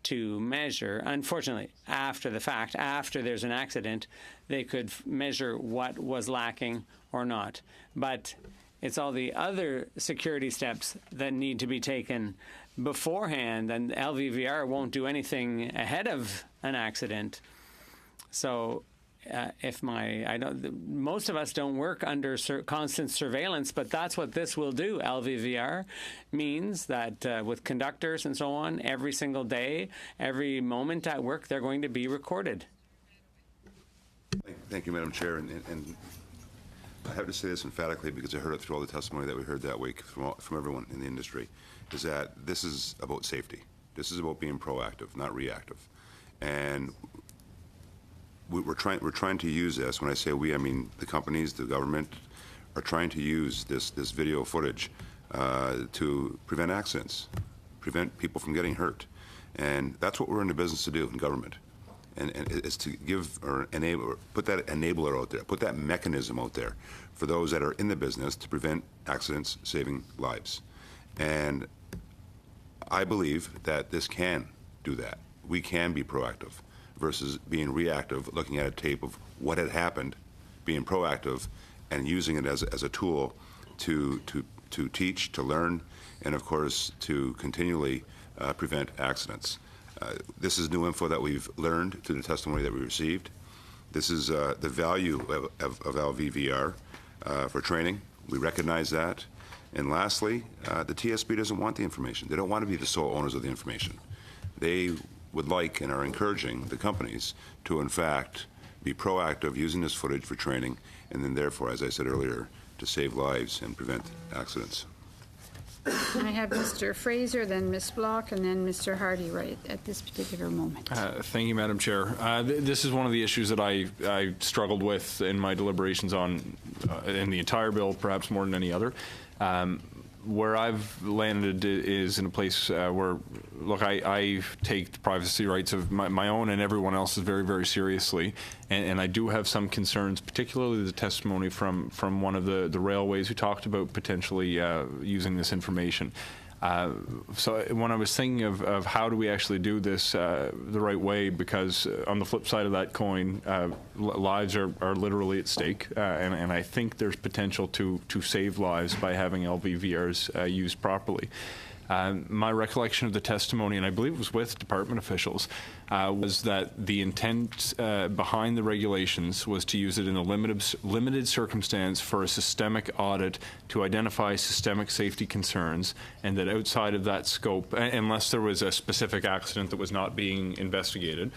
to measure, unfortunately, after the fact, after there's an accident, they could measure what was lacking or not. But it's all the other security steps that need to be taken beforehand, and LVVR won't do anything ahead of an accident. So most of us don't work under constant surveillance, but that's what this will do. LVVR means that with conductors and so on, every single day, every moment at work, they're going to be recorded. Thank you, Madam Chair. And I have to say this emphatically because I heard it through all the testimony that we heard that week from everyone in the industry, is that this is about safety. This is about being proactive, not reactive. And we're trying to use this. When I say we, I mean the companies, the government, are trying to use this video footage to prevent accidents, prevent people from getting hurt. And that's what we're in the business to do in government. And it's to give or enable, or put that enabler out there, put that mechanism out there for those that are in the business to prevent accidents, saving lives. And I believe that this can do that. We can be proactive versus being reactive, looking at a tape of what had happened, being proactive, and using it as a tool to teach, to learn, and of course to continually prevent accidents. This is new info that we've learned through the testimony that we received. This is the value of LVVR for training. We recognize that. And lastly, the TSB doesn't want the information. They don't want to be the sole owners of the information. They would like and are encouraging the companies to, in fact, be proactive using this footage for training, and then therefore, as I said earlier, to save lives and prevent accidents. I have Mr. Fraser, then Ms. Block, and then Mr. Hardy right at this particular moment. Thank you, Madam Chair. This is one of the issues that I struggled with in my deliberations on in the entire bill, perhaps more than any other. Where I've landed is in a place where, look, I take the privacy rights of my own and everyone else's very, very seriously, and I do have some concerns, particularly the testimony from one of the railways who talked about potentially using this information. So when I was thinking of how do we actually do this the right way, because on the flip side of that coin, lives are literally at stake, and I think there's potential to save lives by having LVVRs used properly. My recollection of the testimony, and I believe it was with department officials, was that the intent behind the regulations was to use it in a limited circumstance for a systemic audit to identify systemic safety concerns, and that outside of that scope, unless there was a specific accident that was not being investigated,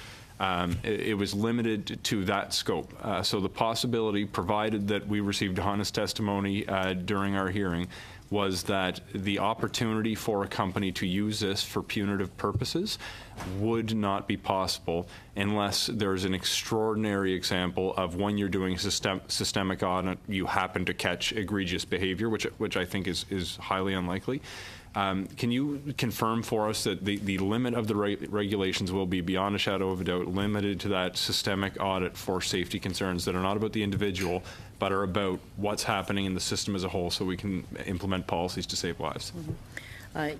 it was limited to that scope. So the possibility, provided that we received honest testimony during our hearing, was that the opportunity for a company to use this for punitive purposes would not be possible unless there's an extraordinary example of when you're doing systemic audit, you happen to catch egregious behavior, which I think is highly unlikely. Can you confirm for us that the limit of the regulations will be, beyond a shadow of a doubt, limited to that systemic audit for safety concerns that are not about the individual, but are about what's happening in the system as a whole, so we can implement policies to save lives?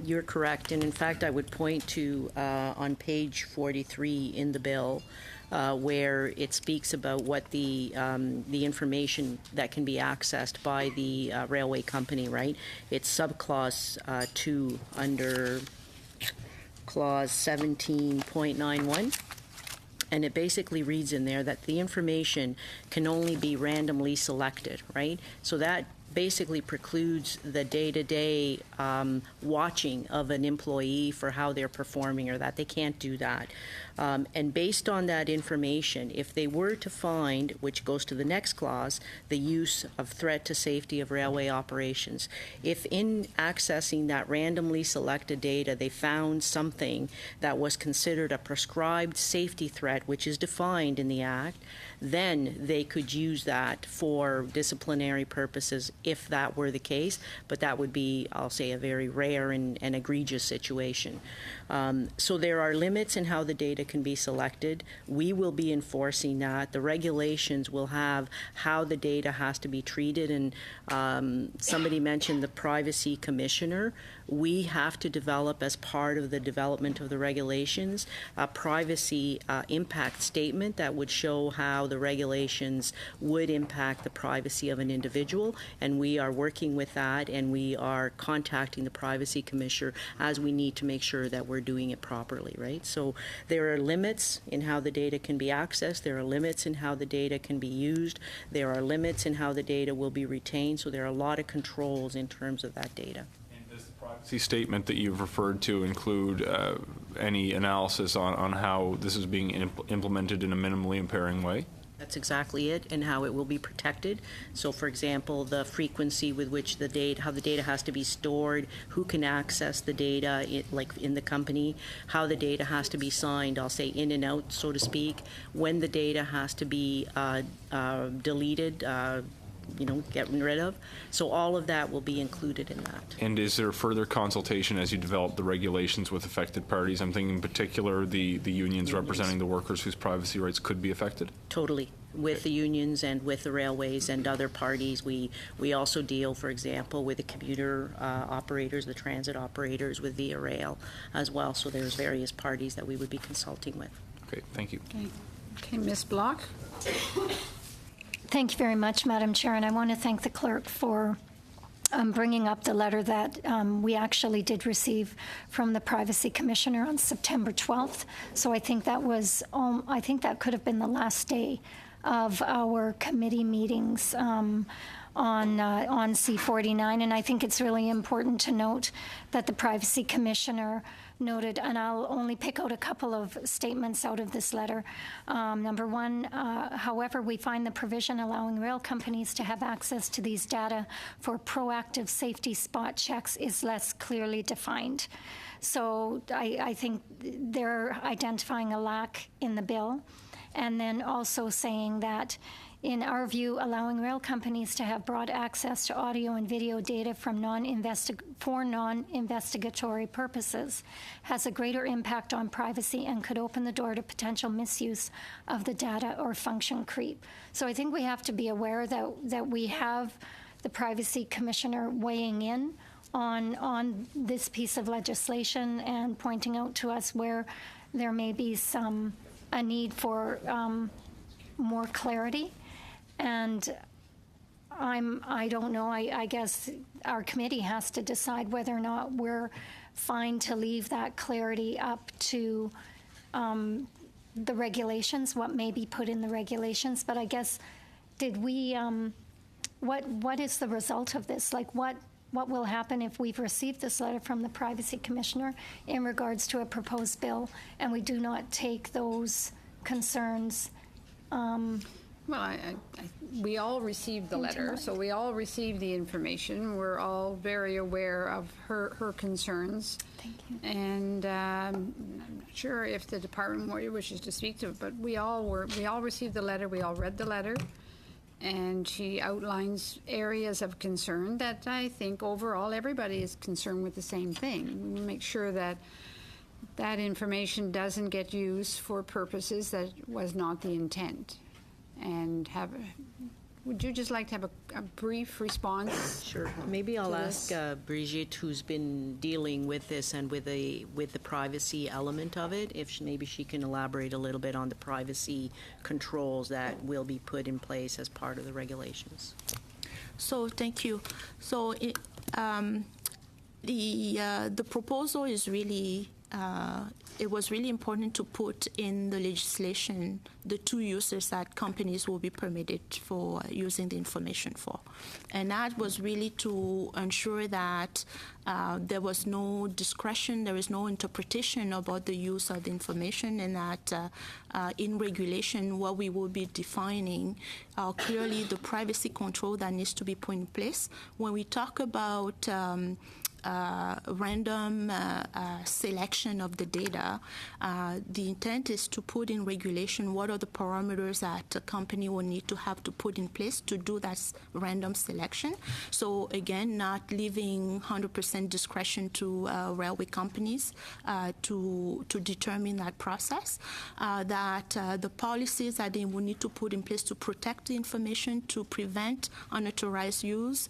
You're correct, and in fact, I would point to on page 43 in the bill, where it speaks about what the information that can be accessed by the railway company, right? It's subclause 2 under clause 17.91. And it basically reads in there that the information can only be randomly selected, right? So that basically precludes the day-to-day watching of an employee for how they're performing, or that they can't do that. And based on that information, if they were to find, which goes to the next clause, the use of threat to safety of railway operations, if in accessing that randomly selected data they found something that was considered a prescribed safety threat, which is defined in the Act, then they could use that for disciplinary purposes if that were the case, but that would be, I'll say, a very rare and egregious situation. So there are limits in how the data can be selected. We will be enforcing that. The regulations will have how the data has to be treated, and somebody mentioned the privacy commissioner. We have to develop, as part of the development of the regulations, a privacy impact statement that would show how the regulations would impact the privacy of an individual, and we are working with that, and we are contacting the privacy commissioner as we need to make sure that we're doing it properly, right? So there are limits in how the data can be accessed, there are limits in how the data can be used, there are limits in how the data will be retained, so there are a lot of controls in terms of that data. Privacy statement that you've referred to include any analysis on how this is being implemented in a minimally impairing way? That's exactly it, and how it will be protected. So, for example, the frequency with which the data, how the data has to be stored, who can access the data, like in the company, how the data has to be signed, I'll say in and out, so to speak, when the data has to be deleted, getting rid of. So all of that will be included in that. And is there further consultation as you develop the regulations with affected parties? I'm thinking in particular the unions representing the workers whose privacy rights could be affected? Totally. With the unions and with the railways and other parties. We also deal, for example, with the commuter operators, the transit operators, with Via Rail as well. So there's various parties that we would be consulting with. Okay, thank you. Okay, Ms. Block. Thank you very much, Madam Chair, and I want to thank the clerk for bringing up the letter that we actually did receive from the Privacy Commissioner on September 12th. So I think that was, I think that could have been the last day of our committee meetings on C-49, and I think it's really important to note that the Privacy Commissioner noted, and I'll only pick out a couple of statements out of this letter. Number one, however, we find the provision allowing rail companies to have access to these data for proactive safety spot checks is less clearly defined. So I think they're identifying a lack in the bill, and then also saying that in our view, allowing rail companies to have broad access to audio and video data for non-investigatory purposes has a greater impact on privacy and could open the door to potential misuse of the data or function creep. So I think we have to be aware that we have the Privacy Commissioner weighing in on this piece of legislation and pointing out to us where there may be a need for more clarity. And I don't know, I guess our committee has to decide whether or not we're fine to leave that clarity up to the regulations, what may be put in the regulations. But I guess, did we, what is the result of this? Like, what will happen if we've received this letter from the Privacy Commissioner in regards to a proposed bill and we do not take those concerns? Well, we all received the letter, so we all received the information. We're all very aware of her concerns. Thank you. And I'm not sure if the department wishes to speak to it, but we all received the letter. We all read the letter, and she outlines areas of concern that I think overall everybody is concerned with the same thing. We make sure that that information doesn't get used for purposes that was not the intent. And would you just like to have a brief response? Sure. Maybe I'll ask Brigitte, who's been dealing with this and with the privacy element of it, if maybe she can elaborate a little bit on the privacy controls that will be put in place as part of the regulations. So thank you. So the proposal is really. It was really important to put in the legislation the two uses that companies will be permitted for using the information for. And that was really to ensure that there was no discretion, there is no interpretation about the use of the information, and that in regulation what we will be defining are clearly the privacy control that needs to be put in place. When we talk about random selection of the data, the intent is to put in regulation what are the parameters that a company will need to have to put in place to do that random selection. So again, not leaving 100% discretion to railway companies to determine that process, that the policies that they will need to put in place to protect the information, to prevent unauthorized use,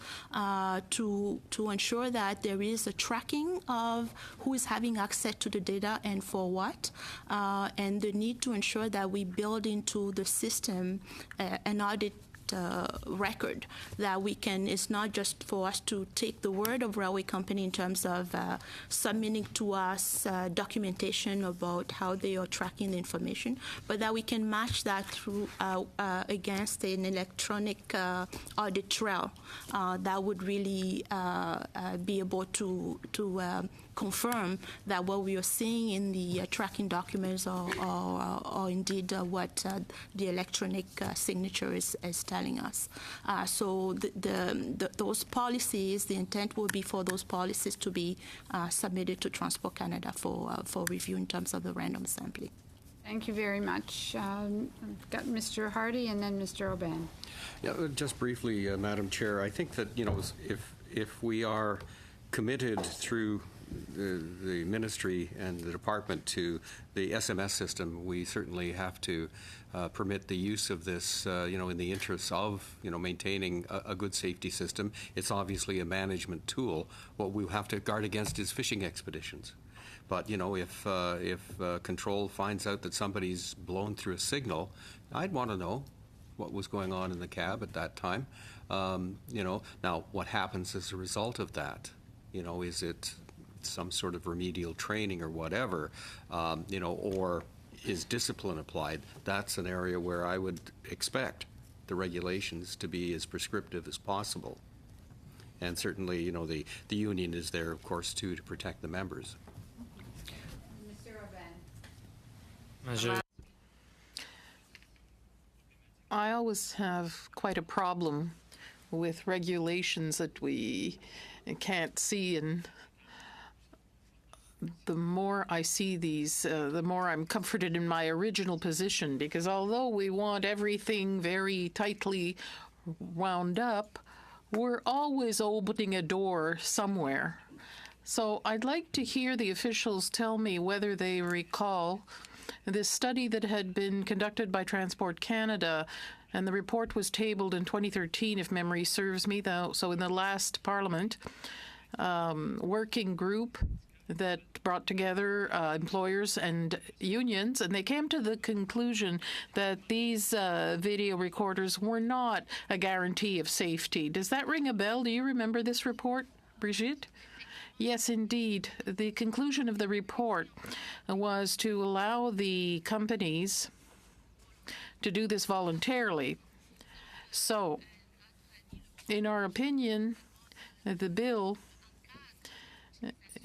to ensure that there is a tracking of who is having access to the data and for what, and the need to ensure that we build into the system an audit record that we can. It's not just for us to take the word of railway company in terms of submitting to us documentation about how they are tracking the information, but that we can match that through against an electronic audit trail that would really be able to confirm that what we are seeing in the tracking documents are indeed what the electronic signature is telling us. So those policies, the intent will be for those policies to be submitted to Transport Canada for review in terms of the random sampling. Thank you very much. I've got Mr. Hardy and then Mr. Aubin. Yeah, just briefly, Madam Chair, I think that, if we are committed through the ministry and the department to the SMS system, we certainly have to permit the use of this, in the interests of, maintaining a good safety system. It's obviously a management tool. What we'll have to guard against is fishing expeditions. But, if control finds out that somebody's blown through a signal, I'd want to know what was going on in the cab at that time. Now, what happens as a result of that? Is it some sort of remedial training or whatever, or is discipline applied? That's an area where I would expect the regulations to be as prescriptive as possible. And certainly, the union is there, of course, too, to protect the members. Mr. Aubin. I always have quite a problem with regulations that we can't see, and the more I see these, the more I'm comforted in my original position, because although we want everything very tightly wound up, we're always opening a door somewhere. So I'd like to hear the officials tell me whether they recall this study that had been conducted by Transport Canada, and the report was tabled in 2013, if memory serves me, though. So in the last Parliament, working group that brought together employers and unions, and they came to the conclusion that these video recorders were not a guarantee of safety. Does that ring a bell? Do you remember this report, Brigitte? Yes, indeed. The conclusion of the report was to allow the companies to do this voluntarily. So, in our opinion, the bill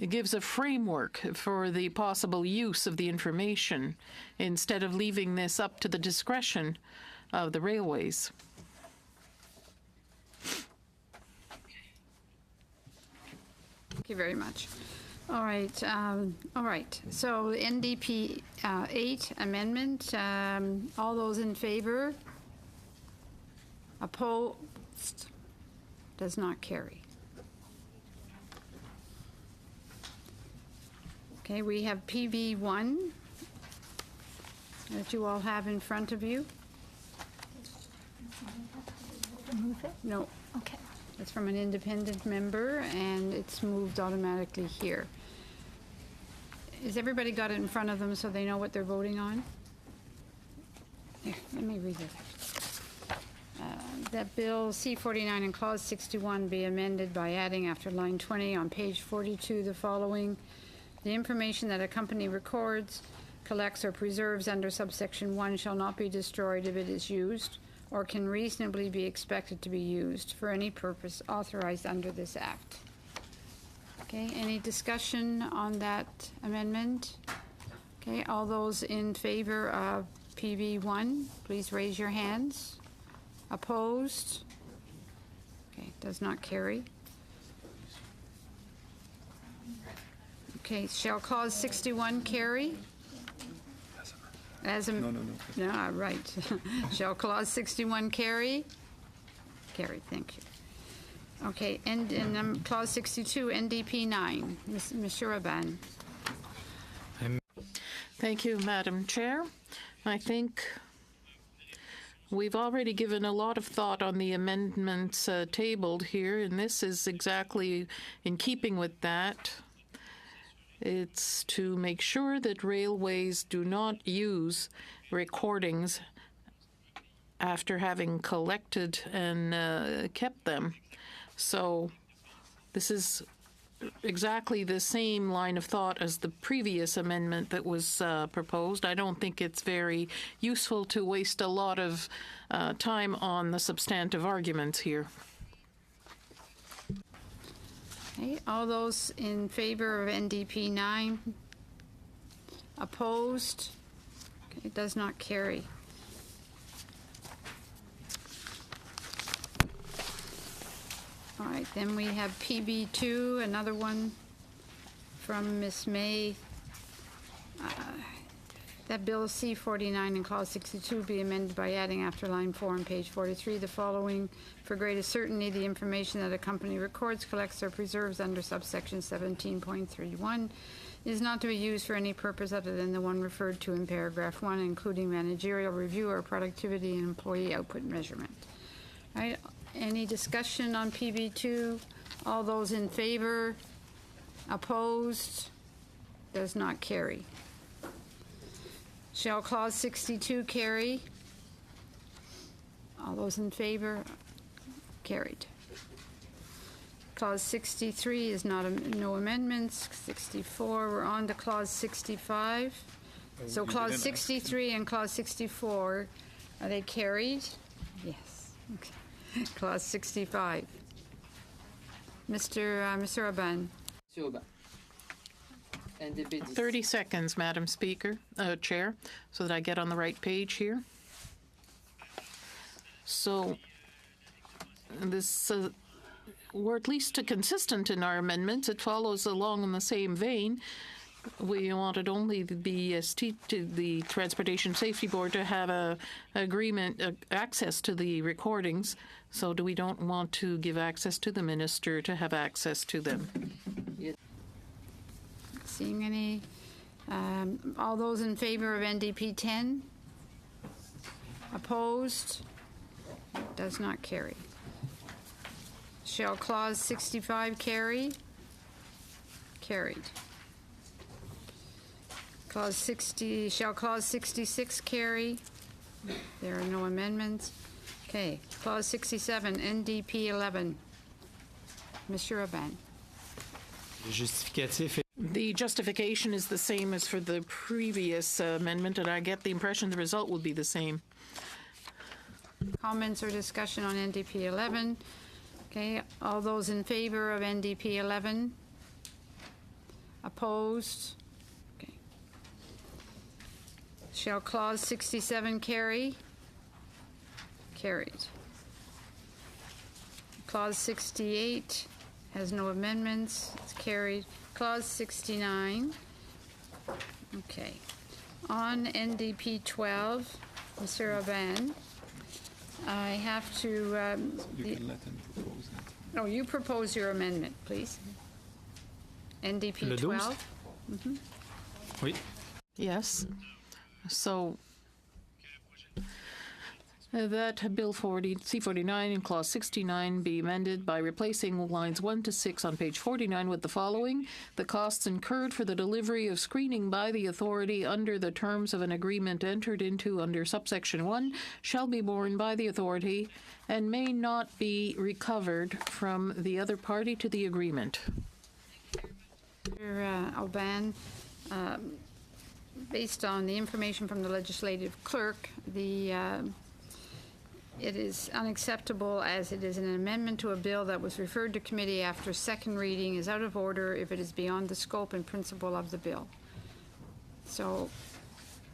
gives a framework for the possible use of the information instead of leaving this up to the discretion of the railways. Thank you very much. All right. So the NDP 8 amendment, all those in favor? Opposed? Does not carry. Okay, we have PV1 that you all have in front of you. Move it? No. Okay. It's from an independent member, and it's moved automatically here. Has everybody got it in front of them so they know what they're voting on? Here, let me read it. That Bill C-49 and Clause 61 be amended by adding after line 20 on page 42 the following. The information that a company records, collects, or preserves under subsection 1 shall not be destroyed if it is used or can reasonably be expected to be used for any purpose authorized under this act. Okay, any discussion on that amendment? Okay, all those in favor of PV1, please raise your hands. Opposed? Okay, does not carry. Okay, shall Clause 61 carry? As a, no, right. Shall Clause 61 carry? Carry, thank you. Okay, and Clause 62, NDP 9. Monsieur Raban. Thank you, Madam Chair. I think we've already given a lot of thought on the amendments tabled here, and this is exactly in keeping with that. It's to make sure that railways do not use recordings after having collected and kept them. So this is exactly the same line of thought as the previous amendment that was proposed. I don't think it's very useful to waste a lot of time on the substantive arguments here. Okay, all those in favor of NDP 9? Opposed? Okay, it does not carry. All right, then we have PB2, another one from Ms. May. That Bill C-49 and Clause 62 be amended by adding after line 4 on page 43 the following. For greater certainty, the information that a company records, collects, or preserves under subsection 17.31 is not to be used for any purpose other than the one referred to in paragraph 1, including managerial review or productivity and employee output measurement. All right, any discussion on PB2? All those in favor? Opposed? Does not carry. Shall Clause 62 carry? All those in favor? Carried. Clause 63 is no amendments. 64, we're on to Clause 65. So Clause 63 and Clause 64, are they carried? Yes. Okay. Clause 65. Mr. Raban. 30 seconds, Madam Speaker, Chair, so that I get on the right page here. So this, we're at least consistent in our amendments. It follows along in the same vein. We wanted only the BST, to the Transportation Safety Board, to have a agreement, access to the recordings. So we don't want to give access to the minister to have access to them. Seeing any, all those in favor of NDP 10? Opposed? Does not carry. Shall Clause 65 carry? Carried. Clause 60, shall Clause 66 carry? There are no amendments. Okay, Clause 67, NDP 11. Monsieur Raban. Le justificatif est The justification is the same as for the previous amendment, and I get the impression the result would be the same. Comments or discussion on NDP 11? Okay, all those in favor of NDP 11? Opposed? Okay. Shall clause 67 carry? Carried. Clause 68 has no amendments. It's carried. Clause 69. Okay. On NDP 12, Mr. Aubin, I have to... You can let him propose it. Oh, you propose your amendment, please. NDP Le 12. 12? Oui. Yes. So that Bill 40, C49 in Clause 69 be amended by replacing lines 1 to 6 on page 49 with the following. The costs incurred for the delivery of screening by the authority under the terms of an agreement entered into under subsection 1 shall be borne by the authority and may not be recovered from the other party to the agreement. Mr. Aubin, based on the information from the legislative clerk, it is unacceptable as it is an amendment to a bill that was referred to committee after second reading is out of order if it is beyond the scope and principle of the bill. So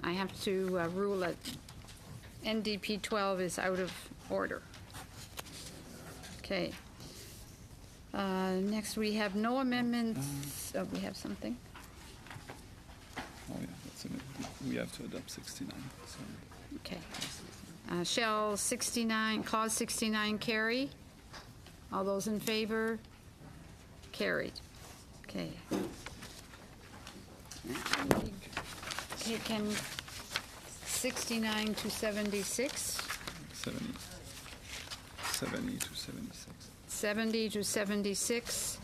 I have to rule that NDP 12 is out of order. Okay. Next, we have no amendments. Oh, we have something. Oh, yeah, that's it. We have to adopt 69. So. Okay. Shall 69, clause 69 carry? All those in favor? Carried. Okay. Taken 69 to 76. 70 to 76. 70 to 76.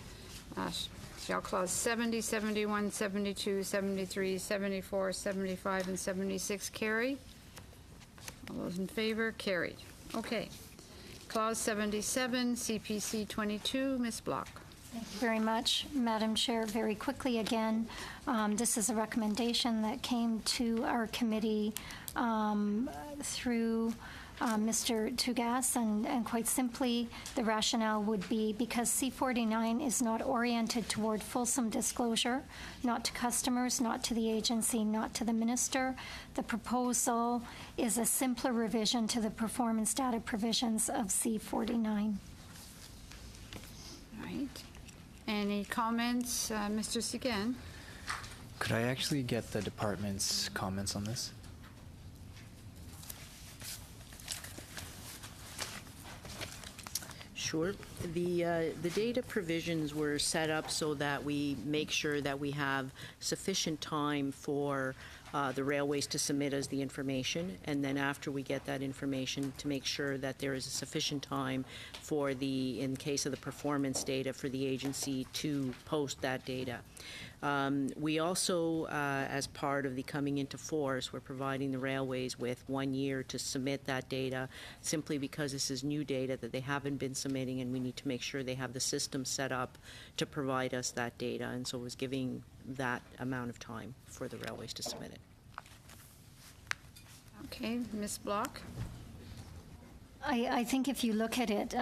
Shall clause 70, 71, 72, 73, 74, 75, and 76 carry? All those in favor? Carried. Okay. Clause 77, CPC 22, Ms. Block. Thank you very much, Madam Chair. Very quickly again, this is a recommendation that came to our committee through Mr. Tugas, and quite simply, the rationale would be because C49 is not oriented toward fulsome disclosure, not to customers, not to the agency, not to the minister. The proposal is a simpler revision to the performance data provisions of C49. All right. Any comments? Mr. Sigan? Could I actually get the department's comments on this? Sure. The data provisions were set up so that we make sure that we have sufficient time for the railways to submit us the information, and then after we get that information, to make sure that there is a sufficient time for in case of the performance data, for the agency to post that data. We also, as part of the coming into force, we're providing the railways with 1 year to submit that data, simply because this is new data that they haven't been submitting, and we need to make sure they have the system set up to provide us that data, and so it was giving that amount of time for the railways to submit it. Okay, Ms. Block? I think if you look at it,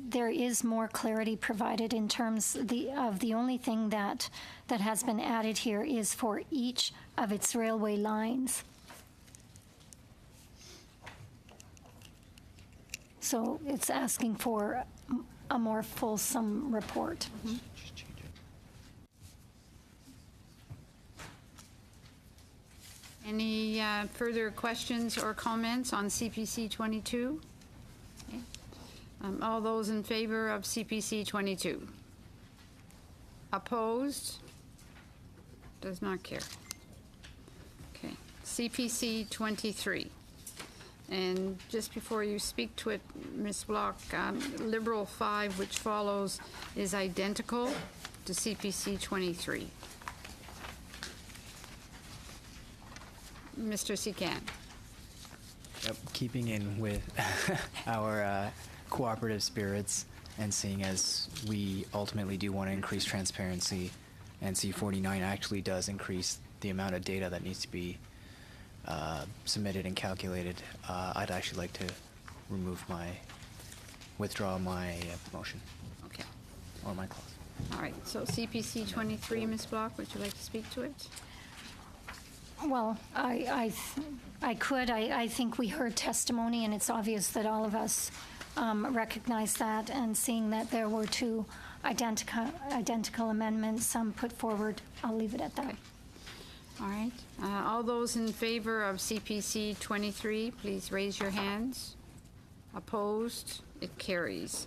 there is more clarity provided in terms of the only thing that has been added here is for each of its railway lines. So it's asking for a more fulsome report. Mm-hmm. Any further questions or comments on CPC 22? Okay. All those in favor of CPC 22? Opposed? Does not care. Okay. CPC 23. And just before you speak to it, Ms. Block, Liberal 5, which follows, is identical to CPC 23. Mr. Sican. Yep, keeping in with our cooperative spirits, And seeing as we ultimately do want to increase transparency, and C49 actually does increase the amount of data that needs to be submitted and calculated, I'd actually like to withdraw my motion. Okay. Or my clause. All right, so CPC 23, Ms. Block, would you like to speak to it? Well, I think we heard testimony, and it's obvious that all of us recognize that, and seeing that there were two identical amendments put forward, I'll leave it at that. Okay. All right. All those in favor of CPC 23, please raise your hands. Opposed? It carries.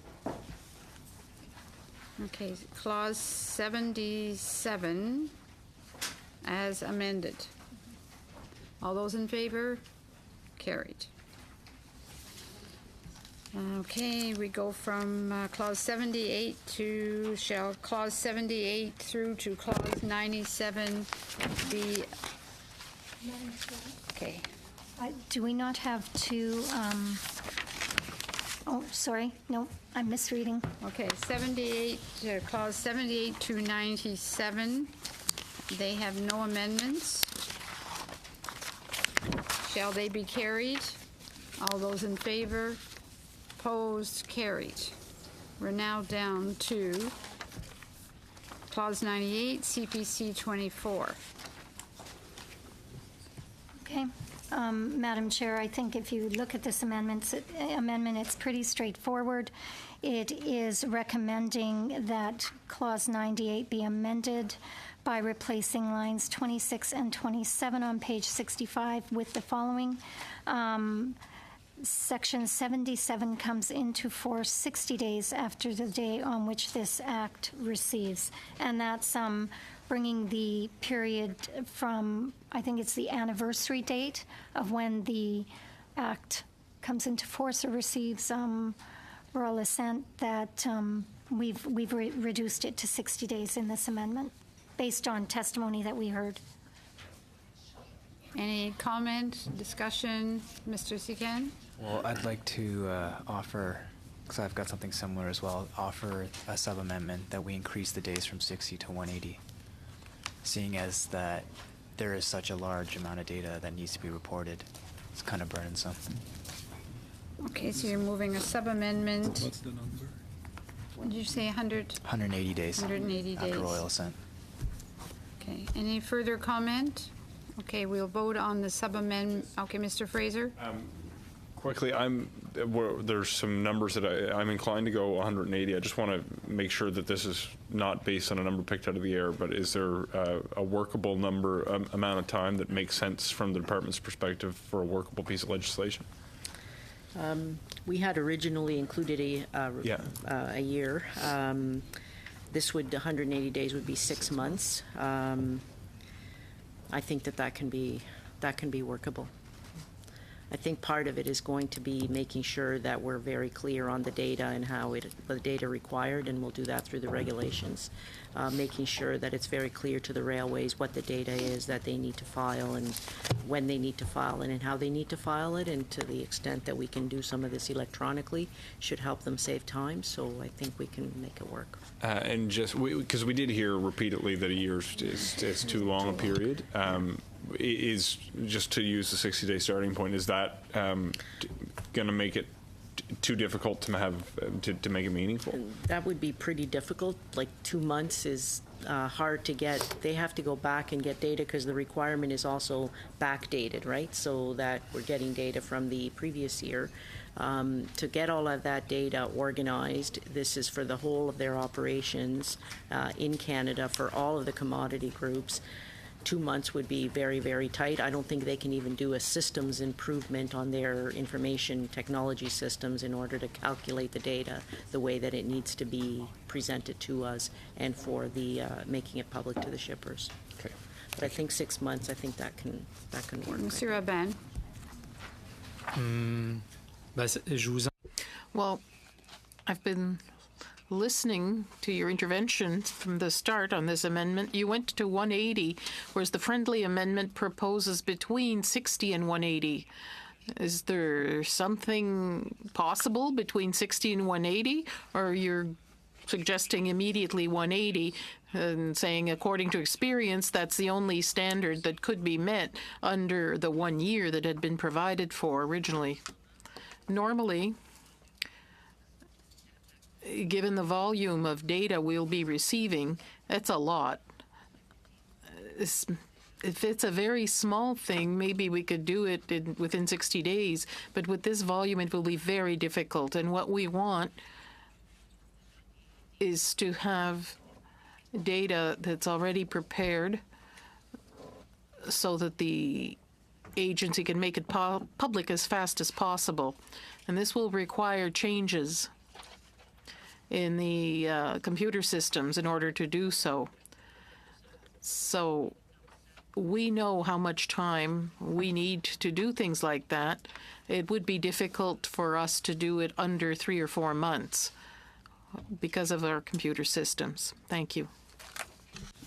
Okay, Clause 77 as amended. All those in favor? Carried. Okay, we go from Clause 78 to, Clause 78 through to Clause 97 be... Okay. Do we not have to... Oh, sorry. No, I'm misreading. Okay, 78, Clause 78 to 97. They have no amendments. Shall they be carried? All those in favor? Opposed? Carried. We're now down to Clause 98, CPC 24. Okay. Madam Chair, I think if you look at this amendment, it's pretty straightforward. It is recommending that Clause 98 be amended by replacing lines 26 and 27 on page 65 with the following. Section 77 comes into force 60 days after the day on which this act receives. And that's bringing the period from, I think it's the anniversary date of when the act comes into force or receives royal assent, that we've reduced it to 60 days in this amendment, based on testimony that we heard. Any comment, discussion? Mr. Sican? Well, I'd like to offer, because I've got something similar as well, offer a sub-amendment that we increase the days from 60 to 180, seeing as that there is such a large amount of data that needs to be reported. It's kind of burdensome. Okay, so you're moving a sub-amendment. What's the number? What did you say, 100? 180 days. 180 days. After royal assent. Okay, any further comment? Okay, we'll vote on the sub-amendment. Okay, Mr. Fraser? Quickly, there's some numbers that I'm inclined to go 180. I just want to make sure that this is not based on a number picked out of the air, but is there a workable amount of time that makes sense from the department's perspective for a workable piece of legislation? We had originally included a year. This would, 180 days would be 6 months. I think that can be workable. I think part of it is going to be making sure that we're very clear on the data and how the data required, and we'll do that through the regulations. Making sure that it's very clear to the railways what the data is that they need to file and when they need to file it and how they need to file it, and to the extent that we can do some of this electronically should help them save time, so I think we can make it work. And just, because we did hear repeatedly that a year is too long a period, is, just to use the 60-day starting point, is that going to make it too difficult to have to make it meaningful? That would be pretty difficult. Like 2 months is hard to get. They have to go back and get data because the requirement is also backdated, right? So that we're getting data from the previous year. To get all of that data organized, this is for the whole of their operations in Canada for all of the commodity groups. 2 months would be very, very tight. I don't think they can even do a systems improvement on their information technology systems in order to calculate the data the way that it needs to be presented to us and for the making it public to the shippers. Okay. But I think 6 months, I think that can work. Monsieur Aban? Well, I've been listening to your intervention from the start on this amendment. You went to 180, whereas the friendly amendment proposes between 60 and 180. Is there something possible between 60 and 180, or you're suggesting immediately 180 and saying, according to experience, that's the only standard that could be met under the 1 year that had been provided for originally? Normally, given the volume of data we'll be receiving, that's a lot. If it's a very small thing, maybe we could do it within 60 days, but with this volume, it will be very difficult. And what we want is to have data that's already prepared so that the agency can make it public as fast as possible. And this will require changes in the computer systems in order to do so. So we know how much time we need to do things like that. It would be difficult for us to do it under 3 or 4 months because of our computer systems. Thank you.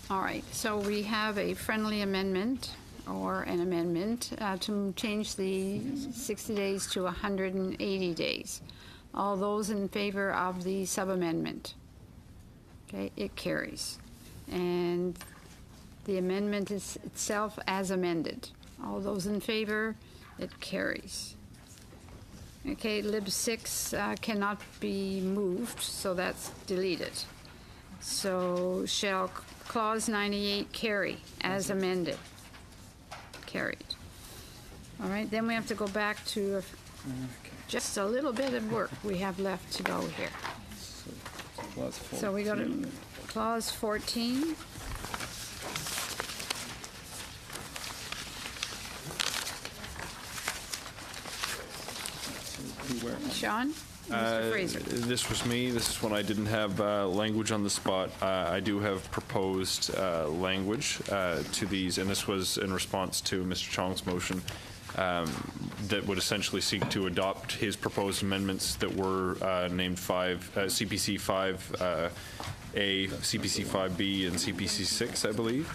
All right, so we have a friendly amendment or an amendment to change the 60 days to 180 days. All those in favor of the sub-amendment? Okay, it carries. And the amendment is itself as amended. All those in favor? It carries. Okay, Lib 6 cannot be moved, so that's deleted. So shall Clause 98 carry as amended? Carried. All right, then we have to go back to just a little bit of work we have left to go here. So we go to Clause 14. Sean? Mr. Fraser. This was me. This is when I didn't have language on the spot. I do have proposed language to these, and this was in response to Mr. Chong's motion that would essentially seek to adopt his proposed amendments that were named CPC 5A, CPC 5B, and CPC 6, I believe.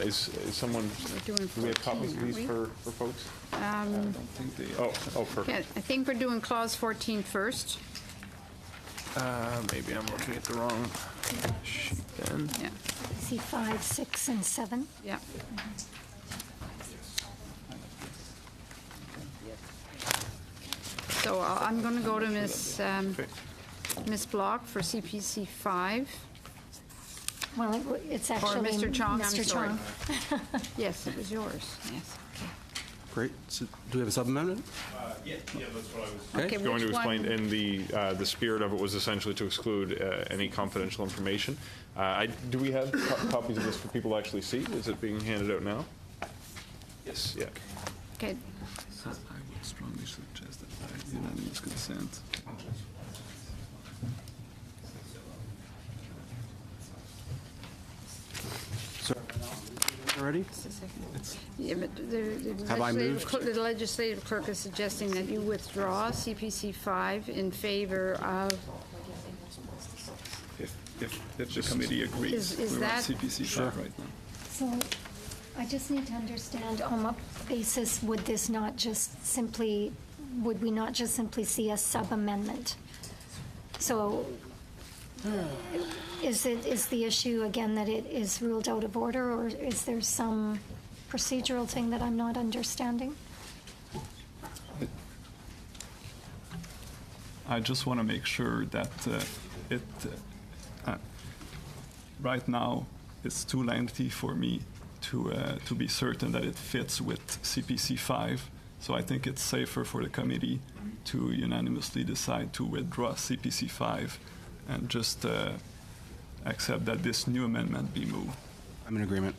Is someone, do we have copies of these for folks? I don't think they, perfect. Yeah, I think we're doing Clause 14 first. Maybe I'm looking at the wrong sheet then. Yeah. I see 5, 6, and 7. Yeah. So I'm going to go to Ms. Block for CPC 5. Well, it's actually Or Mr. Chong, Mr. I'm sorry. Chong. Yes, it was yours. Yes. Okay. Great. So do we have a sub-amendment? Yeah, that's what I was Okay, going to which explain. one? And the spirit of it was essentially to exclude any confidential information. Do we have copies of this for people to actually see? Is it being handed out now? Yes. Yeah. Okay. So I would strongly suggest that by unanimous consent. Already? Yeah, but Have I moved? the legislative clerk is suggesting that you withdraw CPC 5 in favor of. If the committee agrees. Is we're that- on CPC 5 right now. So I just need to understand on what basis would this not just simply, would we not just simply see a sub-amendment? So is the issue again that it is ruled out of order, or is there some procedural thing that I'm not understanding? I just want to make sure that right now it's too lengthy for me to be certain that it fits with CPC 5. So I think it's safer for the committee to unanimously decide to withdraw CPC 5 and just accept that this new amendment be moved. I'm in agreement.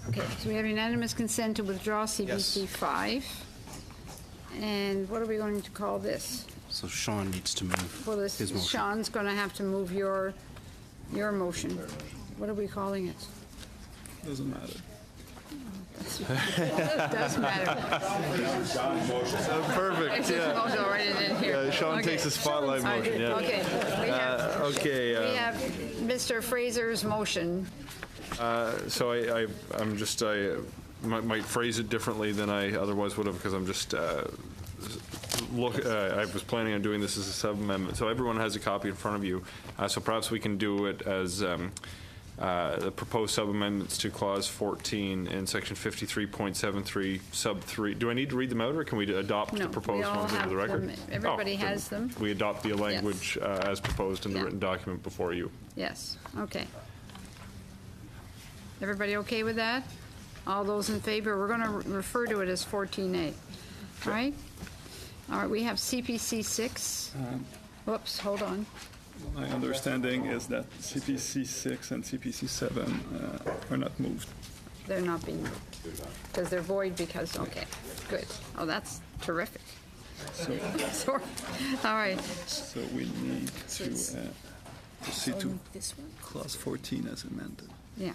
Okay, so we have unanimous consent to withdraw CPC 5. And what are we going to call this? So Sean needs to move Well, this, his motion. Sean's going to have to move your motion. What are we calling it? Doesn't matter. It does matter. Perfect, It's yeah. also already in here. Yeah, Sean Okay. takes the spotlight motion, yeah. Okay, we have Mr. Fraser's motion. So I'm just might phrase it differently than I otherwise would have, because I'm just I was planning on doing this as a sub-amendment. So everyone has a copy in front of you. So perhaps we can do it as the proposed sub-amendments to Clause 14 in Section 53.73, Sub 3. Do I need to read them out, or can we adopt the proposed ones into the record? Them. Everybody has them. We adopt the language as proposed in the written document before you. Yes, okay. Everybody okay with that? All those in favor? We're going to refer to it as 14A. All right? All right, we have CPC 6. Whoops, hold on. My understanding is that CPC 6 and CPC 7 are not moved. They're not being moved because they're void because, okay, good. Oh, that's terrific. So, all right. So we need to proceed to Clause 14 as amended. Yeah.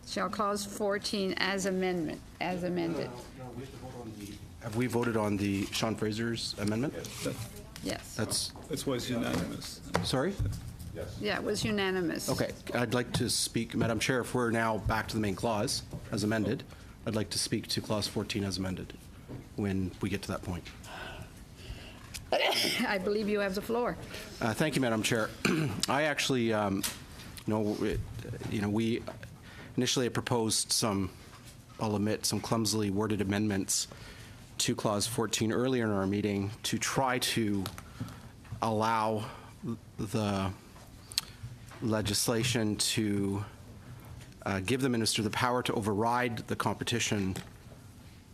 Shall Clause 14 as amended. Have we voted on the Sean Fraser's amendment? Yes. It was unanimous. Sorry? Yeah, it was unanimous. Okay, I'd like to speak, Madam Chair, if we're now back to the main clause as amended, I'd like to speak to Clause 14 as amended when we get to that point. I believe you have the floor. Thank you, Madam Chair. I actually, we initially had proposed some, I'll admit, some clumsily worded amendments to Clause 14 earlier in our meeting to try to allow the legislation to give the minister the power to override the competition,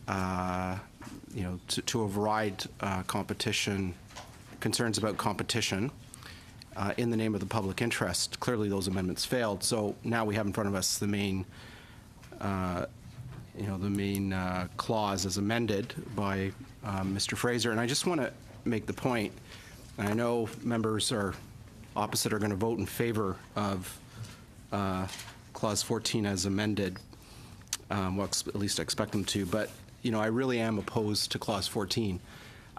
to override competition, concerns about competition in the name of the public interest. Clearly, those amendments failed. So now we have in front of us the main clause as amended by Mr. Fraser. And I just want to make the point, and I know members opposite are going to vote in favor of Clause 14 as amended. Well, at least I expect them to. But, I really am opposed to Clause 14.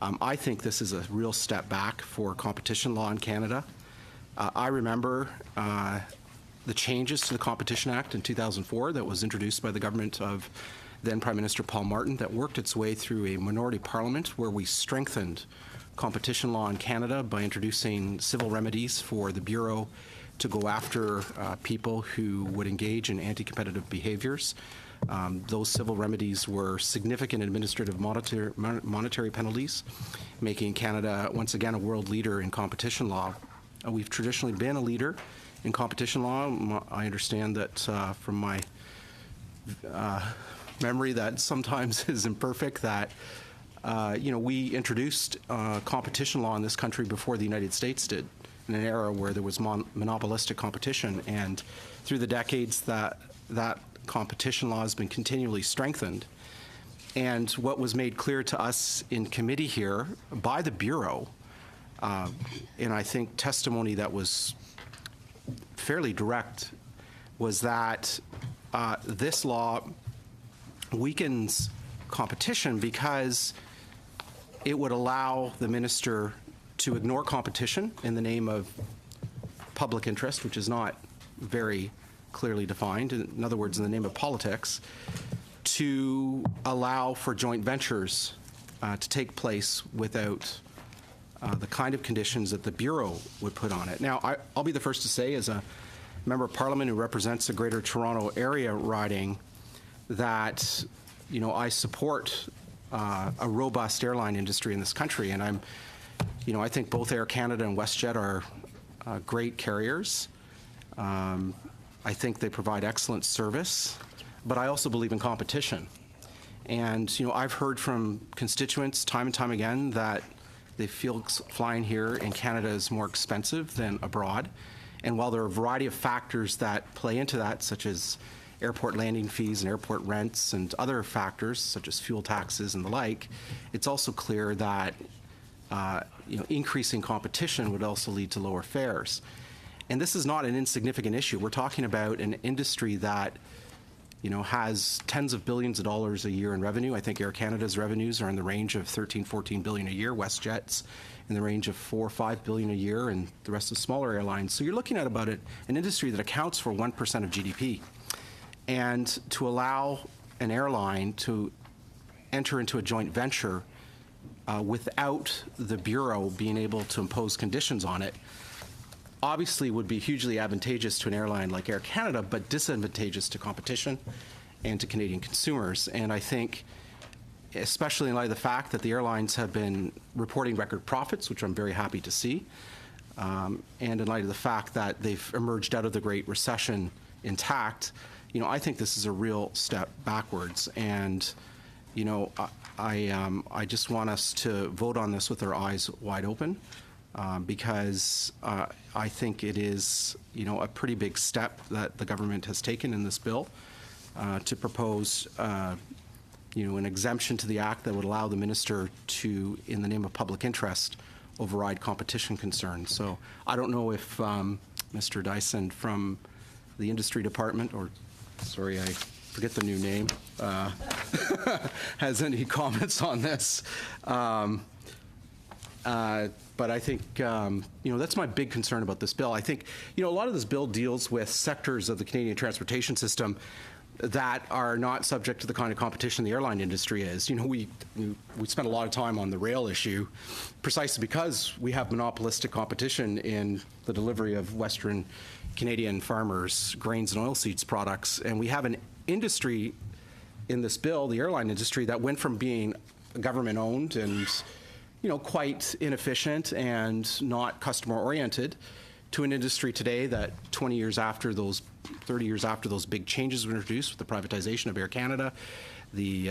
I think this is a real step back for competition law in Canada. I remember the changes to the Competition Act in 2004 that was introduced by the government of then Prime Minister Paul Martin that worked its way through a minority parliament where we strengthened competition law in Canada by introducing civil remedies for the Bureau to go after people who would engage in anti-competitive behaviors. Those civil remedies were significant administrative monetary penalties, making Canada once again a world leader in competition law. We've traditionally been a leader in competition law. I understand that from my memory that sometimes is imperfect, that we introduced competition law in this country before the United States did, in an era where there was monopolistic competition. And through the decades, that competition law has been continually strengthened. And what was made clear to us in committee here by the Bureau, and I think testimony that was fairly direct, was that this law weakens competition because it would allow the minister to ignore competition in the name of public interest, which is not very clearly defined, in other words, in the name of politics, to allow for joint ventures to take place without the kind of conditions that the Bureau would put on it. Now, I'll be the first to say, as a member of Parliament who represents the Greater Toronto Area riding, that I support a robust airline industry in this country, and I think both Air Canada and WestJet are great carriers. I think they provide excellent service, but I also believe in competition. And I've heard from constituents time and time again that they feel flying here in Canada is more expensive than abroad. And while there are a variety of factors that play into that, such as airport landing fees and airport rents and other factors such as fuel taxes and the like, it's also clear that increasing competition would also lead to lower fares. And this is not an insignificant issue. We're talking about an industry that has tens of billions of dollars a year in revenue. I think Air Canada's revenues are in the range of 13, 14 billion a year. WestJet's in the range of 4 or 5 billion a year, and the rest of smaller airlines. So you're looking at about an industry that accounts for 1% of GDP. And to allow an airline to enter into a joint venture without the Bureau being able to impose conditions on it obviously would be hugely advantageous to an airline like Air Canada, but disadvantageous to competition and to Canadian consumers. And I think, especially in light of the fact that the airlines have been reporting record profits, which I'm very happy to see, and in light of the fact that they've emerged out of the Great Recession intact, I think this is a real step backwards. And, I just want us to vote on this with our eyes wide open, because I think it is, a pretty big step that the government has taken in this bill to propose, an exemption to the Act that would allow the minister to, in the name of public interest, override competition concerns. So I don't know if Mr. Dyson from the Industry Department, or, sorry, I forget the new name, has any comments on this. But I think, that's my big concern about this bill. I think, a lot of this bill deals with sectors of the Canadian transportation system that are not subject to the kind of competition the airline industry is. We spent a lot of time on the rail issue precisely because we have monopolistic competition in the delivery of Western Canadian farmers' grains and oilseeds products. And we have an industry in this bill, the airline industry, that went from being government-owned and quite inefficient and not customer-oriented to an industry today that 20 years after those, 30 years after those big changes were introduced with the privatization of Air Canada, the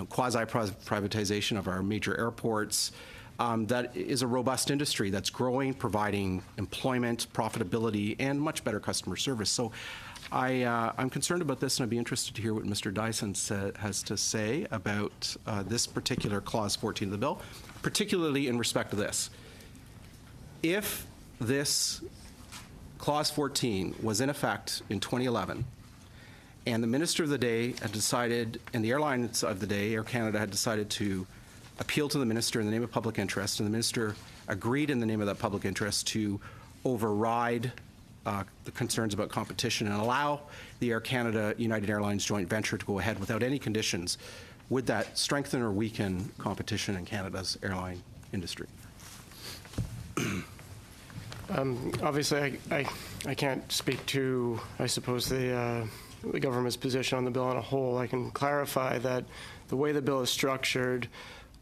quasi-privatization of our major airports, that is a robust industry that's growing, providing employment, profitability, and much better customer service. So I'm concerned about this, and I'd be interested to hear what Mr. Dyson has to say about this particular Clause 14 of the bill, particularly in respect to this. If this Clause 14 was in effect in 2011, and the Minister of the day had decided, and the airlines of the day, Air Canada, had decided to appeal to the Minister in the name of public interest, and the Minister agreed in the name of that public interest to override the concerns about competition and allow the Air Canada United Airlines joint venture to go ahead without any conditions, would that strengthen or weaken competition in Canada's airline industry? Obviously, I can't speak to, I suppose, the government's position on the bill on a whole. I can clarify that the way the bill is structured,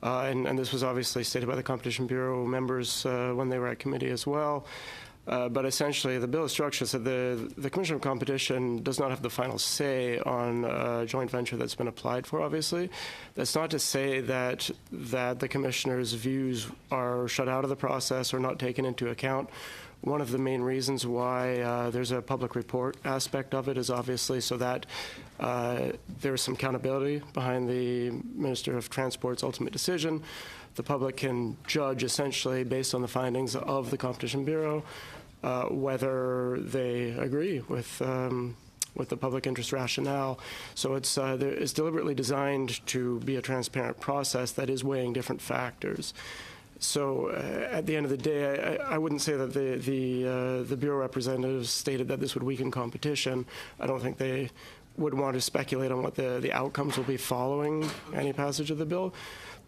and this was obviously stated by the Competition Bureau members when they were at committee as well, but essentially the bill is structured so the Commissioner of Competition does not have the final say on a joint venture that's been applied for, obviously. That's not to say that the Commissioner's views are shut out of the process or not taken into account. One of the main reasons why there's a public report aspect of it is obviously so that there's some accountability behind the Minister of Transport's ultimate decision. The public can judge essentially based on the findings of the Competition Bureau whether they agree with the public interest rationale. So it's deliberately designed to be a transparent process that is weighing different factors. So at the end of the day, I wouldn't say that the Bureau representatives stated that this would weaken competition. I don't think they would want to speculate on what the outcomes will be following any passage of the bill.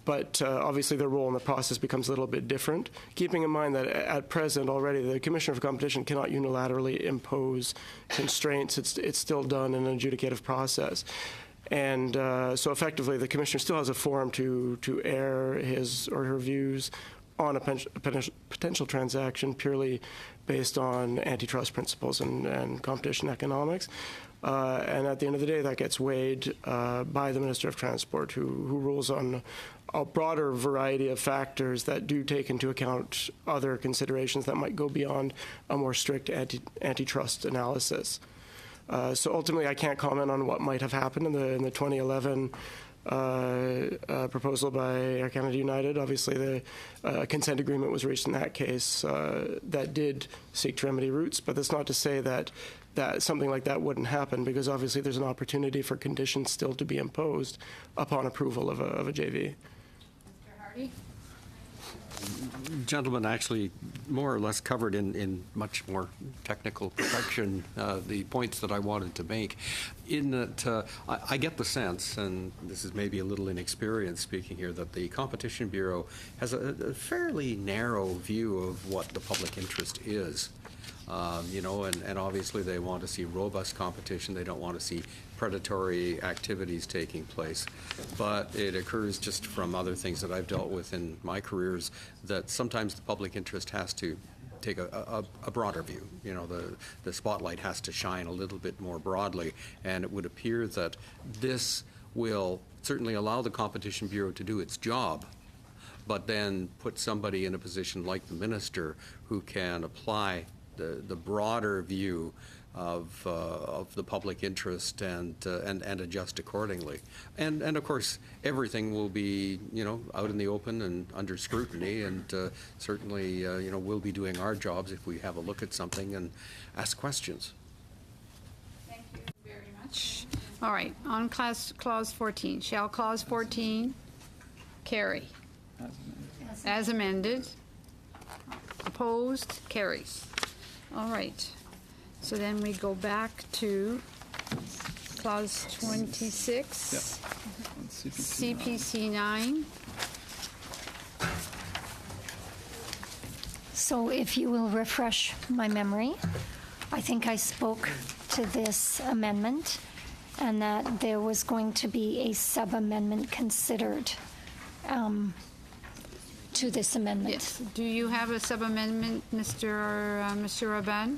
But obviously their role in the process becomes a little bit different, keeping in mind that at present already the Commissioner of Competition cannot unilaterally impose constraints. It's still done in an adjudicative process. And so effectively the Commissioner still has a forum to air his or her views on a potential transaction purely based on antitrust principles and competition economics. And at the end of the day, that gets weighed by the Minister of Transport, who rules on a broader variety of factors that do take into account other considerations that might go beyond a more strict antitrust analysis. So ultimately, I can't comment on what might have happened in the 2011 proposal by Air Canada United. Obviously, the consent agreement was reached in that case that did seek to remedy routes, but that's not to say that something like that wouldn't happen, because obviously there's an opportunity for conditions still to be imposed upon approval of a JV. Mr. Hardy? gentleman actually more or less covered in much more technical perfection the points that I wanted to make. In that, I get the sense, and this is maybe a little inexperienced speaking here, that the Competition Bureau has a fairly narrow view of what the public interest is. And obviously they want to see robust competition. They don't want to see predatory activities taking place. But it occurs just from other things that I've dealt with in my careers that sometimes the public interest has to take a broader view. The spotlight has to shine a little bit more broadly, and it would appear that this will certainly allow the Competition Bureau to do its job, but then put somebody in a position like the minister who can apply the broader view of the public interest and adjust accordingly. And of course, everything will be out in the open and under scrutiny, and certainly we'll be doing our jobs if we have a look at something and ask questions. Thank you very much. All right, on clause 14. Shall clause 14 carry? As amended. Opposed? Carries. All right. So then we go back to clause 26. CPC 9. So if you will refresh my memory, I think I spoke to this amendment and that there was going to be a sub-amendment considered to this amendment. Yes. Do you have a sub-amendment, Monsieur Raban?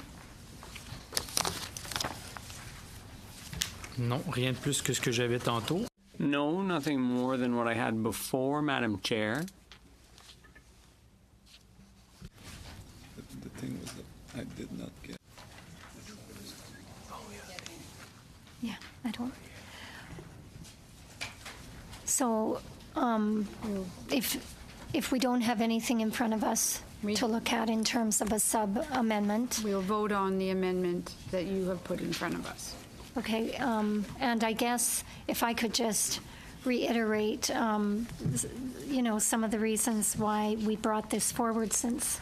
Non, rien de plus que ce que j'avais tantôt. No, nothing more than what I had before, Madam Chair. The thing was that I did not get. Yeah, I don't. So, if we don't have anything in front of us to look at in terms of a sub-amendment. We'll vote on the amendment that you have put in front of us. Okay, and I guess if I could just reiterate, some of the reasons why we brought this forward, since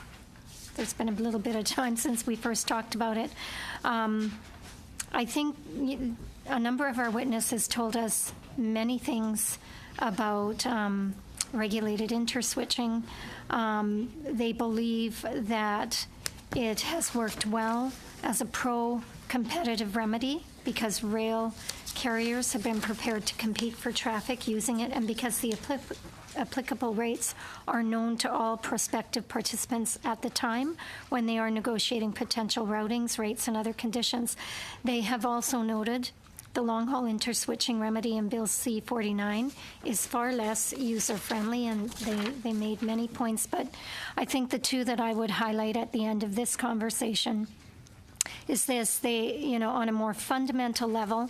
there's been a little bit of time since we first talked about it. I think a number of our witnesses told us many things about regulated interswitching. They believe that it has worked well as a pro-competitive remedy because rail carriers have been prepared to compete for traffic using it, and because the applicable rates are known to all prospective participants at the time when they are negotiating potential routings, rates, and other conditions. They have also noted the long-haul interswitching remedy in Bill C-49 is far less user-friendly, and they made many points, but I think the two that I would highlight at the end of this conversation is this. They, on a more fundamental level,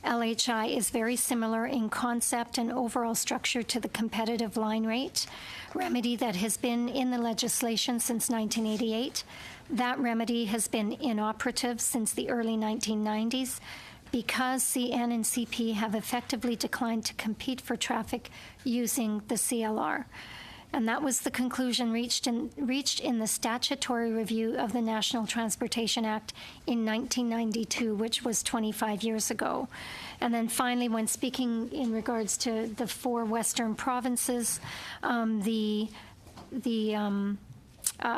LHI is very similar in concept and overall structure to the competitive line rate remedy that has been in the legislation since 1988. That remedy has been inoperative since the early 1990s because CN and CP have effectively declined to compete for traffic using the CLR. And that was the conclusion reached in the statutory review of the National Transportation Act in 1992, which was 25 years ago. And then finally, when speaking in regards to the four Western provinces, the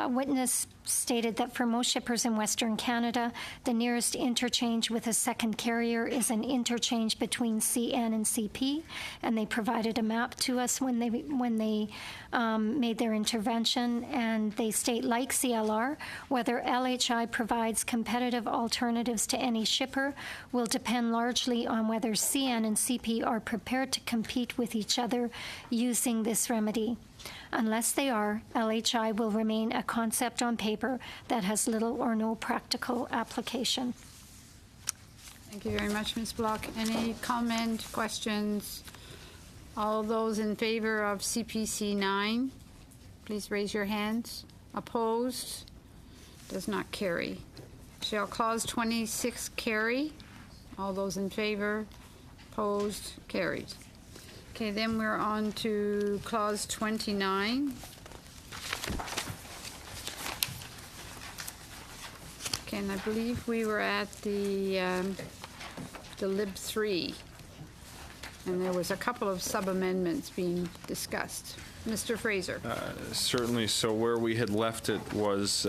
witness stated that for most shippers in Western Canada, the nearest interchange with a second carrier is an interchange between CN and CP, and they provided a map to us when they made their intervention, and they state, like CLR, whether LHI provides competitive alternatives to any shipper will depend largely on whether CN and CP are prepared to compete with each other using this remedy. Unless they are, LHI will remain a concept on paper that has little or no practical application. Thank you very much, Ms. Block. Any comment, questions? All those in favor of CPC 9, please raise your hands. Opposed? Does not carry. Shall clause 26 carry? All those in favor? Opposed? Carried. Okay, then we're on to clause 29. Okay, and I believe we were at the Lib 3, and there was a couple of sub-amendments being discussed. Mr. Fraser. Certainly. So where we had left it was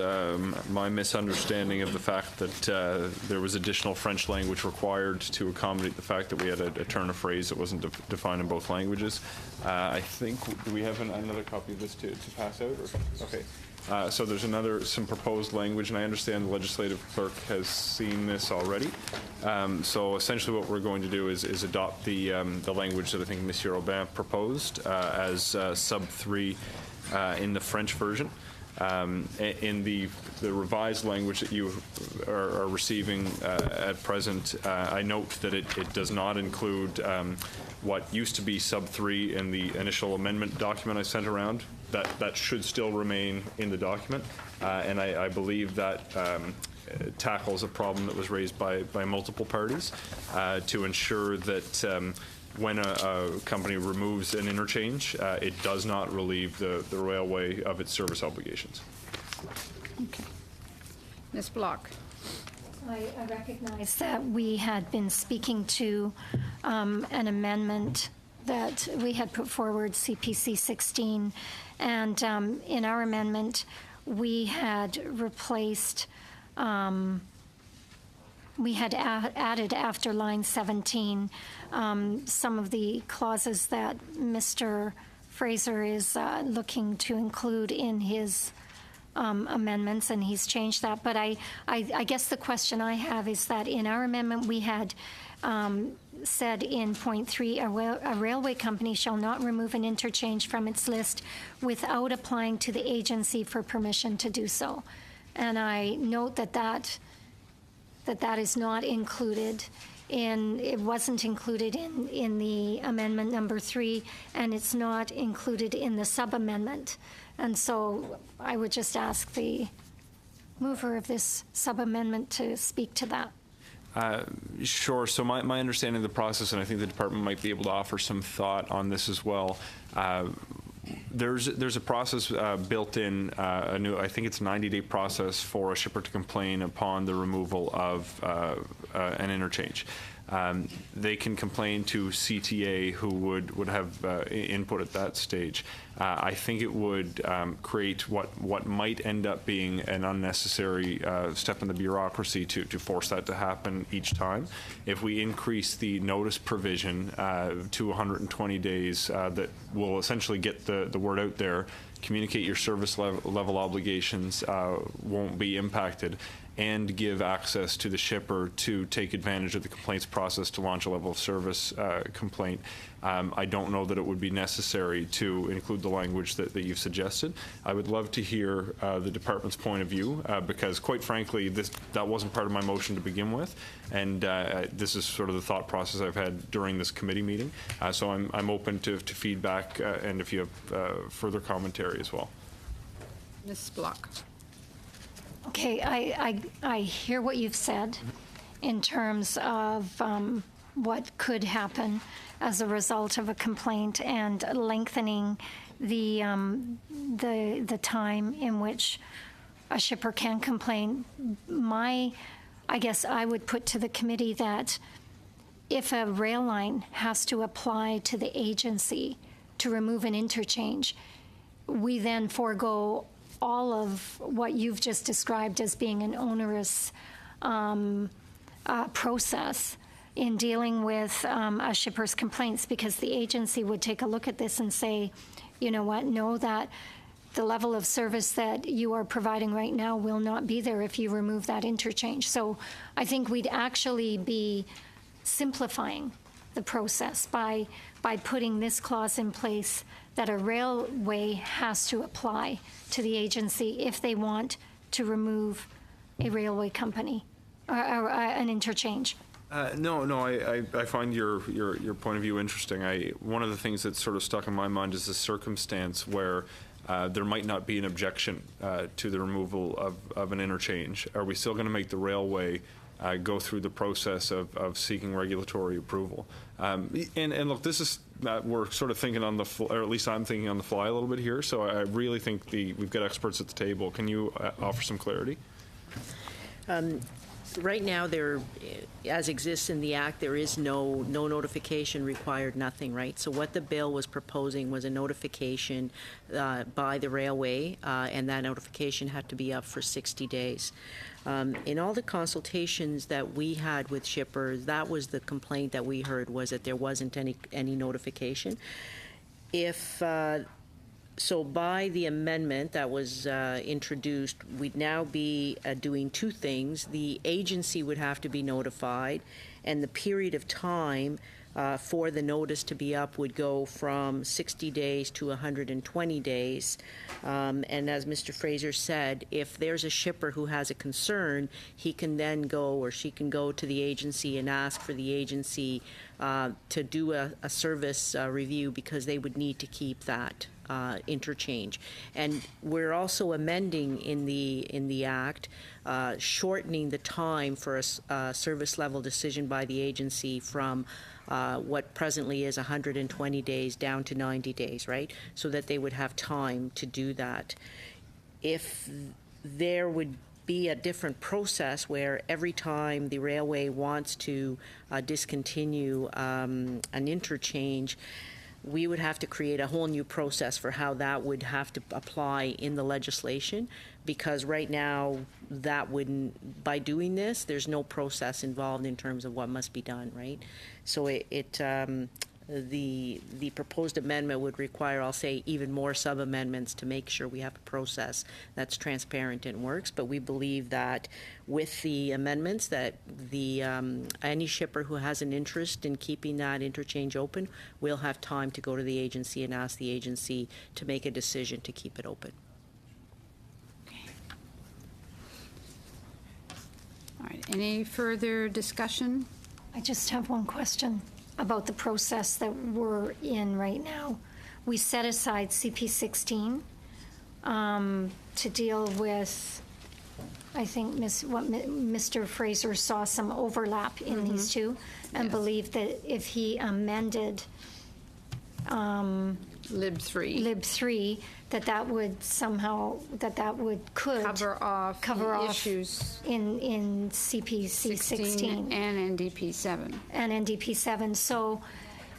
my misunderstanding of the fact that there was additional French language required to accommodate the fact that we had a turn of phrase that wasn't defined in both languages. I think, do we have another copy of this to pass out? Or? Okay. So there's some proposed language, and I understand the legislative clerk has seen this already. So essentially what we're going to do is adopt the language that I think Monsieur Robin proposed as sub 3 in the French version. In the revised language that you are receiving at present, I note that it does not include what used to be sub 3 in the initial amendment document I sent around. That should still remain in the document, and I believe that tackles a problem that was raised by multiple parties to ensure that when a company removes an interchange, it does not relieve the railway of its service obligations. Okay. Ms. Block. I recognize that we had been speaking to an amendment that we had put forward, CPC 16, and in our amendment, we had replaced, we had added after line 17 some of the clauses that Mr. Fraser is looking to include in his amendments, and he's changed that. But I guess the question I have is that in our amendment, we had said in point 3, a railway company shall not remove an interchange from its list without applying to the agency for permission to do so. And I note that is not included it wasn't included in the amendment number 3, and it's not included in the sub-amendment. And so I would just ask the mover of this sub-amendment to speak to that. Sure. So my understanding of the process, and I think the department might be able to offer some thought on this as well. There's a process built in, I think it's a 90-day process for a shipper to complain upon the removal of an interchange. They can complain to CTA, who would have input at that stage. I think it would create what might end up being an unnecessary step in the bureaucracy to force that to happen each time. If we increase the notice provision to 120 days, that will essentially get the word out there, communicate your service level obligations won't be impacted, and give access to the shipper to take advantage of the complaints process to launch a level of service complaint. I don't know that it would be necessary to include the language that you've suggested. I would love to hear the department's point of view, because quite frankly, that wasn't part of my motion to begin with, and this is sort of the thought process I've had during this committee meeting. So I'm open to feedback, and if you have further commentary as well. Ms. Block. Okay, I hear what you've said in terms of what could happen as a result of a complaint and lengthening the time in which a shipper can complain. I guess I would put to the committee that if a rail line has to apply to the agency to remove an interchange, we then forego all of what you've just described as being an onerous process in dealing with a shipper's complaints, because the agency would take a look at this and say, you know what, know that the level of service that you are providing right now will not be there if you remove that interchange. So I think we'd actually be simplifying the process by putting this clause in place that a railway has to apply to the agency if they want to remove a railway company or an interchange. No, I find your point of view interesting. One of the things that's sort of stuck in my mind is the circumstance where there might not be an objection to the removal of an interchange. Are we still going to make the railway go through the process of seeking regulatory approval. And look, this is we're sort of thinking on the or at least I'm thinking on the fly a little bit here. So I really think we've got experts at the table. Can you offer some clarity? Right now, as exists in the Act, there is no notification required, nothing, right? So what the bill was proposing was a notification by the railway, and that notification had to be up for 60 days. In all the consultations that we had with shippers, that was the complaint that we heard, was that there wasn't any notification. So by the amendment that was introduced, we'd now be doing two things. The agency would have to be notified, and the period of time for the notice to be up would go from 60 days to 120 days. And as Mr. Fraser said, if there's a shipper who has a concern, he can then go, or she can go to the agency and ask for the agency to do a service review, because they would need to keep that interchange. And we're also amending in the Act, shortening the time for a service level decision by the agency from what presently is 120 days down to 90 days, right? So that they would have time to do that. If there would be a different process where every time the railway wants to discontinue an interchange, we would have to create a whole new process for how that would have to apply in the legislation, because right now that wouldn't, by doing this, there's no process involved in terms of what must be done, right? So the proposed amendment would require, I'll say, even more sub-amendments to make sure we have a process that's transparent and works. But we believe that with the amendments, that any shipper who has an interest in keeping that interchange open will have time to go to the agency and ask the agency to make a decision to keep it open. All right, any further discussion? I just have one question about the process that we're in right now. We set aside CP16 to deal with, I think, Mr. Fraser saw some overlap in these two, and believed that if he amended Lib 3, that would somehow, could cover off issues in CPC 16 and NDP 7. And NDP 7. So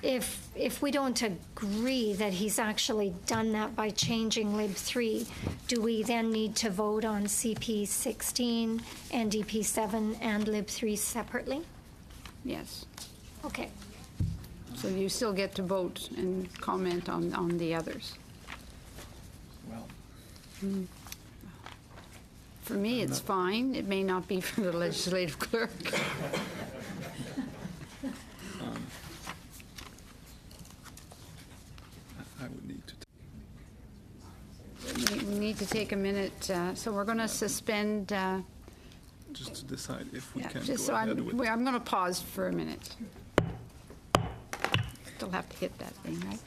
if we don't agree that he's actually done that by changing Lib 3, do we then need to vote on CP 16, NDP 7, and Lib 3 separately? Yes. Okay. So you still get to vote and comment on the others. Well, for me, it's fine. It may not be for the legislative clerk. I would need to. We need to take a minute, so we're going to suspend. Just to decide if we can just go so ahead with. I'm going to pause for a minute. Still have to hit that thing, right?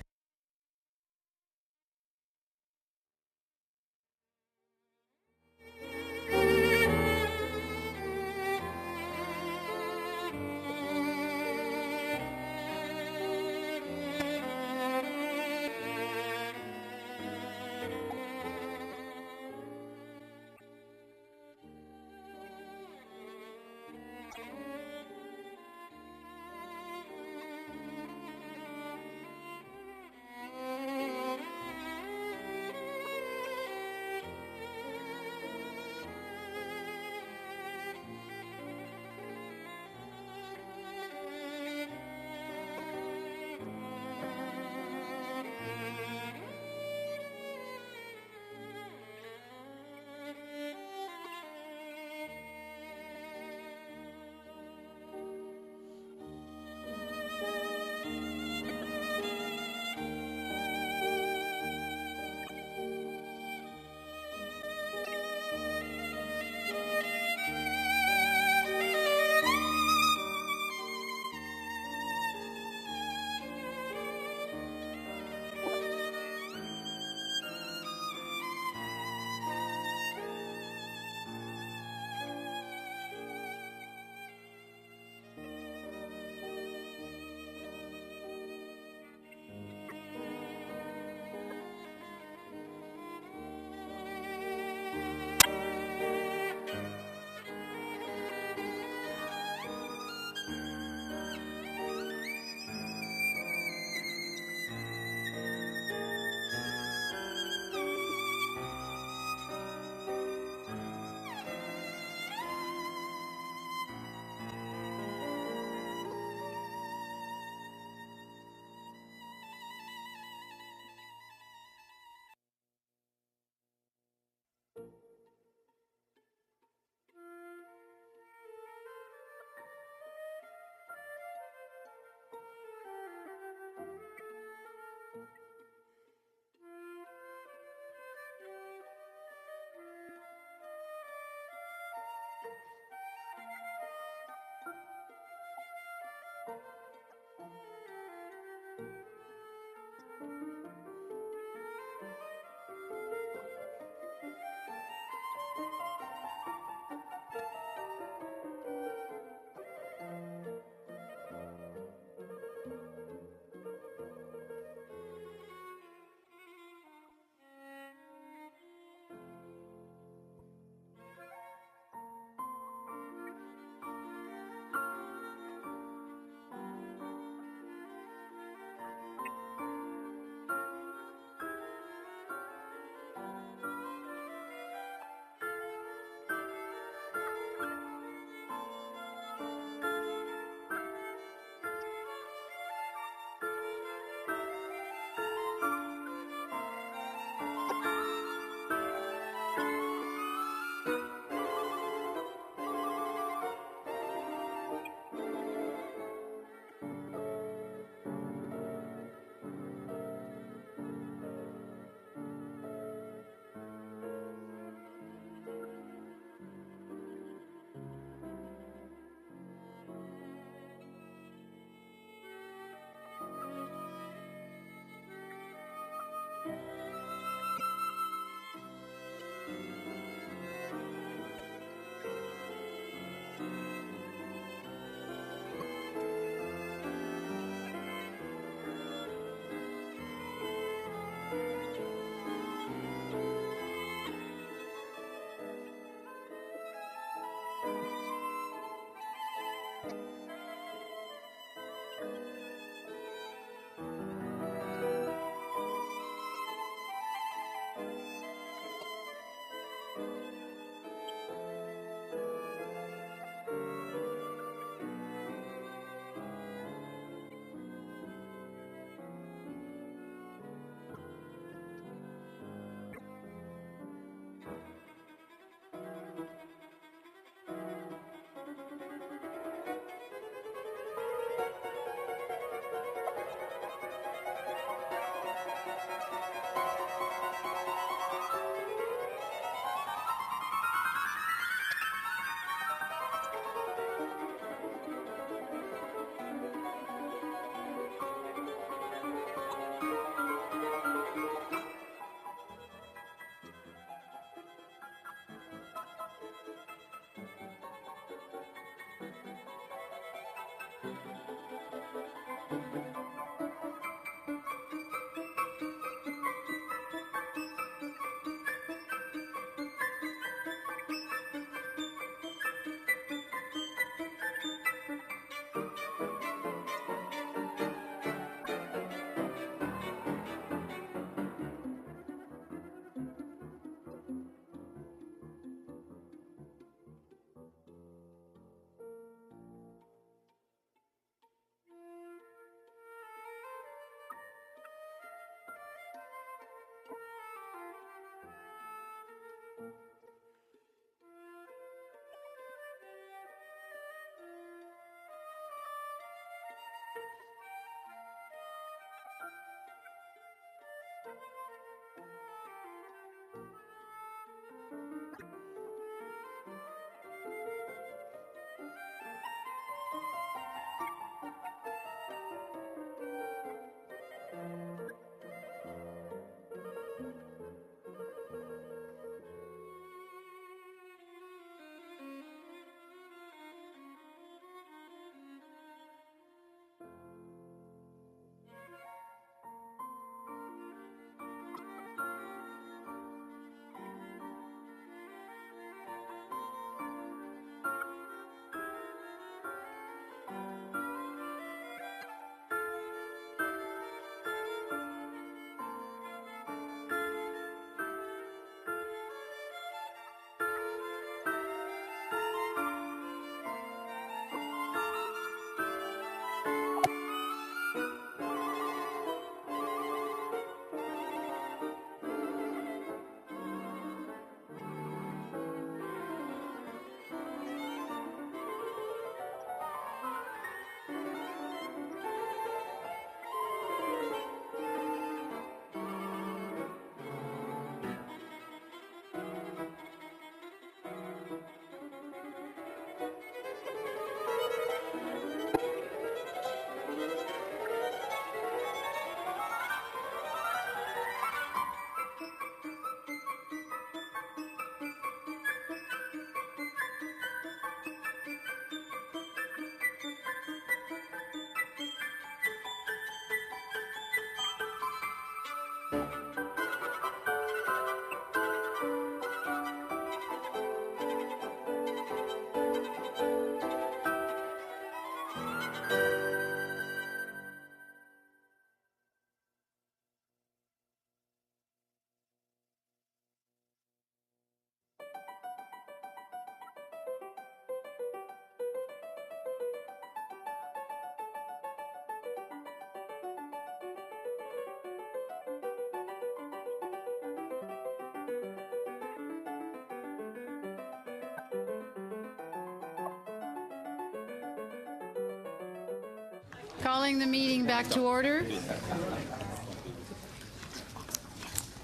Calling the meeting back to order.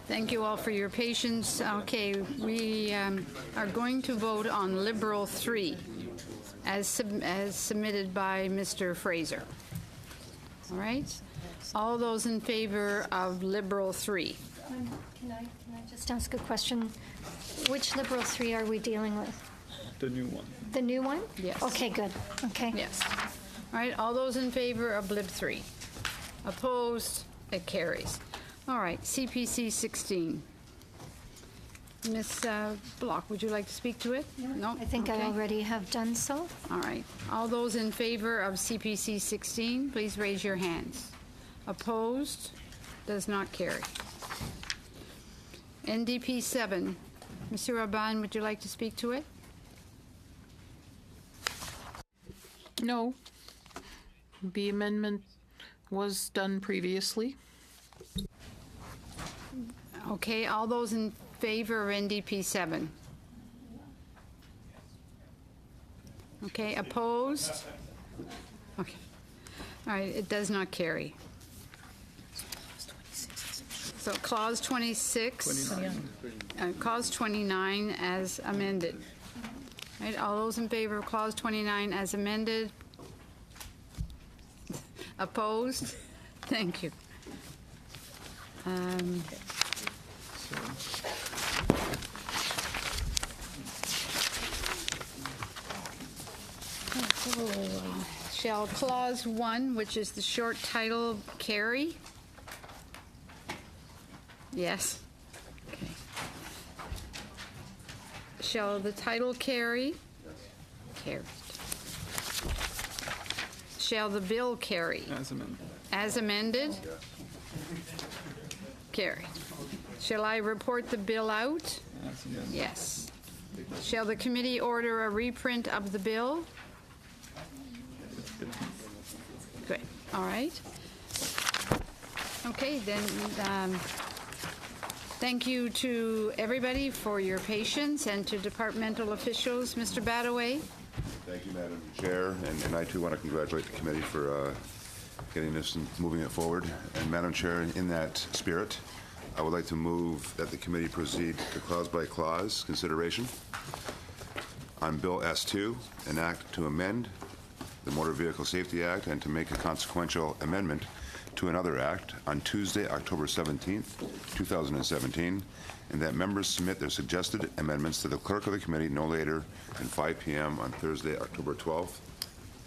Thank you all for your patience. Okay, we are going to vote on Liberal 3 as submitted by Mr. Fraser. All right? All those in favor of Liberal 3? Can I just ask a question? Which Liberal 3 are we dealing with? The new one. The new one? Yes. Okay, good. Okay. Yes. All right, all those in favor of Lib 3? Opposed? It carries. All right, CPC 16. Ms. Block, would you like to speak to it? No? I think I already have done so. All right. All those in favor of CPC 16, please raise your hands. Opposed? Does not carry. NDP 7. Mr. Raban, would you like to speak to it? No. The amendment was done previously. Okay, all those in favor of NDP 7? Okay, opposed? Okay. All right, it does not carry. So Clause 26, Clause 29 as amended. Right, all those in favor of Clause 29 as amended? Opposed? Thank you. Shall Clause 1, which is the short title, carry? Yes. Okay. Shall the title carry? Carried. Shall the bill carry? As amended. As amended? Carried. Shall I report the bill out? As amended. Yes. Shall the committee order a reprint of the bill? Good. All right. Okay, then, thank you to everybody for your patience and to departmental officials. Mr. Badaway? Thank you, Madam Chair, and I too want to congratulate the committee for getting this and moving it forward. And Madam Chair, in that spirit, I would like to move that the committee proceed to clause-by-clause consideration on Bill S2, an act to amend the Motor Vehicle Safety Act and to make a consequential amendment to another act on Tuesday, October 17th, 2017, and that members submit their suggested amendments to the clerk of the committee no later than 5 p.m. on Thursday, October 12th,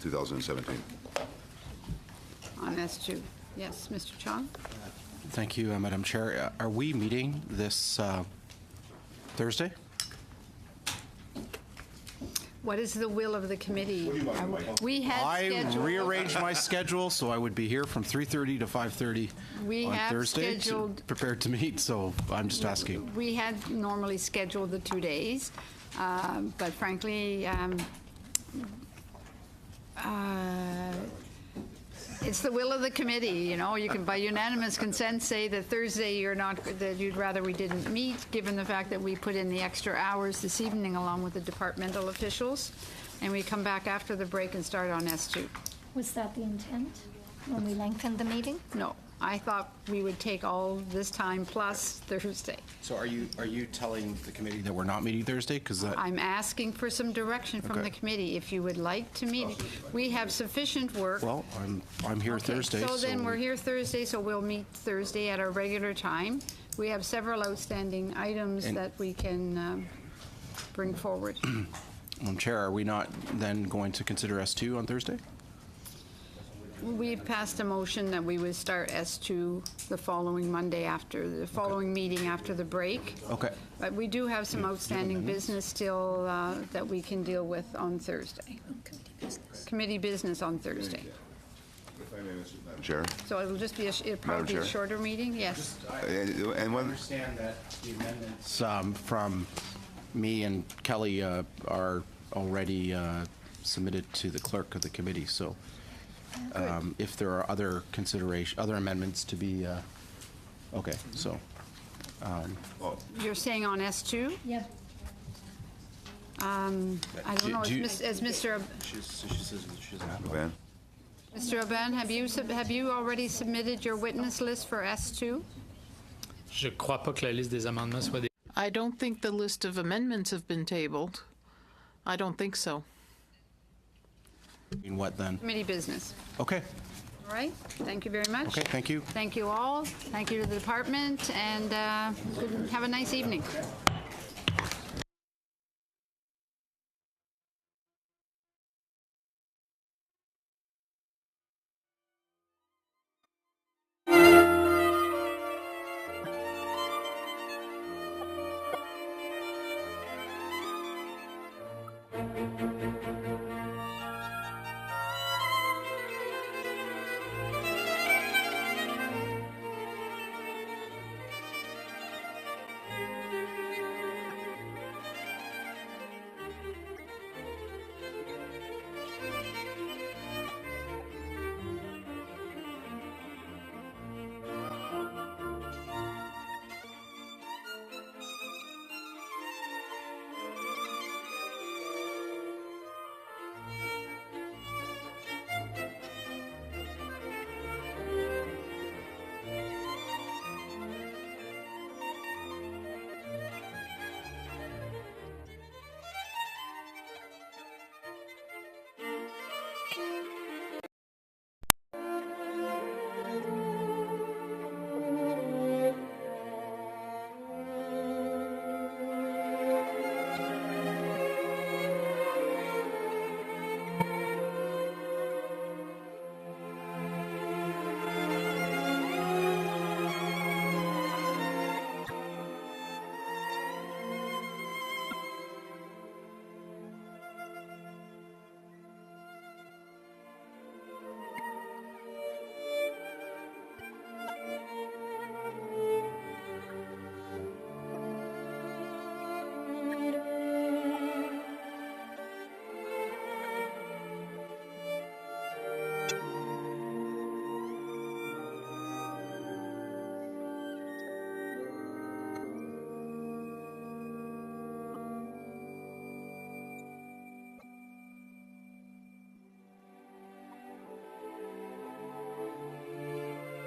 2017. On S2. Yes, Mr. Chong? Thank you, Madam Chair. Are we meeting this Thursday? What is the will of the committee? We had I scheduled. rearranged my schedule so I would be here from 3:30 to 5:30 We on have Thursday, scheduled- prepared to meet, so I'm just asking. We had normally scheduled the 2 days, but frankly, it's the will of the committee. You know, you can, by unanimous consent, say that Thursday that you'd rather we didn't meet, given the fact that we put in the extra hours this evening along with the departmental officials, and we come back after the break and start on S2. Was that the intent when we lengthened the meeting? No, I thought we would take all this time plus Thursday. So are you telling the committee that we're not meeting Thursday? Because I'm asking for some direction from the committee. If you would like to meet, we have sufficient work. well, I'm here Okay, Thursday. So then we're here Thursday, so we'll meet Thursday at our regular time. We have several outstanding items And- that we can bring forward. Madam Chair, are we not then going to consider S2 on Thursday? We passed a motion that we would start S2 the following Monday after, the following meeting after the break. Okay. But we do have some outstanding business still that we can deal with on Thursday. Committee business on Thursday. If I may, Madam Chair. So it'll just be, it'll probably be a Chair? shorter meeting, yes. And when, understand that the amendments from me and Kelly are already submitted to the clerk of the committee, so if there are other amendments to be, okay, so. You're saying on S2? Yeah. I don't know, as Mr. She says she doesn't have Van? Mr. Aubin, have you already submitted your witness list for S2? Je crois pas que la liste des amendements soit des... I don't think the list of amendments have been tabled. I don't think so. In what then? Committee business. Okay. All right, thank you very much. Okay, thank you. Thank you all. Thank you to the department, and have a nice evening.